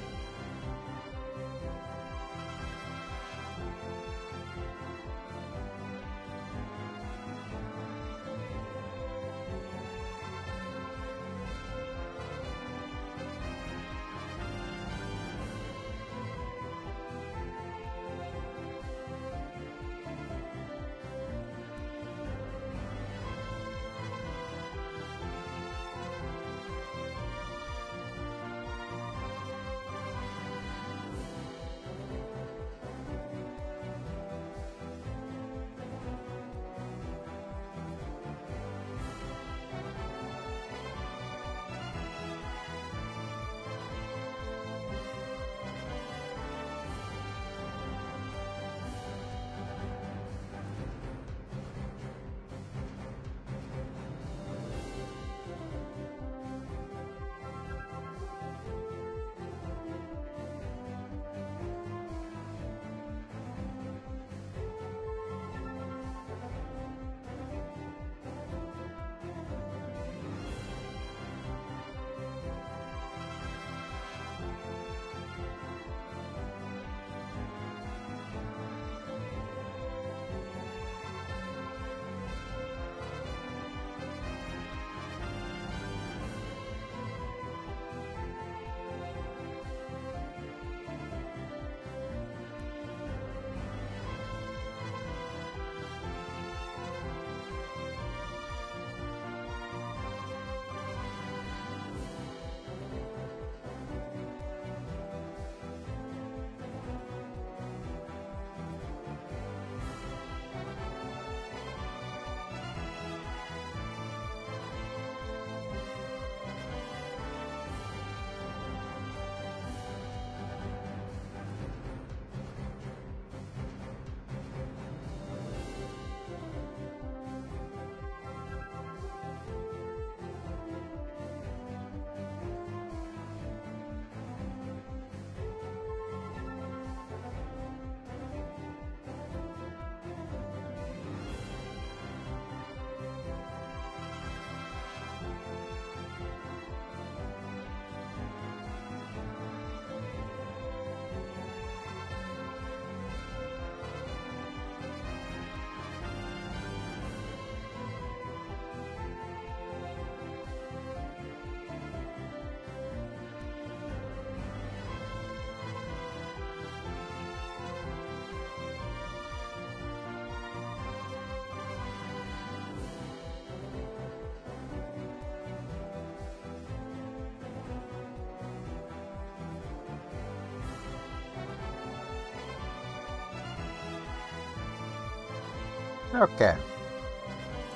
Okay.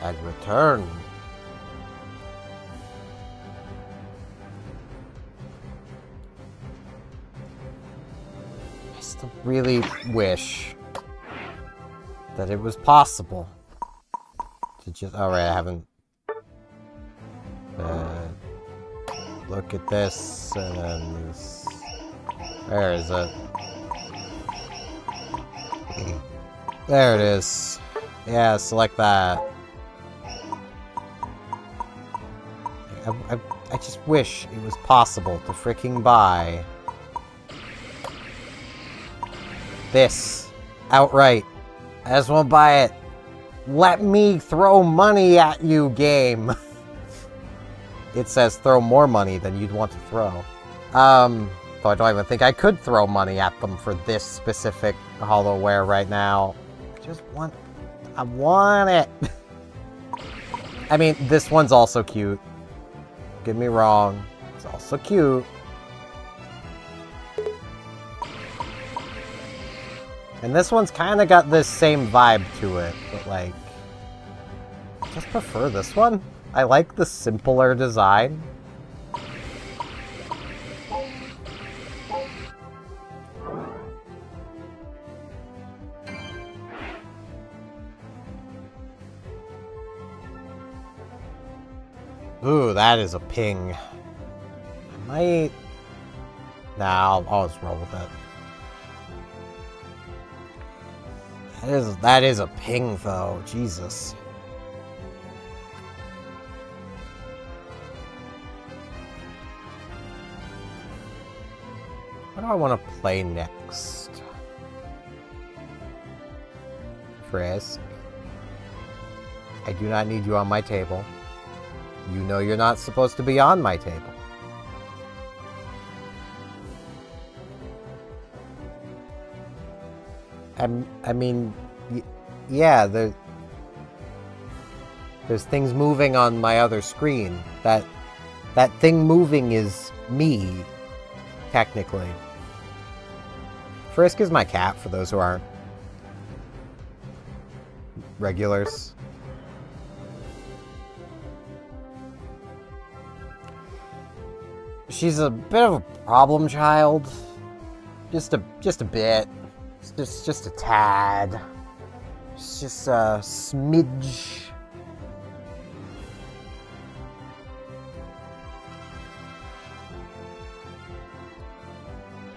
And return. I still really wish that it was possible to just... Alright, I haven't... look at this, and then this... Where is it? There it is. Yeah, select that. I just wish it was possible to freaking buy this outright. I just won't buy it. Let me throw money at you, game. It says throw more money than you'd want to throw. Though I don't even think I could throw money at them for this specific HoloWare right now. I want it. I mean, this one's also cute. Don't get me wrong. It's also cute. And this one's kind of got this same vibe to it, but like... I just prefer this one. I like the simpler design. Ooh, that is a ping. I might... Nah, I'll just roll with it. That is a ping, though. Jesus. What do I want to play next? Frisk. I do not need you on my table. You know you're not supposed to be on my table. I mean, yeah, there's things moving on my other screen. That thing moving is me, technically. Frisk is my cat, for those who aren't regulars. She's a bit of a problem child. Just a bit. Just a tad. It's just a smidge.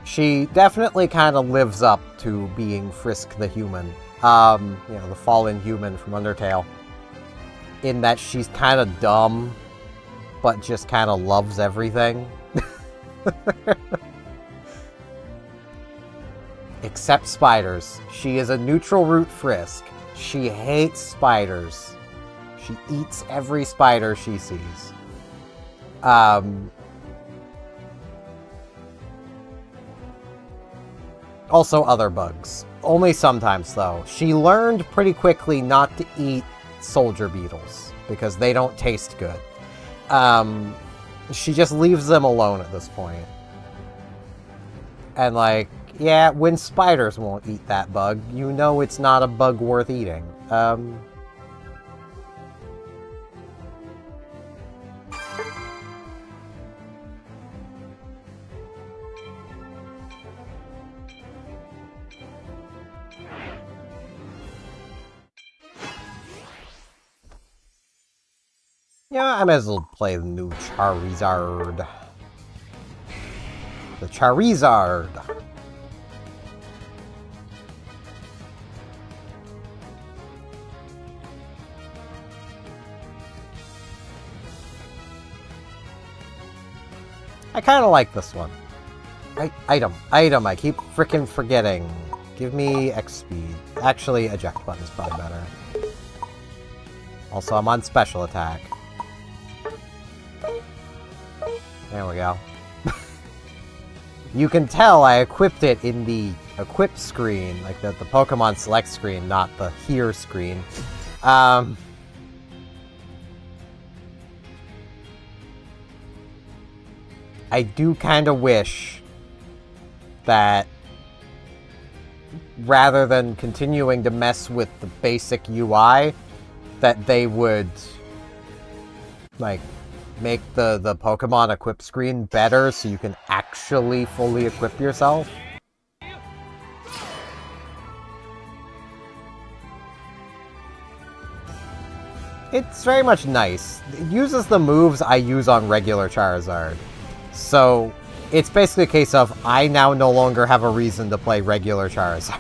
She definitely kind of lives up to being Frisk the human. You know, the fallen human from Undertale. In that she's kind of dumb, but just kind of loves everything. Except spiders. She is a neutral root Frisk. She hates spiders. She eats every spider she sees. Also other bugs. Only sometimes, though. She learned pretty quickly not to eat soldier beetles, because they don't taste good. She just leaves them alone at this point. And like, yeah, when spiders won't eat that bug, you know it's not a bug worth eating. Yeah, I might as well play the new Charizard. The Charizard! I kind of like this one. Item, I keep frickin' forgetting. Give me X speed. Actually, eject button is probably better. Also, I'm on special attack. There we go. You can tell I equipped it in the equip screen, like the Pokemon Select screen, not the here screen. I do kind of wish that rather than continuing to mess with the basic UI, that they would, like, make the Pokemon equip screen better so you can actually fully equip yourself. It's very much nice. It uses the moves I use on regular Charizard. So, it's basically a case of, I now no longer have a reason to play regular Charizard.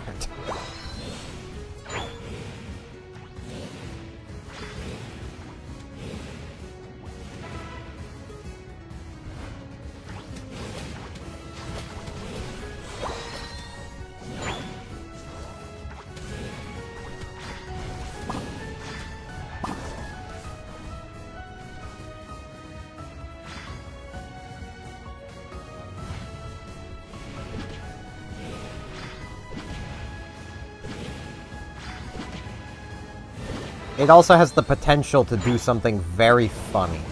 It also has the potential to do something very funny.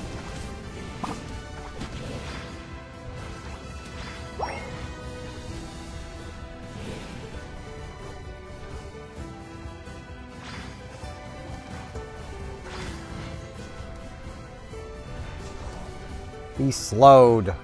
Be slowed.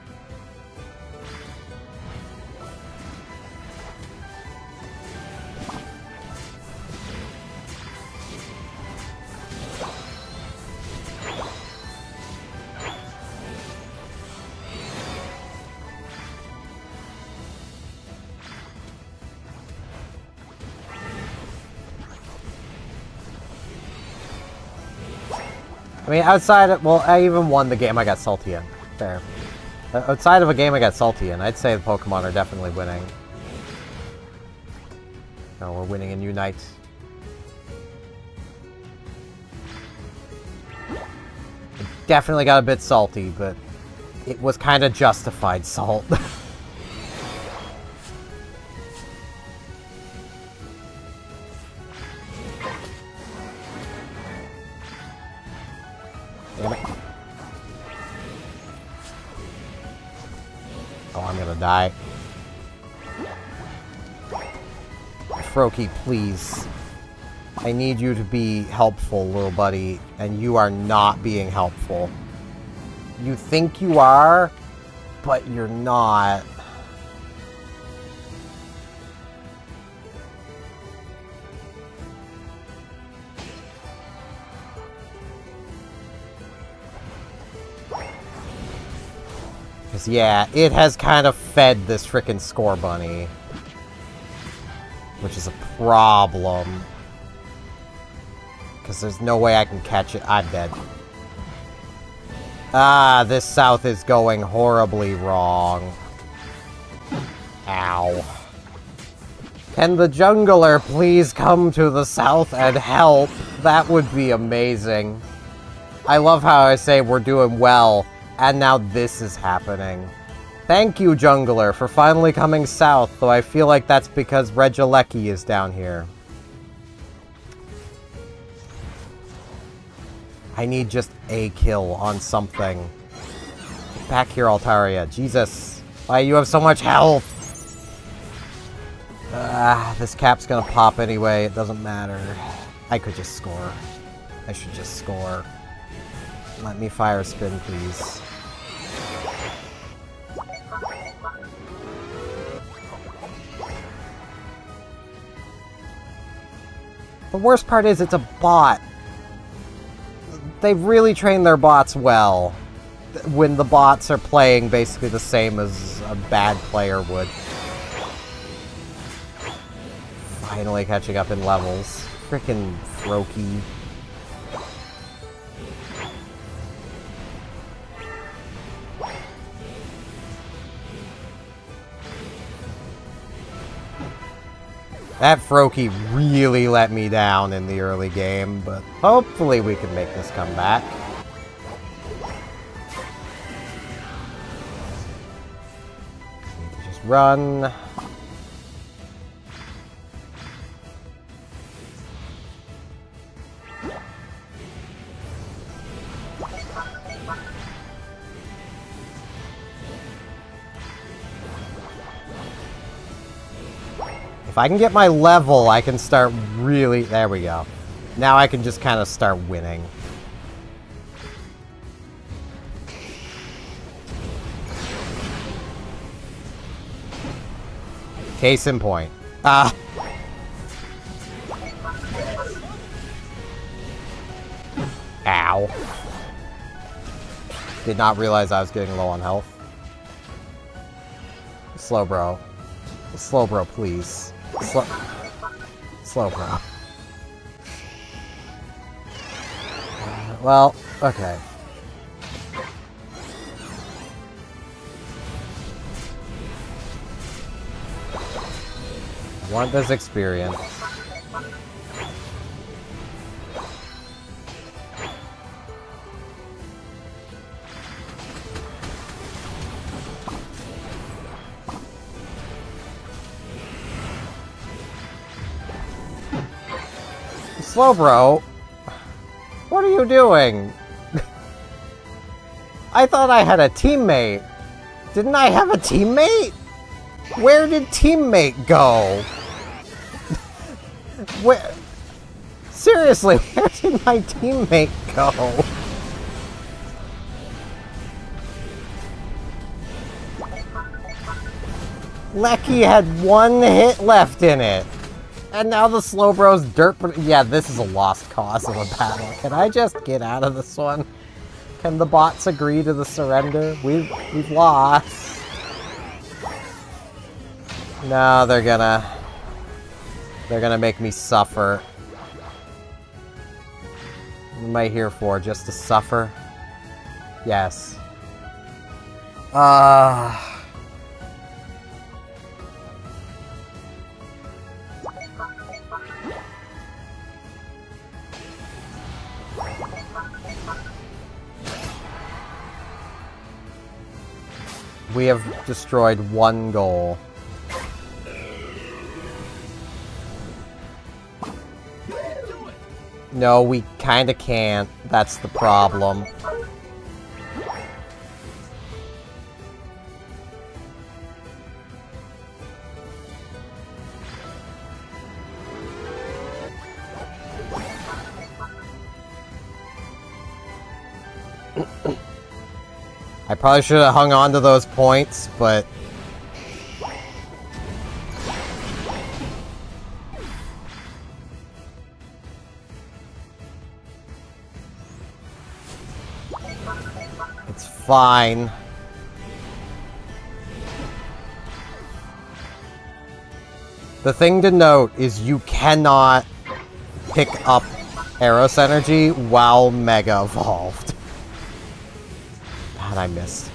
I mean, outside of, well, I even won the game I got salty in. Fair. Outside of a game I got salty in, I'd say the Pokemon are definitely winning. No, we're winning in Unite. It definitely got a bit salty, but it was kind of justified salt. Damn it. Oh, I'm gonna die. Froakie, please. I need you to be helpful, little buddy, and you are not being helpful. You think you are, but you're not. Because, yeah, it has kind of fed this frickin' Scorbunny. Which is a problem. Because there's no way I can catch it. I'm dead. Ah, this south is going horribly wrong. Ow. Can the jungler please come to the south and help? That would be amazing. I love how I say we're doing well, and now this is happening. Thank you, jungler, for finally coming south, though I feel like that's because Regieleki is down here. I need just a kill on something. Get back here, Altaria. Jesus. Why, you have so much health! This cap's gonna pop anyway. It doesn't matter. I could just score. I should just score. Let me fire spin, please. The worst part is it's a bot. They've really trained their bots well. When the bots are playing basically the same as a bad player would. Finally catching up in levels. Frickin' Froakie. That Froakie really let me down in the early game, but hopefully we can make this come back. Need to just run. If I can get my level, I can start really... There we go. Now I can just kind of start winning. Case in point. Ow. Did not realize I was getting low on health. Slow bro. Slow bro, please. Slow bro. Well, okay. I want this experience. Slowbro, what are you doing? I thought I had a teammate. Didn't I have a teammate? Where did teammate go? Where? Seriously, where did my teammate go? Lecky had one hit left in it. And now the Slowbro's dirt... Yeah, this is a lost cause of a battle. Can I just get out of this one? Can the bots agree to the surrender? We've lost. No, they're gonna make me suffer. What am I here for? Just to suffer? Yes. We have destroyed one goal. No, we kinda can't. That's the problem. I probably should have hung on to those points, but... It's fine. The thing to note is you cannot pick up Eros Energy while Mega Evolved. God, I missed.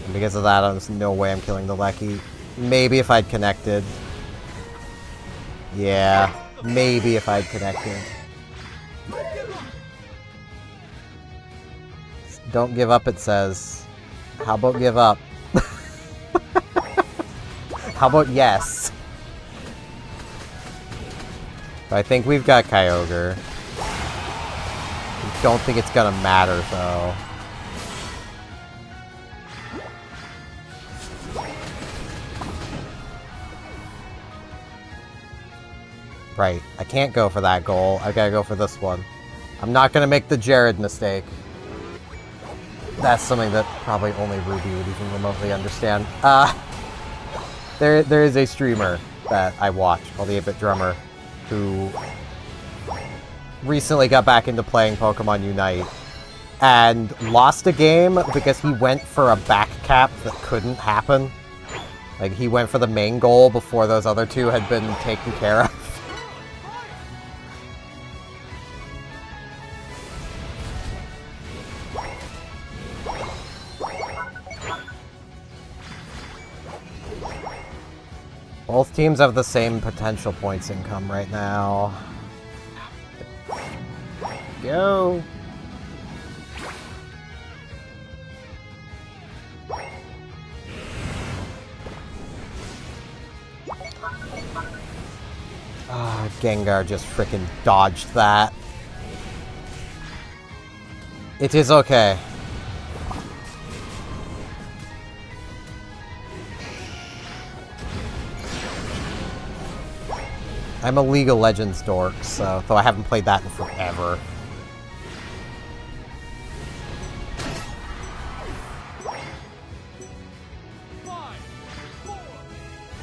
And because of that, there's no way I'm killing the Lecky. Maybe if I'd connected. Yeah, maybe if I'd connected. Don't give up, it says. How about give up? How about yes? But I think we've got Kyogre. Don't think it's gonna matter, though. Right, I can't go for that goal. I gotta go for this one. I'm not gonna make the Jared mistake. That's something that probably only Ruby would even remotely understand. There is a streamer that I watch called the 8-Bit Drummer who recently got back into playing Pokemon Unite and lost a game because he went for a back cap that couldn't happen. Like, he went for the main goal before those other two had been taken care of. Both teams have the same potential points income right now. Go! Ah, Gengar just frickin' dodged that. It is okay. I'm a League of Legends dork, so though I haven't played that in forever.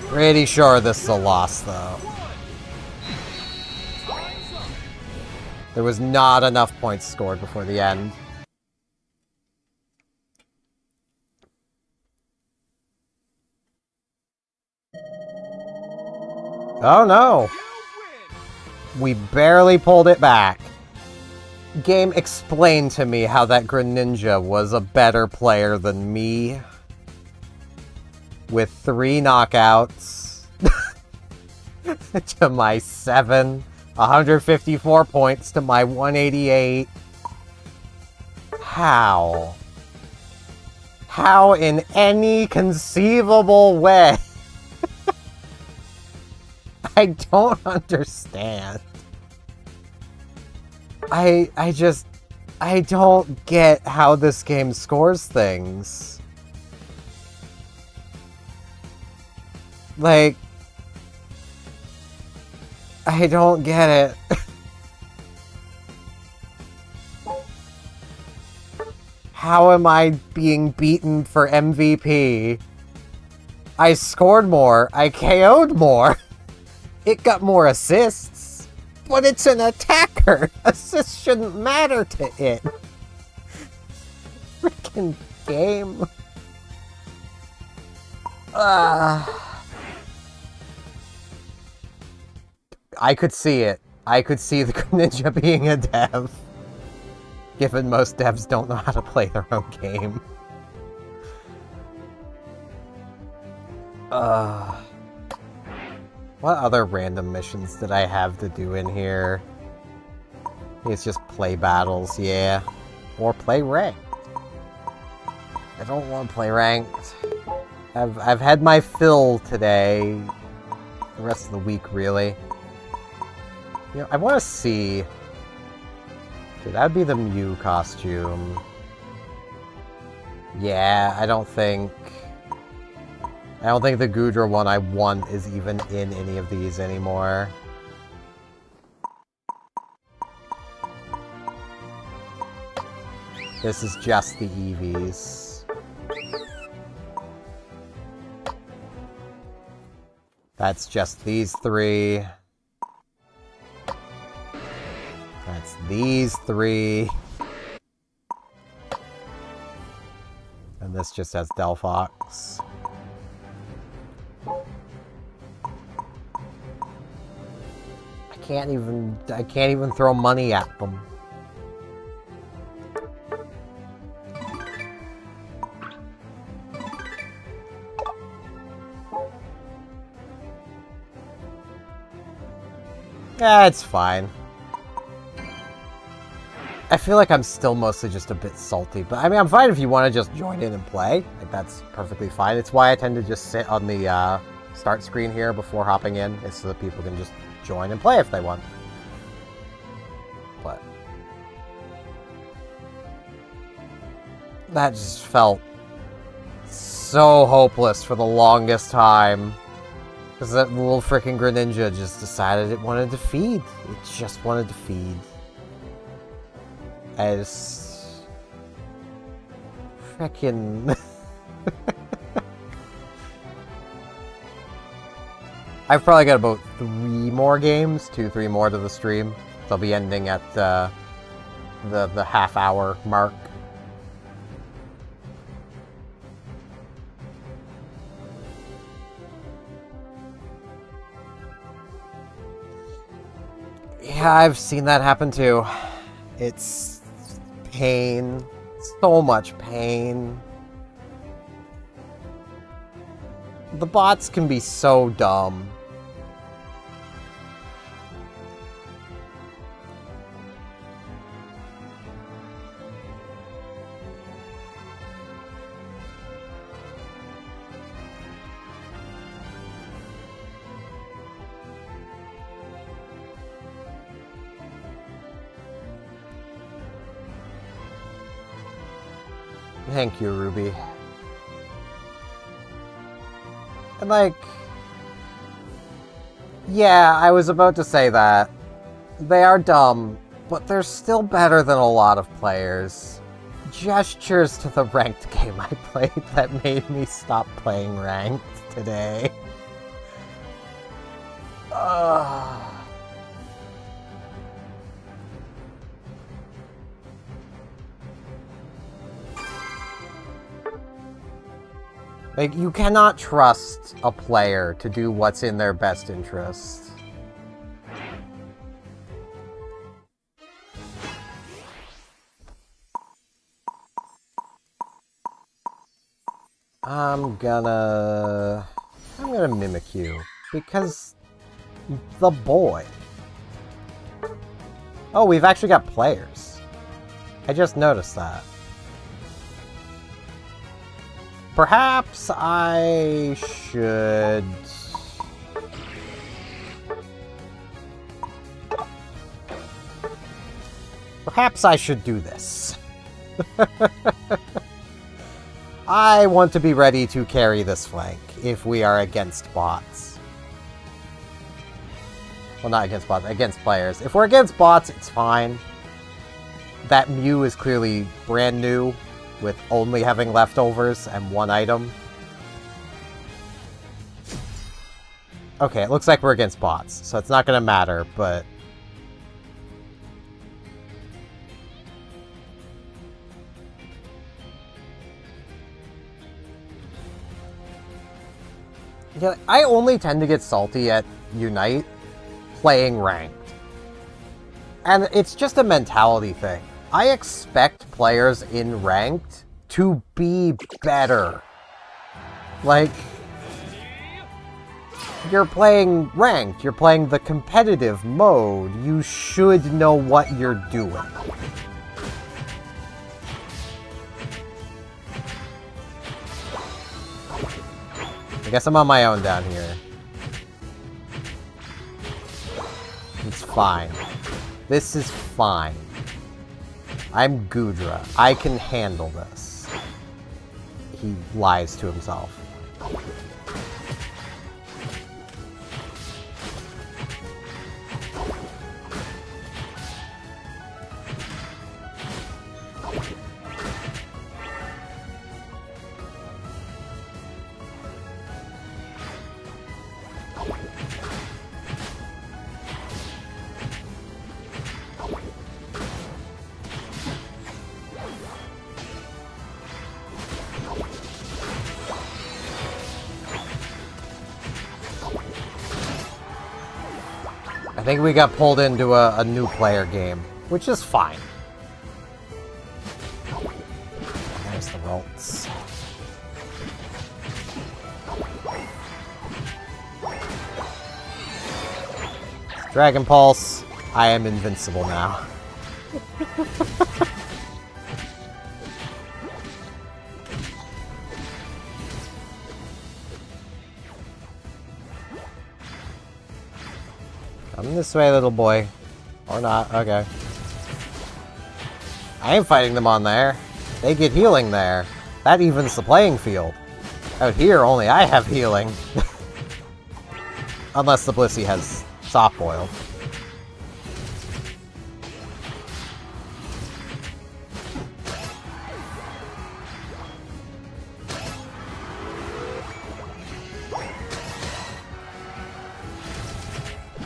Pretty sure this is a loss, though. There was not enough points scored before the end. Oh no! We barely pulled it back. Game, explain to me how that Greninja was a better player than me. With 3 knockouts to my 7, 154 points to my 188. How? How in any conceivable way? I don't understand. I don't get how this game scores things. Like, I don't get it. How am I being beaten for MVP? I scored more. I KO'd more. It got more assists. But it's an attacker. Assists shouldn't matter to it. Freaking game. I could see it. I could see the Greninja being a dev. Given most devs don't know how to play their own game. What other random missions did I have to do in here? It's just play battles, yeah. Or play ranked. I don't want to play ranked. I've had my fill today. The rest of the week, really. You know, I want to see... Dude, that would be the Mew costume. Yeah, I don't think the Goodra one I want is even in any of these anymore. This is just the Eevees. That's just these 3. That's these 3. And this just has Delphox. I can't even throw money at them. Yeah, it's fine. I feel like I'm still mostly just a bit salty, but I mean, I'm fine if you want to just join in and play. Like, that's perfectly fine. It's why I tend to just sit on the start screen here before hopping in, is so that people can just join and play if they want. But that just felt so hopeless for the longest time. Because that little freaking Greninja just decided it wanted to feed. It just wanted to feed. As frickin' I've probably got about 3 more games, 2-3 more to the stream. They'll be ending at the half-hour mark. Yeah, I've seen that happen too. It's pain. So much pain. The bots can be so dumb. Thank you, Ruby. And like, Yeah, I was about to say that. They are dumb, but they're still better than a lot of players. Gestures to the ranked game I played that made me stop playing ranked today. Like, you cannot trust a player to do what's in their best interest. I'm gonna mimic you, because the boy. Oh, we've actually got players. I just noticed that. Perhaps I should... Perhaps I should do this. I want to be ready to carry this flank if we are against bots. Well, not against bots, against players. If we're against bots, it's fine. That Mew is clearly brand new, with only having leftovers and one item. Okay, it looks like we're against bots, so it's not gonna matter, but... Yeah, I only tend to get salty at Unite playing ranked. And it's just a mentality thing. I expect players in ranked to be better. Like, you're playing ranked, you're playing the competitive mode, you should know what you're doing. I guess I'm on my own down here. It's fine. This is fine. I'm Goodra. I can handle this. He lies to himself. I think we got pulled into a new player game, which is fine. There's the rolls. Dragon Pulse. I am invincible now. Come this way, little boy. Or not, okay. I ain't fighting them on there. They get healing there. That evens the playing field. Out here, only I have healing. Unless the Blissey has soft boiled.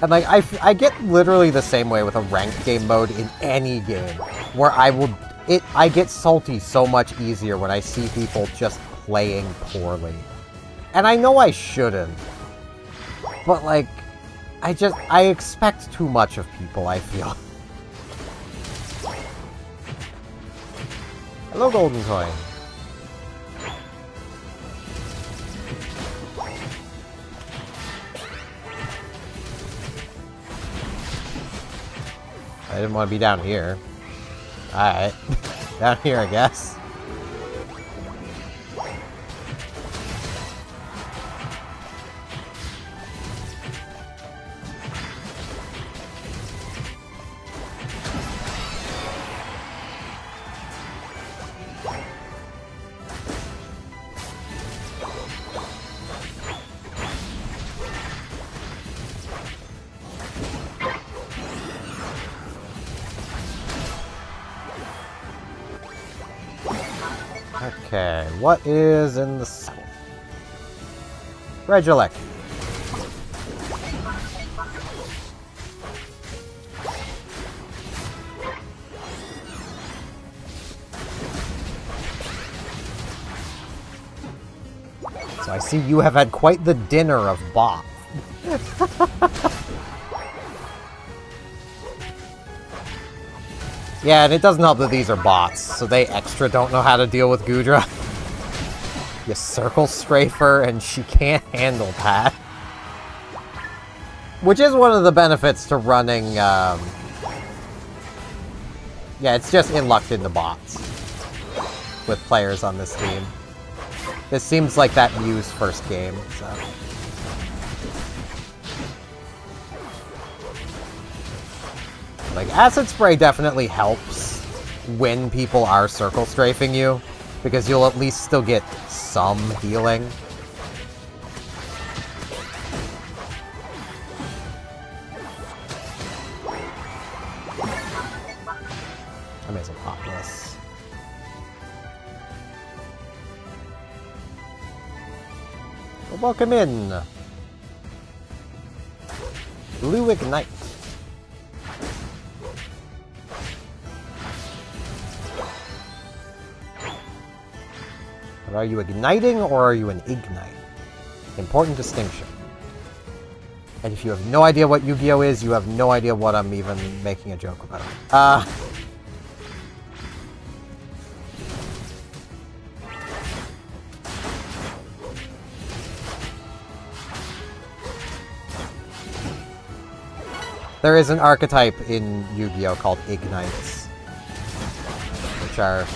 And like, I get literally the same way with a ranked game mode in any game, where I get salty so much easier when I see people just playing poorly. And I know I shouldn't, but like, I expect too much of people, I feel. Hello, Golden Coin. I didn't want to be down here. Alright. Down here, I guess. Okay, what is in the south? Regieleki. So I see you have had quite the dinner of bots. Yeah, and it doesn't help that these are bots, so they extra don't know how to deal with Goodra. You circle strafer, and she can't handle that. Which is one of the benefits to running, Yeah, it's just in luck into bots with players on this team. This seems like that Mew's first game, so... Like, Acid Spray definitely helps when people are circle strafing you, because you'll at least still get some healing. I may as well pop this. Well, welcome in. Blue Ignite. But are you igniting or are you an ignite? Important distinction. And if you have no idea what Yu-Gi-Oh is, you have no idea what I'm even making a joke about. There is an archetype in Yu-Gi-Oh called Ignites, which are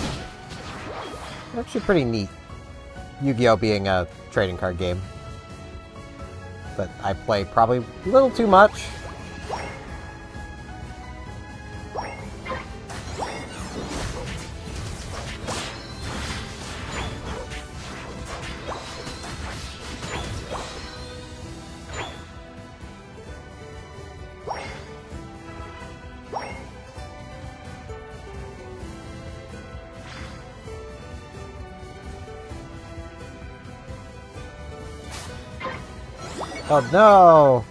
actually pretty neat. Yu-Gi-Oh being a trading card game that I play probably a little too much. Oh no!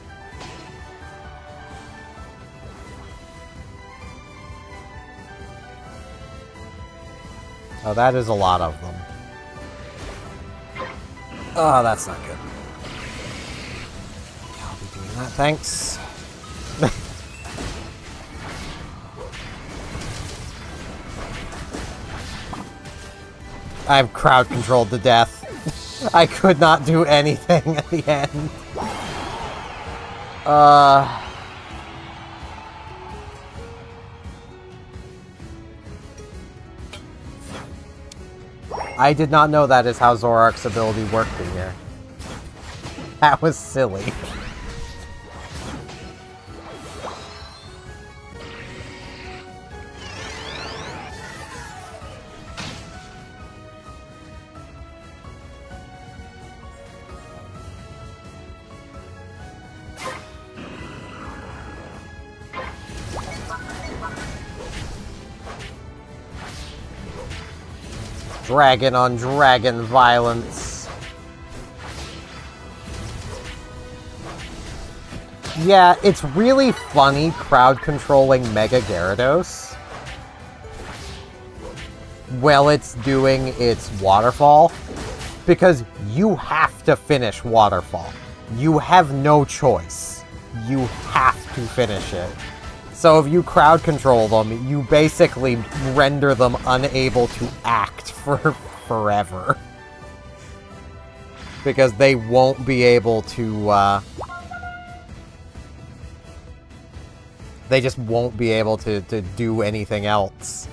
Oh, that is a lot of them. Oh, that's not good. Yeah, I'll be doing that, thanks. I've crowd controlled to death. I could not do anything at the end. I did not know that is how Zoroark's ability worked in here. That was silly. Dragon on dragon violence. Yeah, it's really funny crowd controlling Mega Gyarados while it's doing its waterfall, because you have to finish waterfall. You have no choice. You have to finish it. So if you crowd control them, you basically render them unable to act for forever. Because they won't be able to, they just won't be able to do anything else.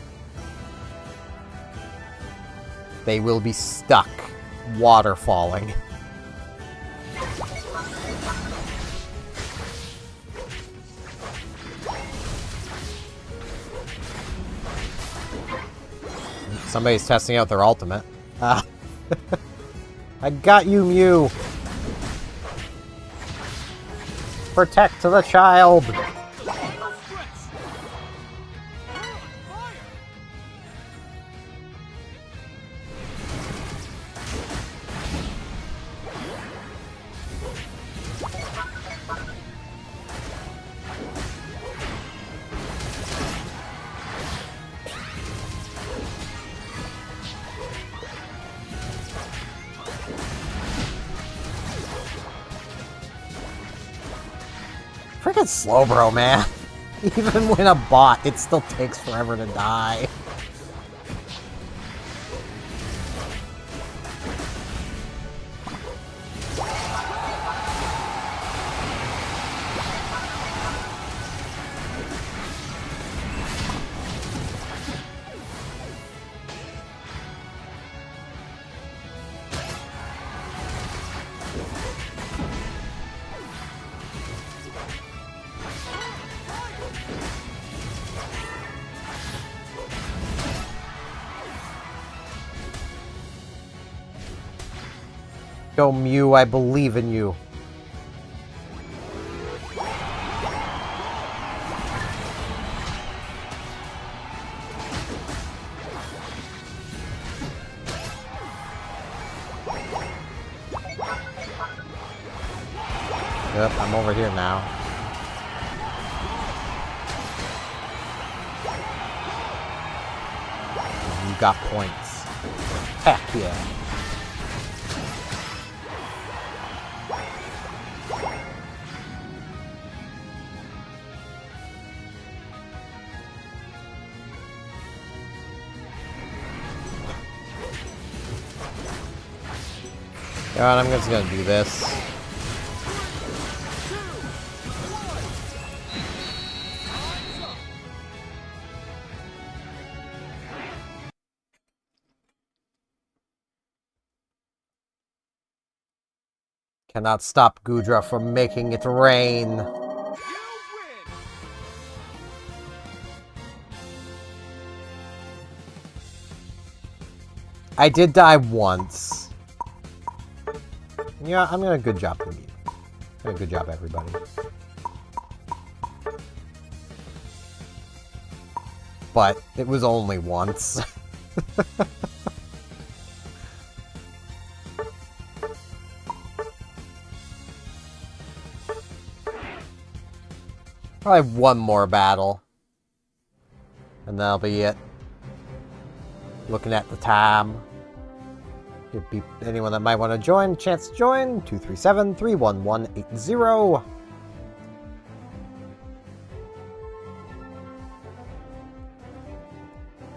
They will be stuck waterfalling. Somebody's testing out their ultimate. I got you, Mew! Protect the child! It's Slowbro, man. Even when a bot, it still takes forever to die. Go, Mew, I believe in you. Yep, I'm over here now. You got points. Heck yeah. Alright, I'm just gonna do this. Cannot stop Goodra from making it rain. I did die once. Yeah, I'm doing a good job for you. Doing a good job, everybody. But it was only once. Probably one more battle. And that'll be it. Looking at the time. Could be anyone that might want to join. Chance to join, 237-31180.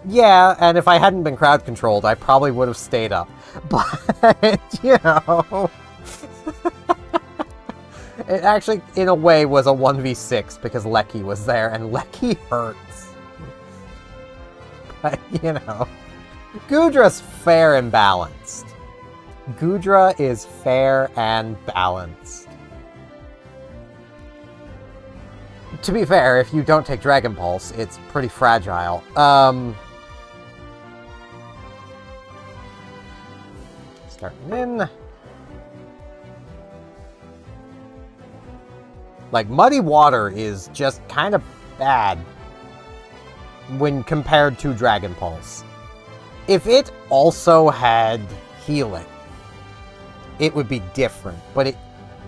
Yeah, and if I hadn't been crowd controlled, I probably would have stayed up. But, you know... It actually, in a way, was a 1v6 because Lecky was there, and Lecky hurts. But, you know... Goodra's fair and balanced. Goodra is fair and balanced. To be fair, if you don't take Dragon Pulse, it's pretty fragile. Starting in. Like, Muddy Water is just kind of bad when compared to Dragon Pulse. If it also had healing, it would be different, but it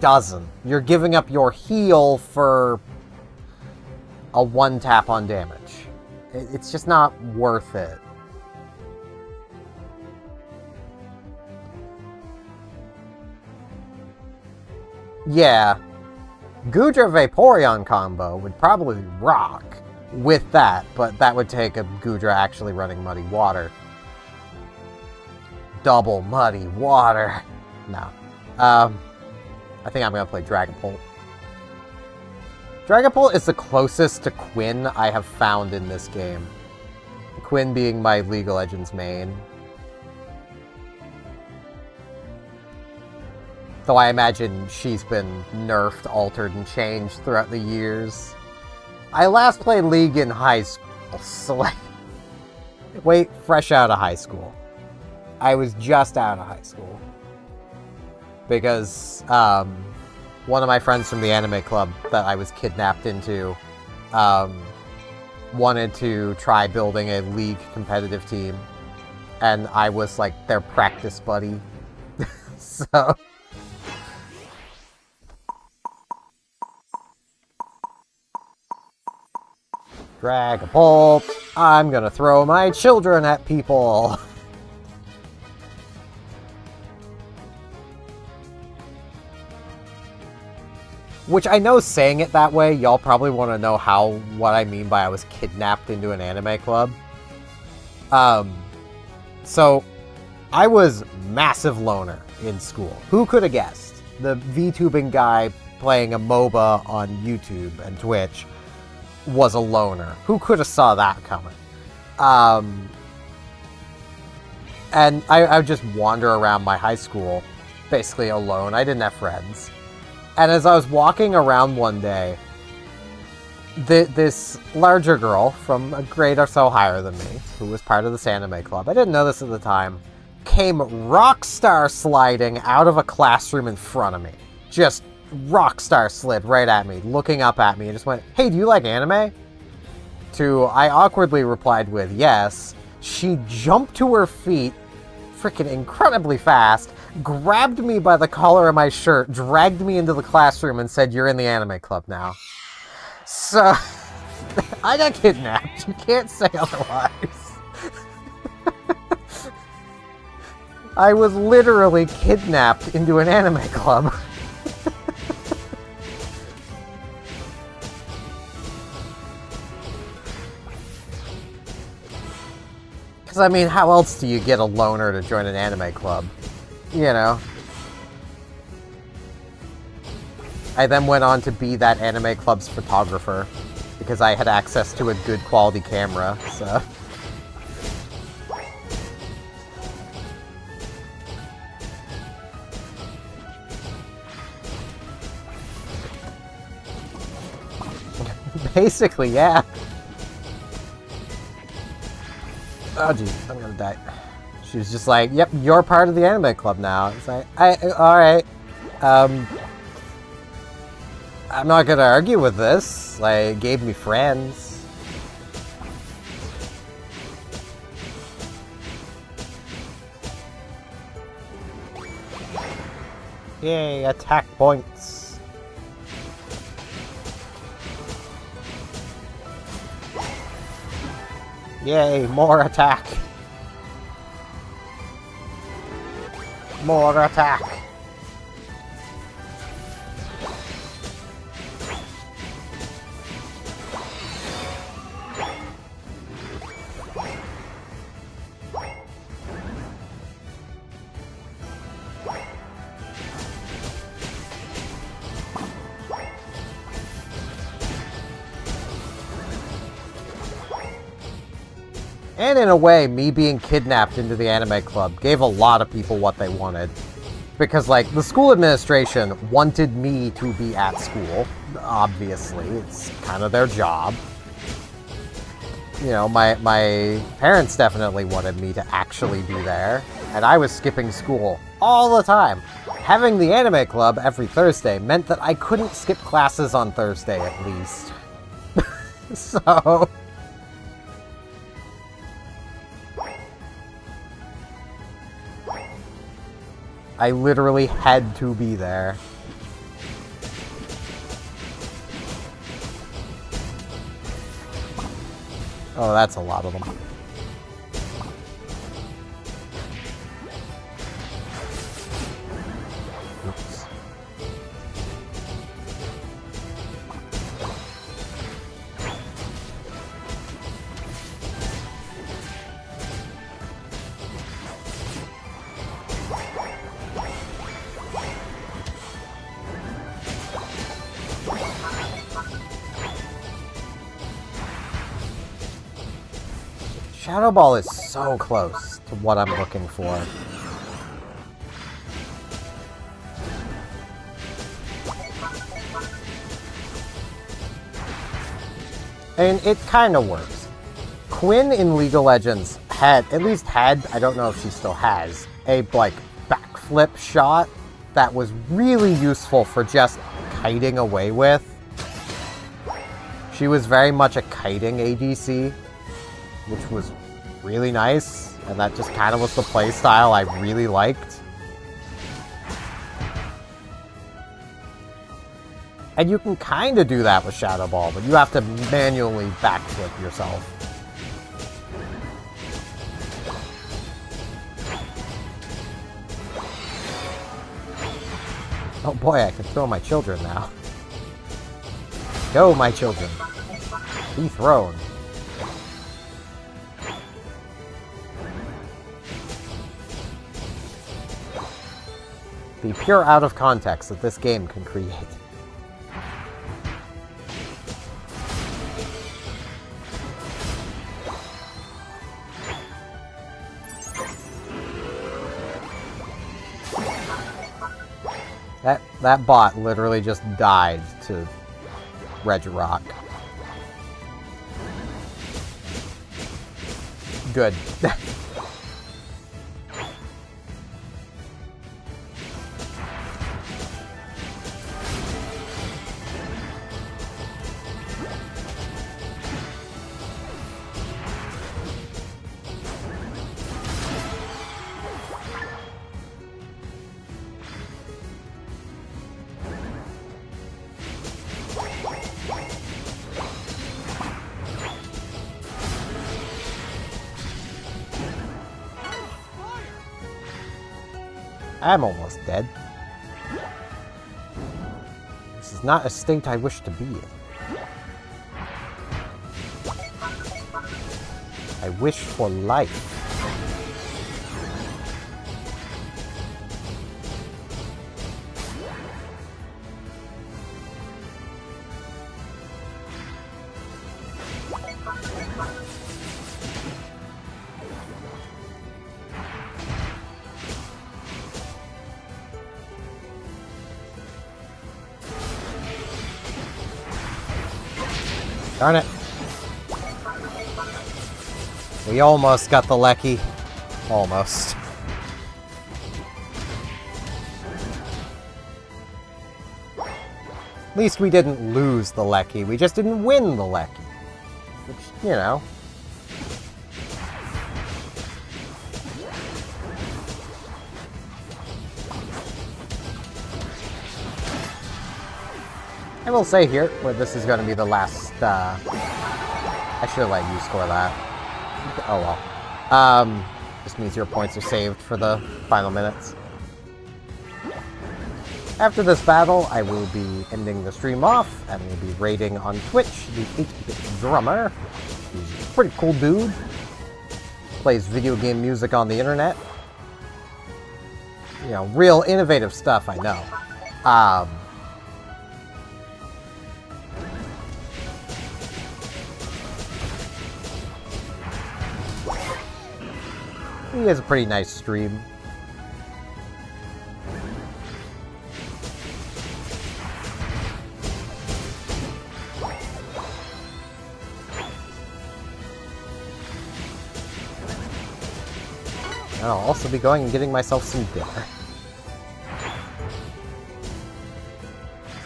doesn't. You're giving up your heal for a one-tap on damage. It's just not worth it. Yeah. Goodra Vaporeon combo would probably rock with that, but that would take a Goodra actually running Muddy Water. Double Muddy Water. No. I think I'm going to play Dragapult. Dragapult is the closest to Quinn I have found in this game. Quinn being my League of Legends main. Though I imagine she's been nerfed, altered, and changed throughout the years. I last played League in high school, so like... Wait, fresh out of high school. I was just out of high school. Because, one of my friends from the anime club that I was kidnapped into, wanted to try building a League competitive team. And I was, like, their practice buddy. So... Dragapult, I'm gonna throw my children at people. Which I know saying it that way, y'all probably want to know what I mean by I was kidnapped into an anime club. So I was massive loner in school. Who could have guessed? The VTubing guy playing a MOBA on YouTube and Twitch was a loner. Who could have saw that coming? And I would just wander around my high school, basically alone. I didn't have friends. And as I was walking around one day, this larger girl from a grade or so higher than me, who was part of this anime club, I didn't know this at the time, came rockstar sliding out of a classroom in front of me. Just rockstar slid right at me, looking up at me, and just went, "Hey, do you like anime?" I awkwardly replied with yes. She jumped to her feet, freaking incredibly fast, grabbed me by the collar of my shirt, dragged me into the classroom, and said, "You're in the anime club now." So, I got kidnapped. You can't say otherwise. I was literally kidnapped into an anime club. Because, I mean, how else do you get a loner to join an anime club? You know? I then went on to be that anime club's photographer, because I had access to a good quality camera, so... Basically, yeah. Oh, jeez, I'm gonna die. She was just like, "Yep, you're part of the anime club now." It's like, alright. I'm not gonna argue with this. Like, it gave me friends. Yay, attack points. Yay, more attack. More attack. And in a way, me being kidnapped into the anime club gave a lot of people what they wanted. Because, like, the school administration wanted me to be at school. Obviously, it's kind of their job. You know, my parents definitely wanted me to actually be there. And I was skipping school all the time. Having the anime club every Thursday meant that I couldn't skip classes on Thursday, at least. So... I literally had to be there. Oh, that's a lot of them. Oops. Shadow Ball is so close to what I'm looking for. And it kind of works. Quinn in League of Legends had, I don't know if she still has, a, like, backflip shot that was really useful for just kiting away with. She was very much a kiting ADC, which was really nice, and that just kind of was the playstyle I really liked. And you can kind of do that with Shadow Ball, but you have to manually backflip yourself. Oh boy, I can throw my children now. Go, my children. Be thrown. The pure out of context that this game can create. That bot literally just died to Regirock. Good. I'm almost dead. This is not a state I wish to be in. I wish for life. Darn it. We almost got the Lecky. Almost. At least we didn't lose the Lecky. We just didn't win the Lecky. Which, you know. I will say here, where this is going to be the last, I should have let you score that. Oh well. Just means your points are saved for the final minutes. After this battle, I will be ending the stream off, and we'll be raiding on Twitch the 8-Bit Drummer. He's a pretty cool dude. Plays video game music on the internet. You know, real innovative stuff, I know. He has a pretty nice stream. And I'll also be going and getting myself some dinner.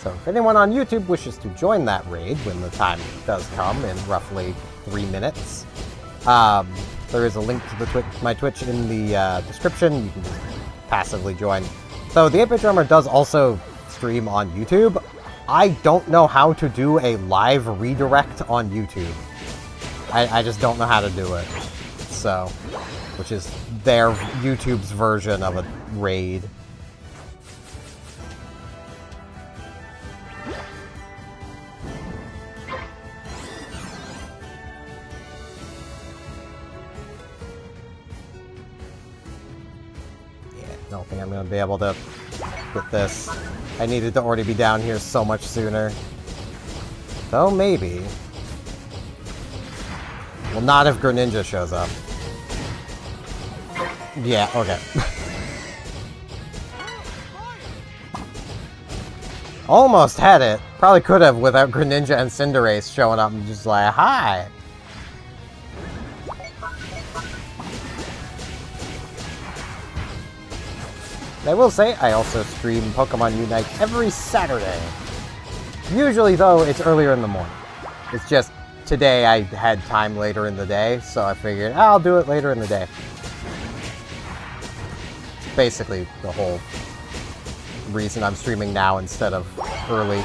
So if anyone on YouTube wishes to join that raid when the time does come in roughly 3 minutes, there is a link to my Twitch in the description. You can just passively join. So the 8-Bit Drummer does also stream on YouTube. I don't know how to do a live redirect on YouTube. I just don't know how to do it. So, which is their YouTube's version of a raid. I don't think I'm going to be able to get this. I needed to already be down here so much sooner. Though maybe. Well, not if Greninja shows up. Yeah, okay. Almost had it. Probably could have without Greninja and Cinderace showing up and just like, hi! I will say, I also stream Pokemon Unite every Saturday. Usually, though, it's earlier in the morning. It's just, today I had time later in the day, so I figured, I'll do it later in the day. It's basically the whole reason I'm streaming now instead of early.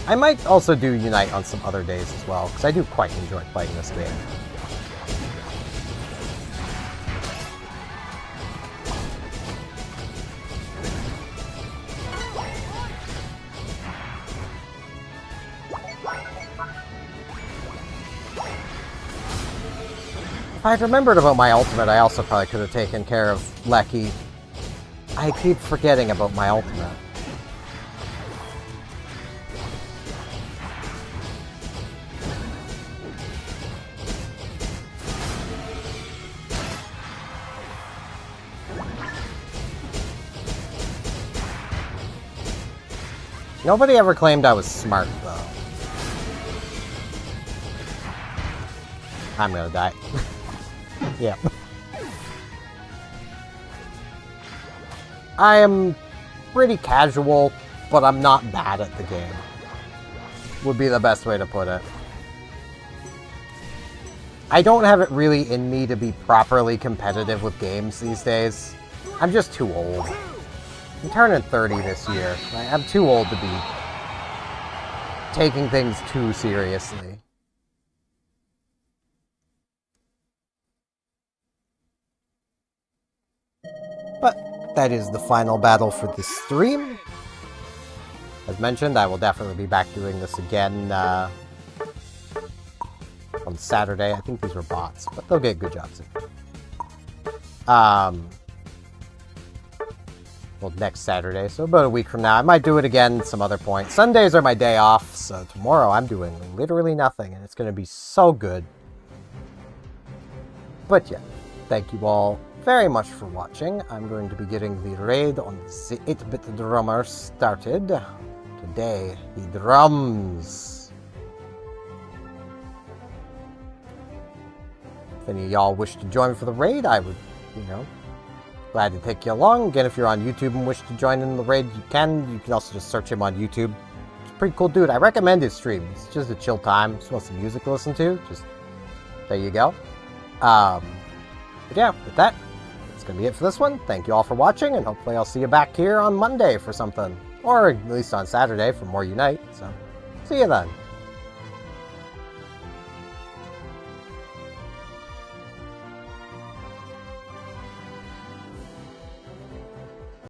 I might also do Unite on some other days as well, because I do quite enjoy playing this game. I'd remembered about my ultimate, I also probably could have taken care of Lecky. I keep forgetting about my ultimate. Nobody ever claimed I was smart, though. I'm gonna die. Yep. I am pretty casual, but I'm not bad at the game. Would be the best way to put it. I don't have it really in me to be properly competitive with games these days. I'm just too old. I'm turning 30 this year. I'm too old to be taking things too seriously. But that is the final battle for this stream. As mentioned, I will definitely be back doing this again on Saturday. I think these were bots, but they'll get good jobs. Well, next Saturday, so about a week from now. I might do it again some other point. Sundays are my day off, so tomorrow I'm doing literally nothing, and it's going to be so good. But yeah, thank you all very much for watching. I'm going to be getting the raid on the 8-bit drummer started. Today, he drums. If any of y'all wish to join for the raid, I would, glad to take you along. Again, if you're on YouTube and wish to join in the raid, you can. You can also just search him on YouTube. He's a pretty cool dude. I recommend his stream. It's just a chill time. Just want some music to listen to. Just, there you go. But yeah, with that, that's going to be it for this one. Thank you all for watching, and hopefully I'll see you back here on Monday for something. Or at least on Saturday for more Unite. So, see you then.